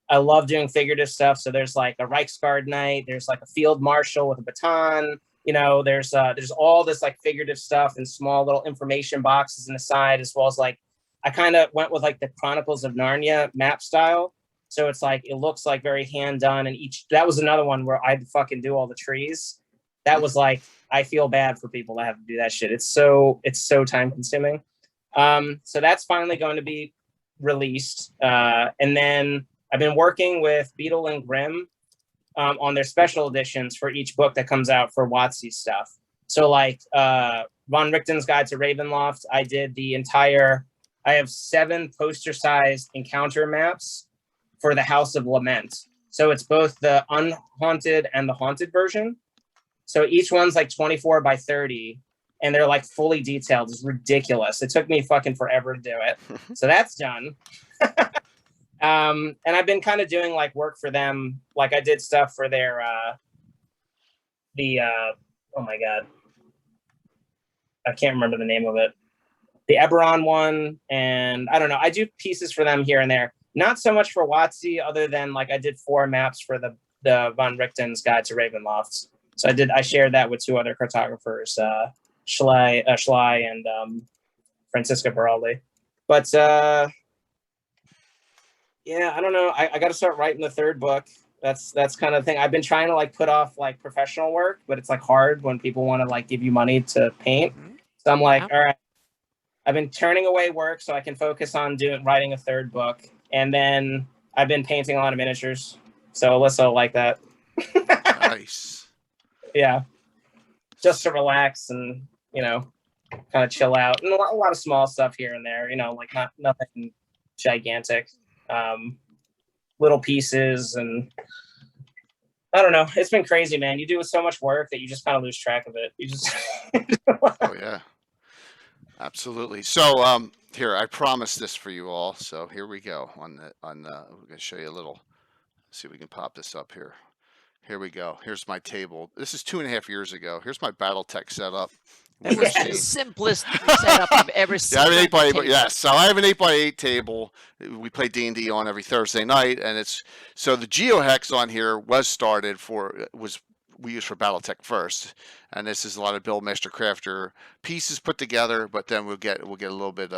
I love doing figurative stuff. So there's like a Reichsguard knight, there's like a field marshal with a baton. There's all this like figurative stuff and small little information boxes in the side, as well as like I kind of went with like the Chronicles of Narnia map style. So it's like, it looks like very hand done. And that was another one where I'd fucking do all the trees. that was like, I feel bad for people that have to do that shit. It's so time consuming. So that's finally going to be released. And then I've been working with Beetle and Grimm on their special editions for each book that comes out for WotC stuff. So like Von Richten's Guide to Ravenloft, I did I have 7 poster-sized encounter maps for the House of Lament. So it's both the unhaunted and the haunted version. So each one's like 24 by 30, and they're like fully detailed. It's ridiculous. It took me fucking forever to do it. So that's done. And I've been kind of doing like work for them. Like I did stuff for their, oh my God. I can't remember the name of it. The Eberron one. And I don't know. I do pieces for them here and there. Not so much for WotC, other than like I did 4 maps for the Von Richten's Guide to Ravenloft. So I shared that with 2 other cartographers, Schley and Francisca Baraldi. But yeah, I don't know. I got to start writing the 3rd book. That's kind of the thing. I've been trying to like put off like professional work, but it's like hard when people want to like give you money to paint. So I'm like, all right, I've been turning away work so I can focus on writing a 3rd book. And then I've been painting a lot of miniatures. So Alyssa will like that.
Nice.
Yeah, just to relax and, you know, kind of chill out, and a lot of small stuff here and there, you know, like nothing gigantic, little pieces. And I don't know, it's been crazy, man. You do so much work that you just kind of lose track of it. You just
Oh yeah, absolutely. So here, I promised this for you all, so here we go. We're gonna show you a little, see if we can pop this up here. Here we go. Here's my table. This is 2.5 years ago. Here's my BattleTech setup.
That was the simplest setup I've ever seen.
Yeah, I have an 8x8. Yes, so I have an 8x8 table. We play D&D on every Thursday night, and it's so the GeoHex on here we use for BattleTech first, and this is a lot of Buildmaster Crafter pieces put together. But then we'll get a little bit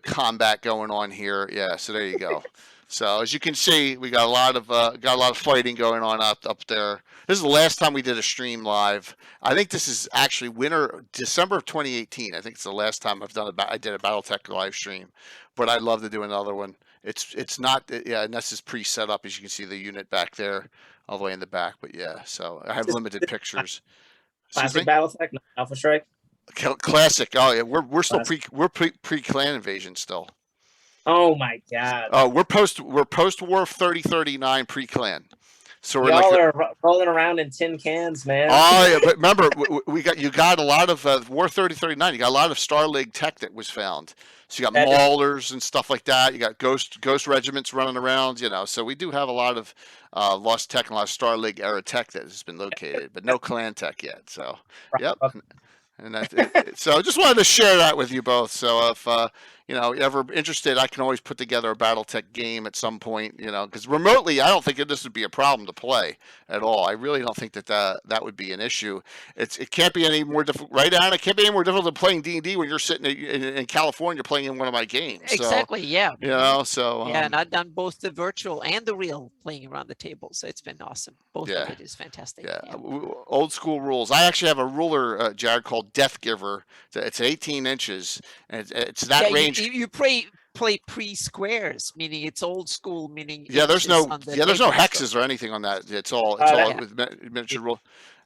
combat going on here. Yeah, so there you go. So as you can see, we got a lot of fighting going on up there. This is the last time we did a stream live. I think this is actually December of 2018. I think it's the last time I did a BattleTech live stream. But I'd love to do another one. It's not, yeah, and this is pre-set up, as you can see the unit back there, all the way in the back. But yeah, so I have limited pictures.
Classic BattleTech, not Alpha Strike.
Classic. Oh yeah, we're still pre-clan invasion still.
Oh my God.
Oh, we're post-war 3039 pre-clan. So we're
y'all are rolling around in tin cans, man.
Oh yeah, but remember, you got a lot of War 3039. You got a lot of Star League tech that was found. So you got maulers and stuff like that. You got ghost regiments running around. You know, so we do have a lot of lost tech and a lot of Star League era tech that has been located, but no clan tech yet. So yep. And so I just wanted to share that with you both. So if you're ever interested, I can always put together a BattleTech game at some point. Because remotely, I don't think this would be a problem to play at all. I really don't think that would be an issue. It can't be any more difficult, right, Anna? It can't be any more difficult than playing D&D when you're sitting in California playing in one of my games.
Exactly. So,
yeah. So
yeah, and I've done both the virtual and the real playing around the table, so it's been awesome. Both of it is fantastic.
Yeah. Old school rules. I actually have a ruler, Jared, called Death Giver. It's 18 inches, and it's that range.
You play pre-squares, meaning it's old school, meaning
there's no hexes or anything on that. It's all with miniature rule.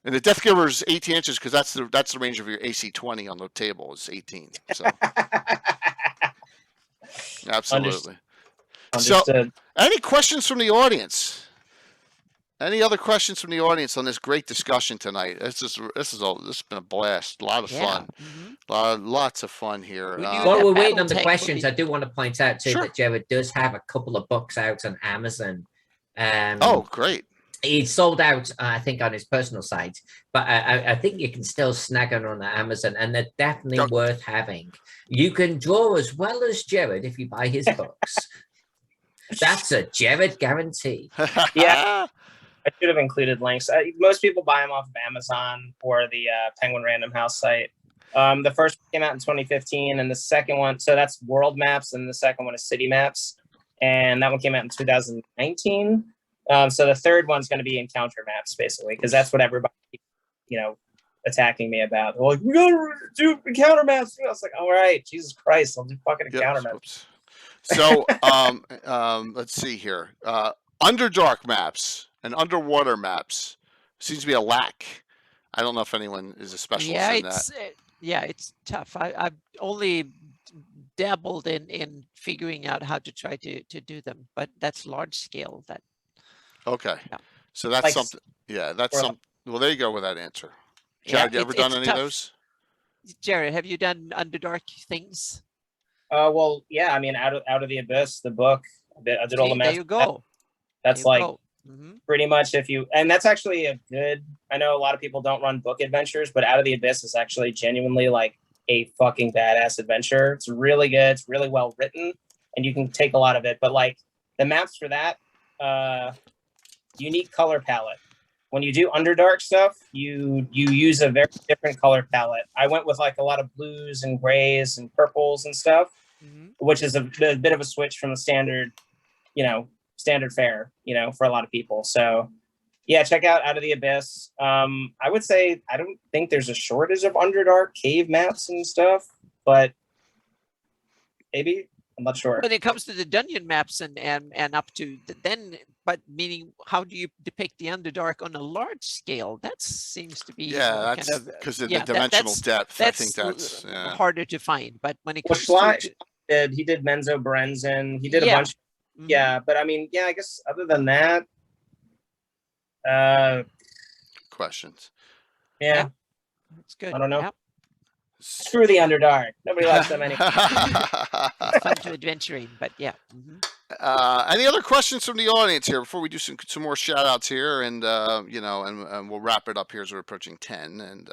And the Death Giver is 18 inches because that's the range of your AC 20 on the table is 18. So absolutely.
Understood.
So any questions from the audience? Any other questions from the audience on this great discussion tonight? This has been a blast. A lot of fun. Lots of fun here.
While we're waiting on the questions, I do want to point out too that Jared does have a couple of books out on Amazon.
Oh, great.
He's sold out, I think, on his personal site, but I think you can still snag them on Amazon, and they're definitely worth having. You can draw as well as Jared if you buy his books. That's a Jared guarantee.
Yeah. I should have included links. Most people buy them off of Amazon or the Penguin Random House site. The first one came out in 2015, and the second one, so that's World Maps, and the second one is City Maps, and that one came out in 2019. So the third one's going to be Encounter Maps, basically, because that's what everybody attacking me about. They're like, we gotta do encounter maps. I was like, all right, Jesus Christ, I'll do fucking encounter maps.
Oops. So let's see here. Underdark maps and underwater maps seems to be a lack. I don't know if anyone is a specialist in that.
It's tough. I've only dabbled in figuring out how to try to do them, but that's large scale.
Okay.
Yeah.
So that's something. Yeah, that's some. Well, there you go with that answer. Jared, you ever done any of those?
Jared, have you done Underdark things?
Well, yeah. I mean, out of the Abyss, the book. I did all the maps.
There you go.
That's pretty much and that's actually a good. I know a lot of people don't run book adventures, but Out of the Abyss is actually genuinely like a fucking badass adventure. It's really good. It's really well written, and you can take a lot of it. But like the maps for that, unique color palette. When you do Underdark stuff, you use a very different color palette. I went with like a lot of blues and grays and purples and stuff, which is a bit of a switch from the standard fare, for a lot of people. So yeah, check out of the Abyss. I would say I don't think there's a shortage of Underdark cave maps and stuff, but maybe. I'm not sure.
When it comes to the dungeon maps and up to but meaning how do you depict the Underdark on a large scale? That seems to be
that's because of the dimensional depth. I think that's
harder to find. But when it comes
he did Menzo Brenzen, he did a bunch. But I mean, I guess other than that,
questions.
Yeah,
that's good.
I don't know. Yep. Screw the Underdark. Nobody likes them anyway.
Fun to adventuring, but yeah.
Any other questions from the audience here before we do some more shout outs here, and and we'll wrap it up here as we're approaching 10. And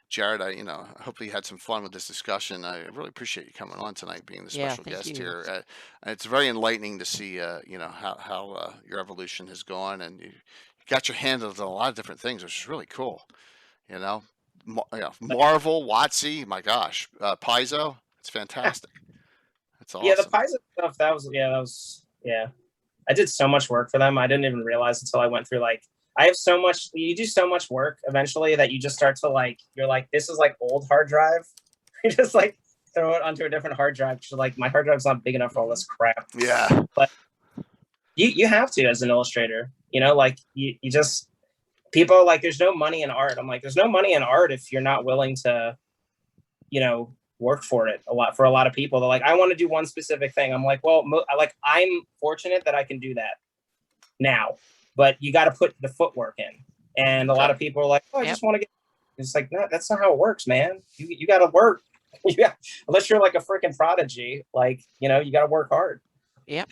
Jared, I hopefully you had some fun with this discussion. I really appreciate you coming on tonight, being the special guest here. It's very enlightening to see how your evolution has gone, and you got your hand on a lot of different things, which is really cool. Marvel, WotC, my gosh, Paizo, it's fantastic. That's awesome.
Yeah, the Paizo stuff, that was I did so much work for them. I didn't even realize until I went through I have so much. You do so much work eventually that you just start to you're like, this is like old hard drive. You just throw it onto a different hard drive. You're like, my hard drive's not big enough for all this crap.
Yeah,
but you have to as an illustrator. You just. People are like, there's no money in art. I'm like, there's no money in art if you're not willing to, work for it for a lot of people. They're like, I want to do one specific thing. I'm like, well, I'm fortunate that I can do that now, but you got to put the footwork in. And a lot of people are like, oh, I just want to get. It's like, no, that's not how it works, man. You got to work. Unless you're like a freaking prodigy, you got to work hard.
Yep.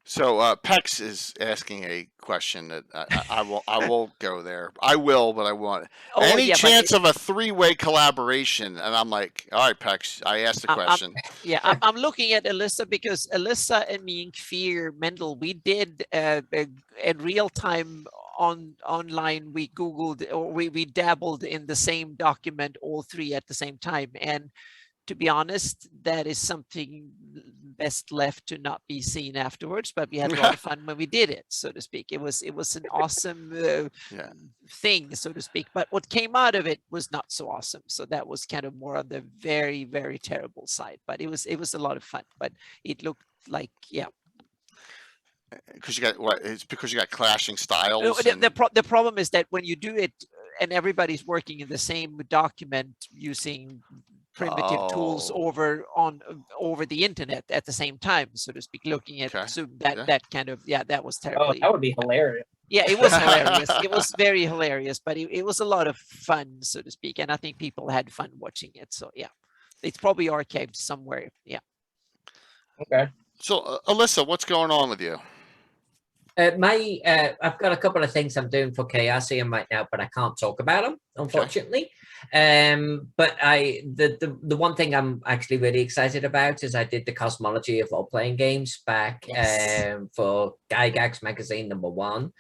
So Pex is asking a question that I will go there. I will, but I won't. Any chance of a 3-way collaboration? And I'm like, all right, Pex, I asked the question.
I'm looking at Alyssa because Alyssa and me and Kfir Mendel, we did in real time online. We Googled or we dabbled in the same document, all three at the same time. And to be honest, that is something best left to not be seen afterwards, but we had a lot of fun when we did it, so to speak. It was an awesome thing, so to speak, but what came out of it was not so awesome. So that was kind of more on the very, very terrible side, but it was a lot of fun. But it looked like,
because you got what? It's because you got clashing styles.
The problem is that when you do it and everybody's working in the same document using primitive tools over the internet at the same time, so to speak, looking at that kind of that was terrible.
Oh, that would be hilarious.
Yeah, it was hilarious. It was very hilarious, but it was a lot of fun, so to speak, and I think people had fun watching it. So it's probably archived somewhere.
Okay.
So Alyssa, what's going on with you?
I've got a couple of things I'm doing for Chaosium right now, but I can't talk about them, unfortunately. But the one thing I'm actually really excited about is I did the cosmology of role-playing games back for Gygax magazine #1,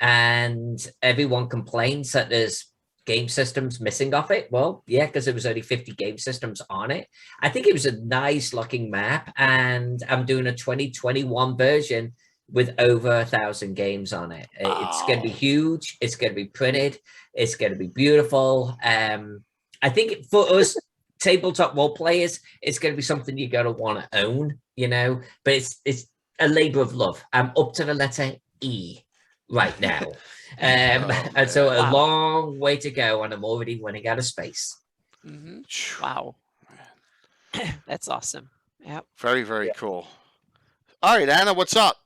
and everyone complains that there's game systems missing off it. Well, yeah, because there was only 50 game systems on it. I think it was a nice looking map, and I'm doing a 2021 version with over 1,000 games on it. It's going to be
Wow.
huge. It's going to be printed. It's going to be beautiful. I think for us tabletop role players, it's going to be something you're going to want to own, you know, but it's a labor of love. I'm up to the letter E right now. And so
man.
a
Wow.
long way to go, and I'm already running out of space.
Wow. That's awesome. Yeah.
Very, very
Yeah.
cool. All right, Anna, what's up?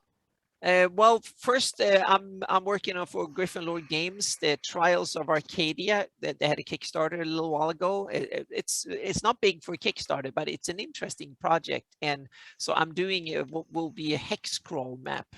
Well, first, I'm working on for Griffin Lord Games, the Trials of Arcadia. That they had a Kickstarter a little while ago. It's not big for Kickstarter, but it's an interesting project. And so I'm doing what will be a hex scroll map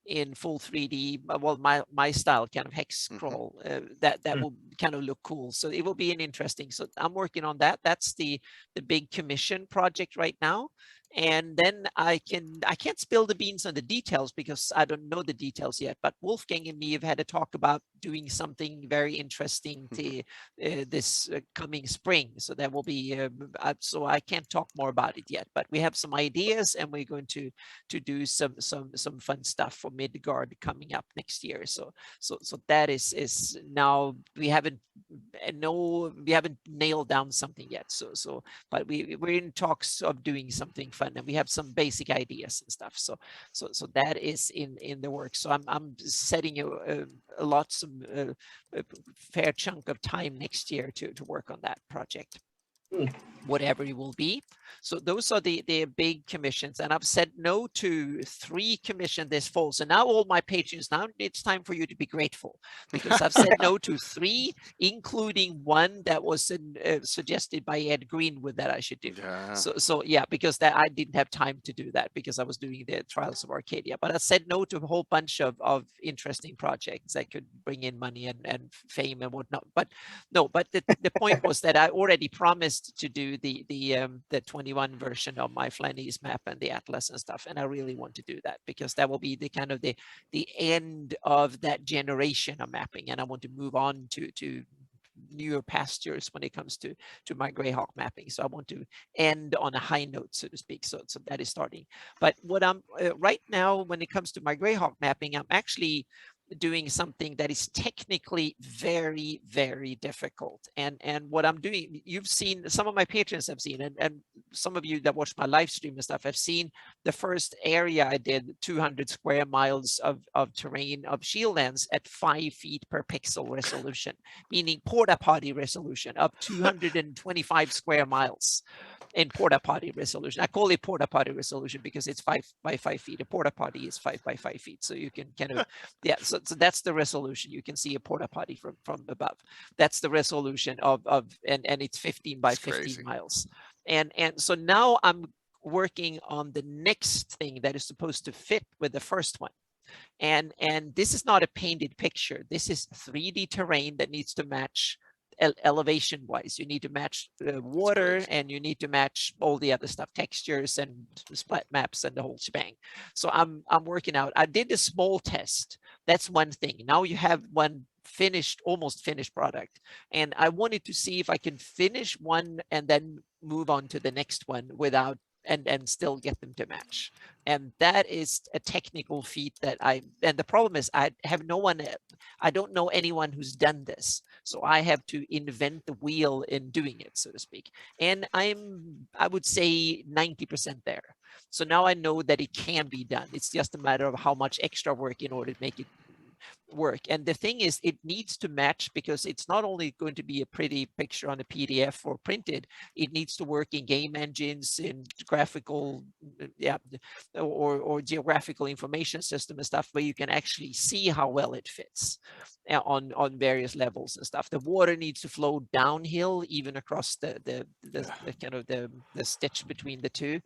in full 3D. Well, my style kind of hex scroll that will kind of look cool. So it will be an interesting. So I'm working on that. That's the big commission project right now. And then I can't spill the beans on the details because I don't know the details yet, but Wolfgang and me have had a talk about doing something very interesting to this coming spring. So that will be so I can't talk more about it yet, but we have some ideas and we're going to do some fun stuff for Midgard coming up next year. So that is now we haven't nailed down something yet. So but we're in talks of doing something fun, and we have some basic ideas and stuff. So that is in the works. So I'm setting a fair chunk of time next year to work on that project, whatever it will be. So those are the big commissions, and I've said no to 3 commissions this fall. So now all my patrons, now it's time for you to be grateful, because I've said no to 3, including one that was suggested by Ed Greenwood that I should do.
Yeah.
So yeah, because that I didn't have time to do that because I was doing the Trials of Arcadia. But I said no to a whole bunch of interesting projects that could bring in money and fame and whatnot. But no, but the point was that I already promised to do the 21 version of my Flanese map and the atlas and stuff, and I really want to do that because that will be the kind of the end of that generation of mapping, and I want to move on to newer pastures when it comes to my Greyhawk mapping. So I want to end on a high note, so to speak. So that is starting. But what I'm right now, when it comes to my Greyhawk mapping, I'm actually doing something that is technically very, very difficult. And what I'm doing, you've seen, some of my patrons have seen, and some of you that watch my live stream and stuff have seen the first area I did, 200 square miles of terrain of Shieldlands at 5 feet per pixel resolution, meaning porta potty resolution of 225 square miles in porta potty resolution. I call it porta potty resolution because it's 5 by 5 feet. A porta potty is 5 by 5 feet. So you can kind of, yeah, so that's the resolution. You can see a porta potty from above. That's the resolution of and it's 15 by 15 miles. And so now I'm working on the next thing that is supposed to fit with the first one. And this is not a painted picture. This is 3D terrain that needs to match elevation wise. You need to match water, and you need to match all the other stuff, textures and splat maps and the whole shebang. So I'm working out. I did a small test. That's one thing. Now you have one finished, almost finished product, and I wanted to see if I can finish one and then move on to the next one without and still get them to match. And that is a technical feat that and the problem is I have no one, I don't know anyone who's done this. So I have to invent the wheel in doing it, so to speak. And I would say 90% there. So now I know that it can be done. It's just a matter of how much extra work in order to make it work. And the thing is, it needs to match, because it's not only going to be a pretty picture on a PDF or printed, it needs to work in game engines, in graphical, or geographical information system and stuff, where you can actually see how well it fits on various levels and stuff. The water needs to flow downhill, even across the kind of the stitch between the two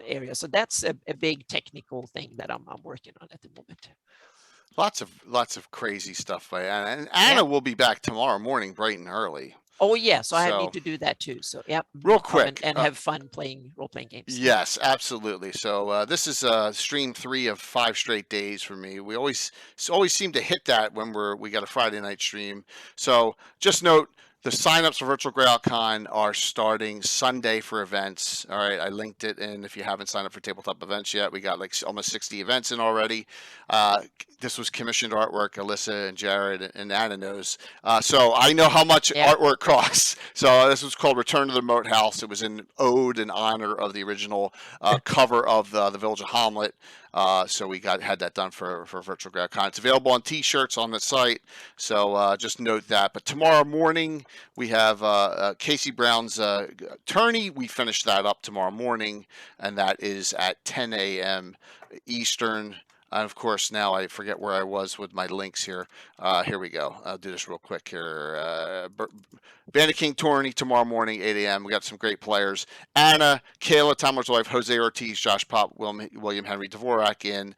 areas. So that's a big technical thing that I'm working on at the moment.
Lots of crazy stuff by Anna. And Anna will be back tomorrow morning, bright and early.
Oh yeah, so I need to do that too. So yeah,
real quick,
and have fun playing role-playing games.
Yes, absolutely. So this is stream 3 of 5 straight days for me. We always seem to hit that when we got a Friday night stream. So just note, The signups for Virtual GreyHawkCon are starting Sunday for events. All right, I linked it in. If you haven't signed up for tabletop events yet, we got like almost 60 events in already. This was commissioned artwork. Alyssa and Jared and Anna knows. So I know how much artwork costs. So this was called Return to the Moat House. It was an ode in honor of the original cover of the Village of Hamlet. So we had that done for Virtual GreyHawkCon. It's available on T-shirts on the site. So just note that. But tomorrow morning we have Casey Brown's tourney. We finish that up tomorrow morning, and that is at 10 a.m. Eastern. And of course, now I forget where I was with my links here. Here we go. I'll do this real quick here. Bandit King tourney tomorrow morning, 8 a.m. We got some great players. Anna, Kayla, Tomer's wife, Jose Ortiz, Josh Pop, William Henry Dvorak in.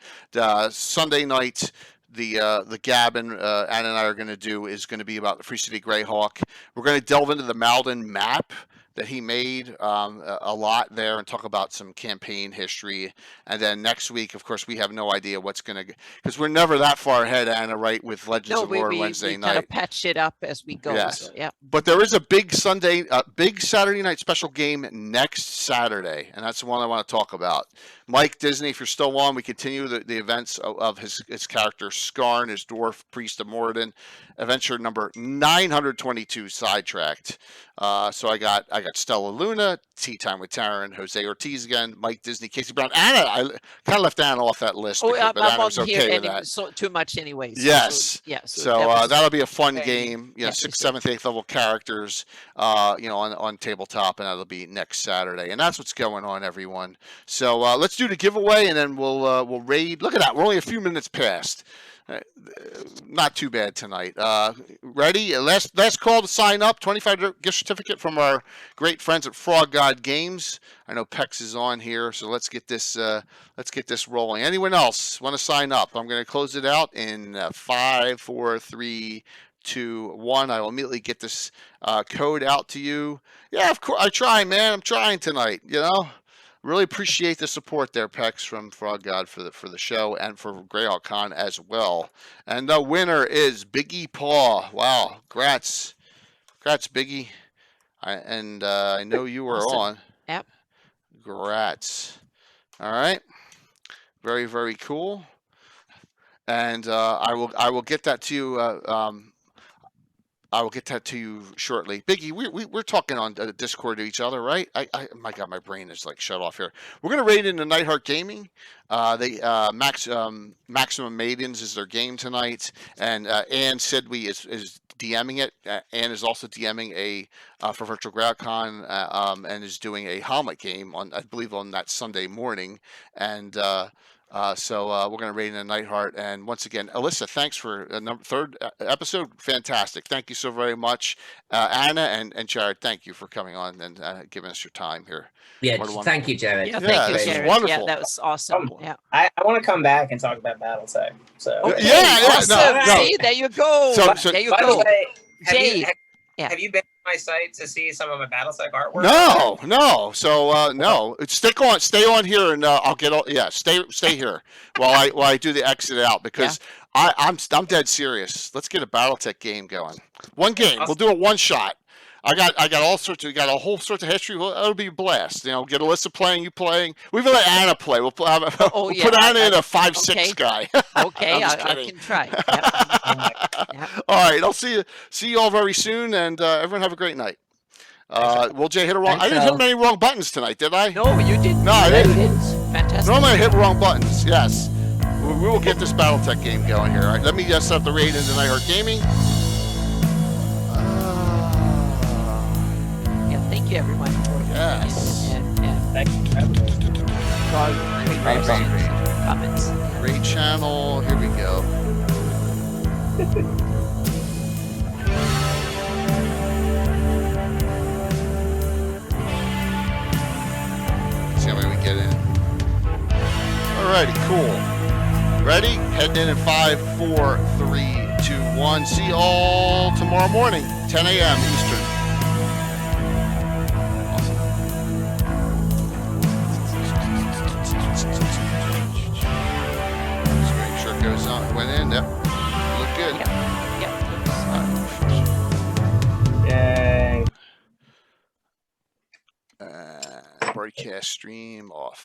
Sunday night, the Gavin Anna and I are going to do is going to be about the Free City Greyhawk. We're going to delve into the Malden map that he made a lot there and talk about some campaign history. And then next week, of course, we have no idea what's going to, because we're never that far ahead, Anna, right, with Legends of Lore Wednesday night.
Kind of patch it up as we go.
Yes.
So, yeah.
But there is a big Saturday night special game next Saturday, and that's the one I want to talk about. Mike Disney, if you're still on, we continue the events of his character Skarn, his dwarf priest of Moradin, adventure number 922, Sidetracked. So I got Stella Luna, Tea Time with Taryn, Jose Ortiz again, Mike Disney, Casey Brown, Anna. I kind of left Anna off that list, but Anna was okay with that.
So too much anyway.
Yes. So that'll be a fun game. You know, 6th, 7th, 8th level characters. You know, on tabletop, and that'll be next Saturday. And that's what's going on, everyone. So let's do the giveaway, and then we'll raid. Look at that. We're only a few minutes past. Not too bad tonight. Ready? Last call to sign up. $25 gift certificate from our great friends at Frog God Games. I know Pex is on here, so let's get this rolling. Anyone else want to sign up? I'm going to close it out in 5, 4, 3, 2, 1. I will immediately get this code out to you. Yeah, of course. I try, man. I'm trying tonight. You know. Really appreciate the support there, Pex, from Frog God for the show and for GreyHawkCon as well. And the winner is Biggie Paw. Wow, congrats, Biggie. I know you were on.
Yep.
Congrats. All right. Very, very cool. And I will get that to you. I will get that to you shortly. Biggie, we're talking on Discord to each other, right? My God, my brain is like shut off here. We're going to raid into Nightheart Gaming. Maximum Maidens is their game tonight. And Ann Sidley is DMing it. Ann is also DMing for Virtual GreyHawkCon and is doing a Hamlet game, I believe, on that Sunday morning. And so we're going to raid in Nightheart. And once again, Alyssa, thanks for third episode. Fantastic. Thank you so very much. Anna and Jared, thank you for coming on and giving us your time here.
Yeah, thank you, Jared.
Yeah, thank you, Jared.
Wonderful.
Yeah, that was awesome. Yeah.
I want to come back and talk about BattleTech. So
okay.
Awesome.
No. See, there you go. There you
by
go.
the way,
Jay.
Have you been to my site to see some of my BattleTech artwork?
No. So no. Stay on here, and I'll get all. Yeah, stay here while I do the exit out because I'm dead serious. Let's get a BattleTech game going. One game. We'll do a one shot. I got all sorts of. We got a whole sorts of history. Well, it'll be a blast. You know, get Alyssa playing, you playing. We've let Anna play. We'll put Anna in a 5'6" guy.
Okay, I can try. Yep.
All right, I'll see you all very soon, and everyone have a great night. Well, Jay hit a wrong. I didn't hit many wrong buttons tonight, did I?
No, you didn't.
No, I didn't.
Fantastic.
Normally I hit wrong buttons. Yes, we will get this BattleTech game going here. All right, let me just set up the raid into Nightheart Gaming.
Thank you, everyone.
Yes.
Thank you.
Comments.
Great channel. Here we go. See how many we get in. Alrighty, cool. Ready? Heading in 5, 4, 3, 2, 1. See you all tomorrow morning, 10 a.m. Eastern. Went in, yep. Look good.
Yep.
Yeah.
broadcast stream off.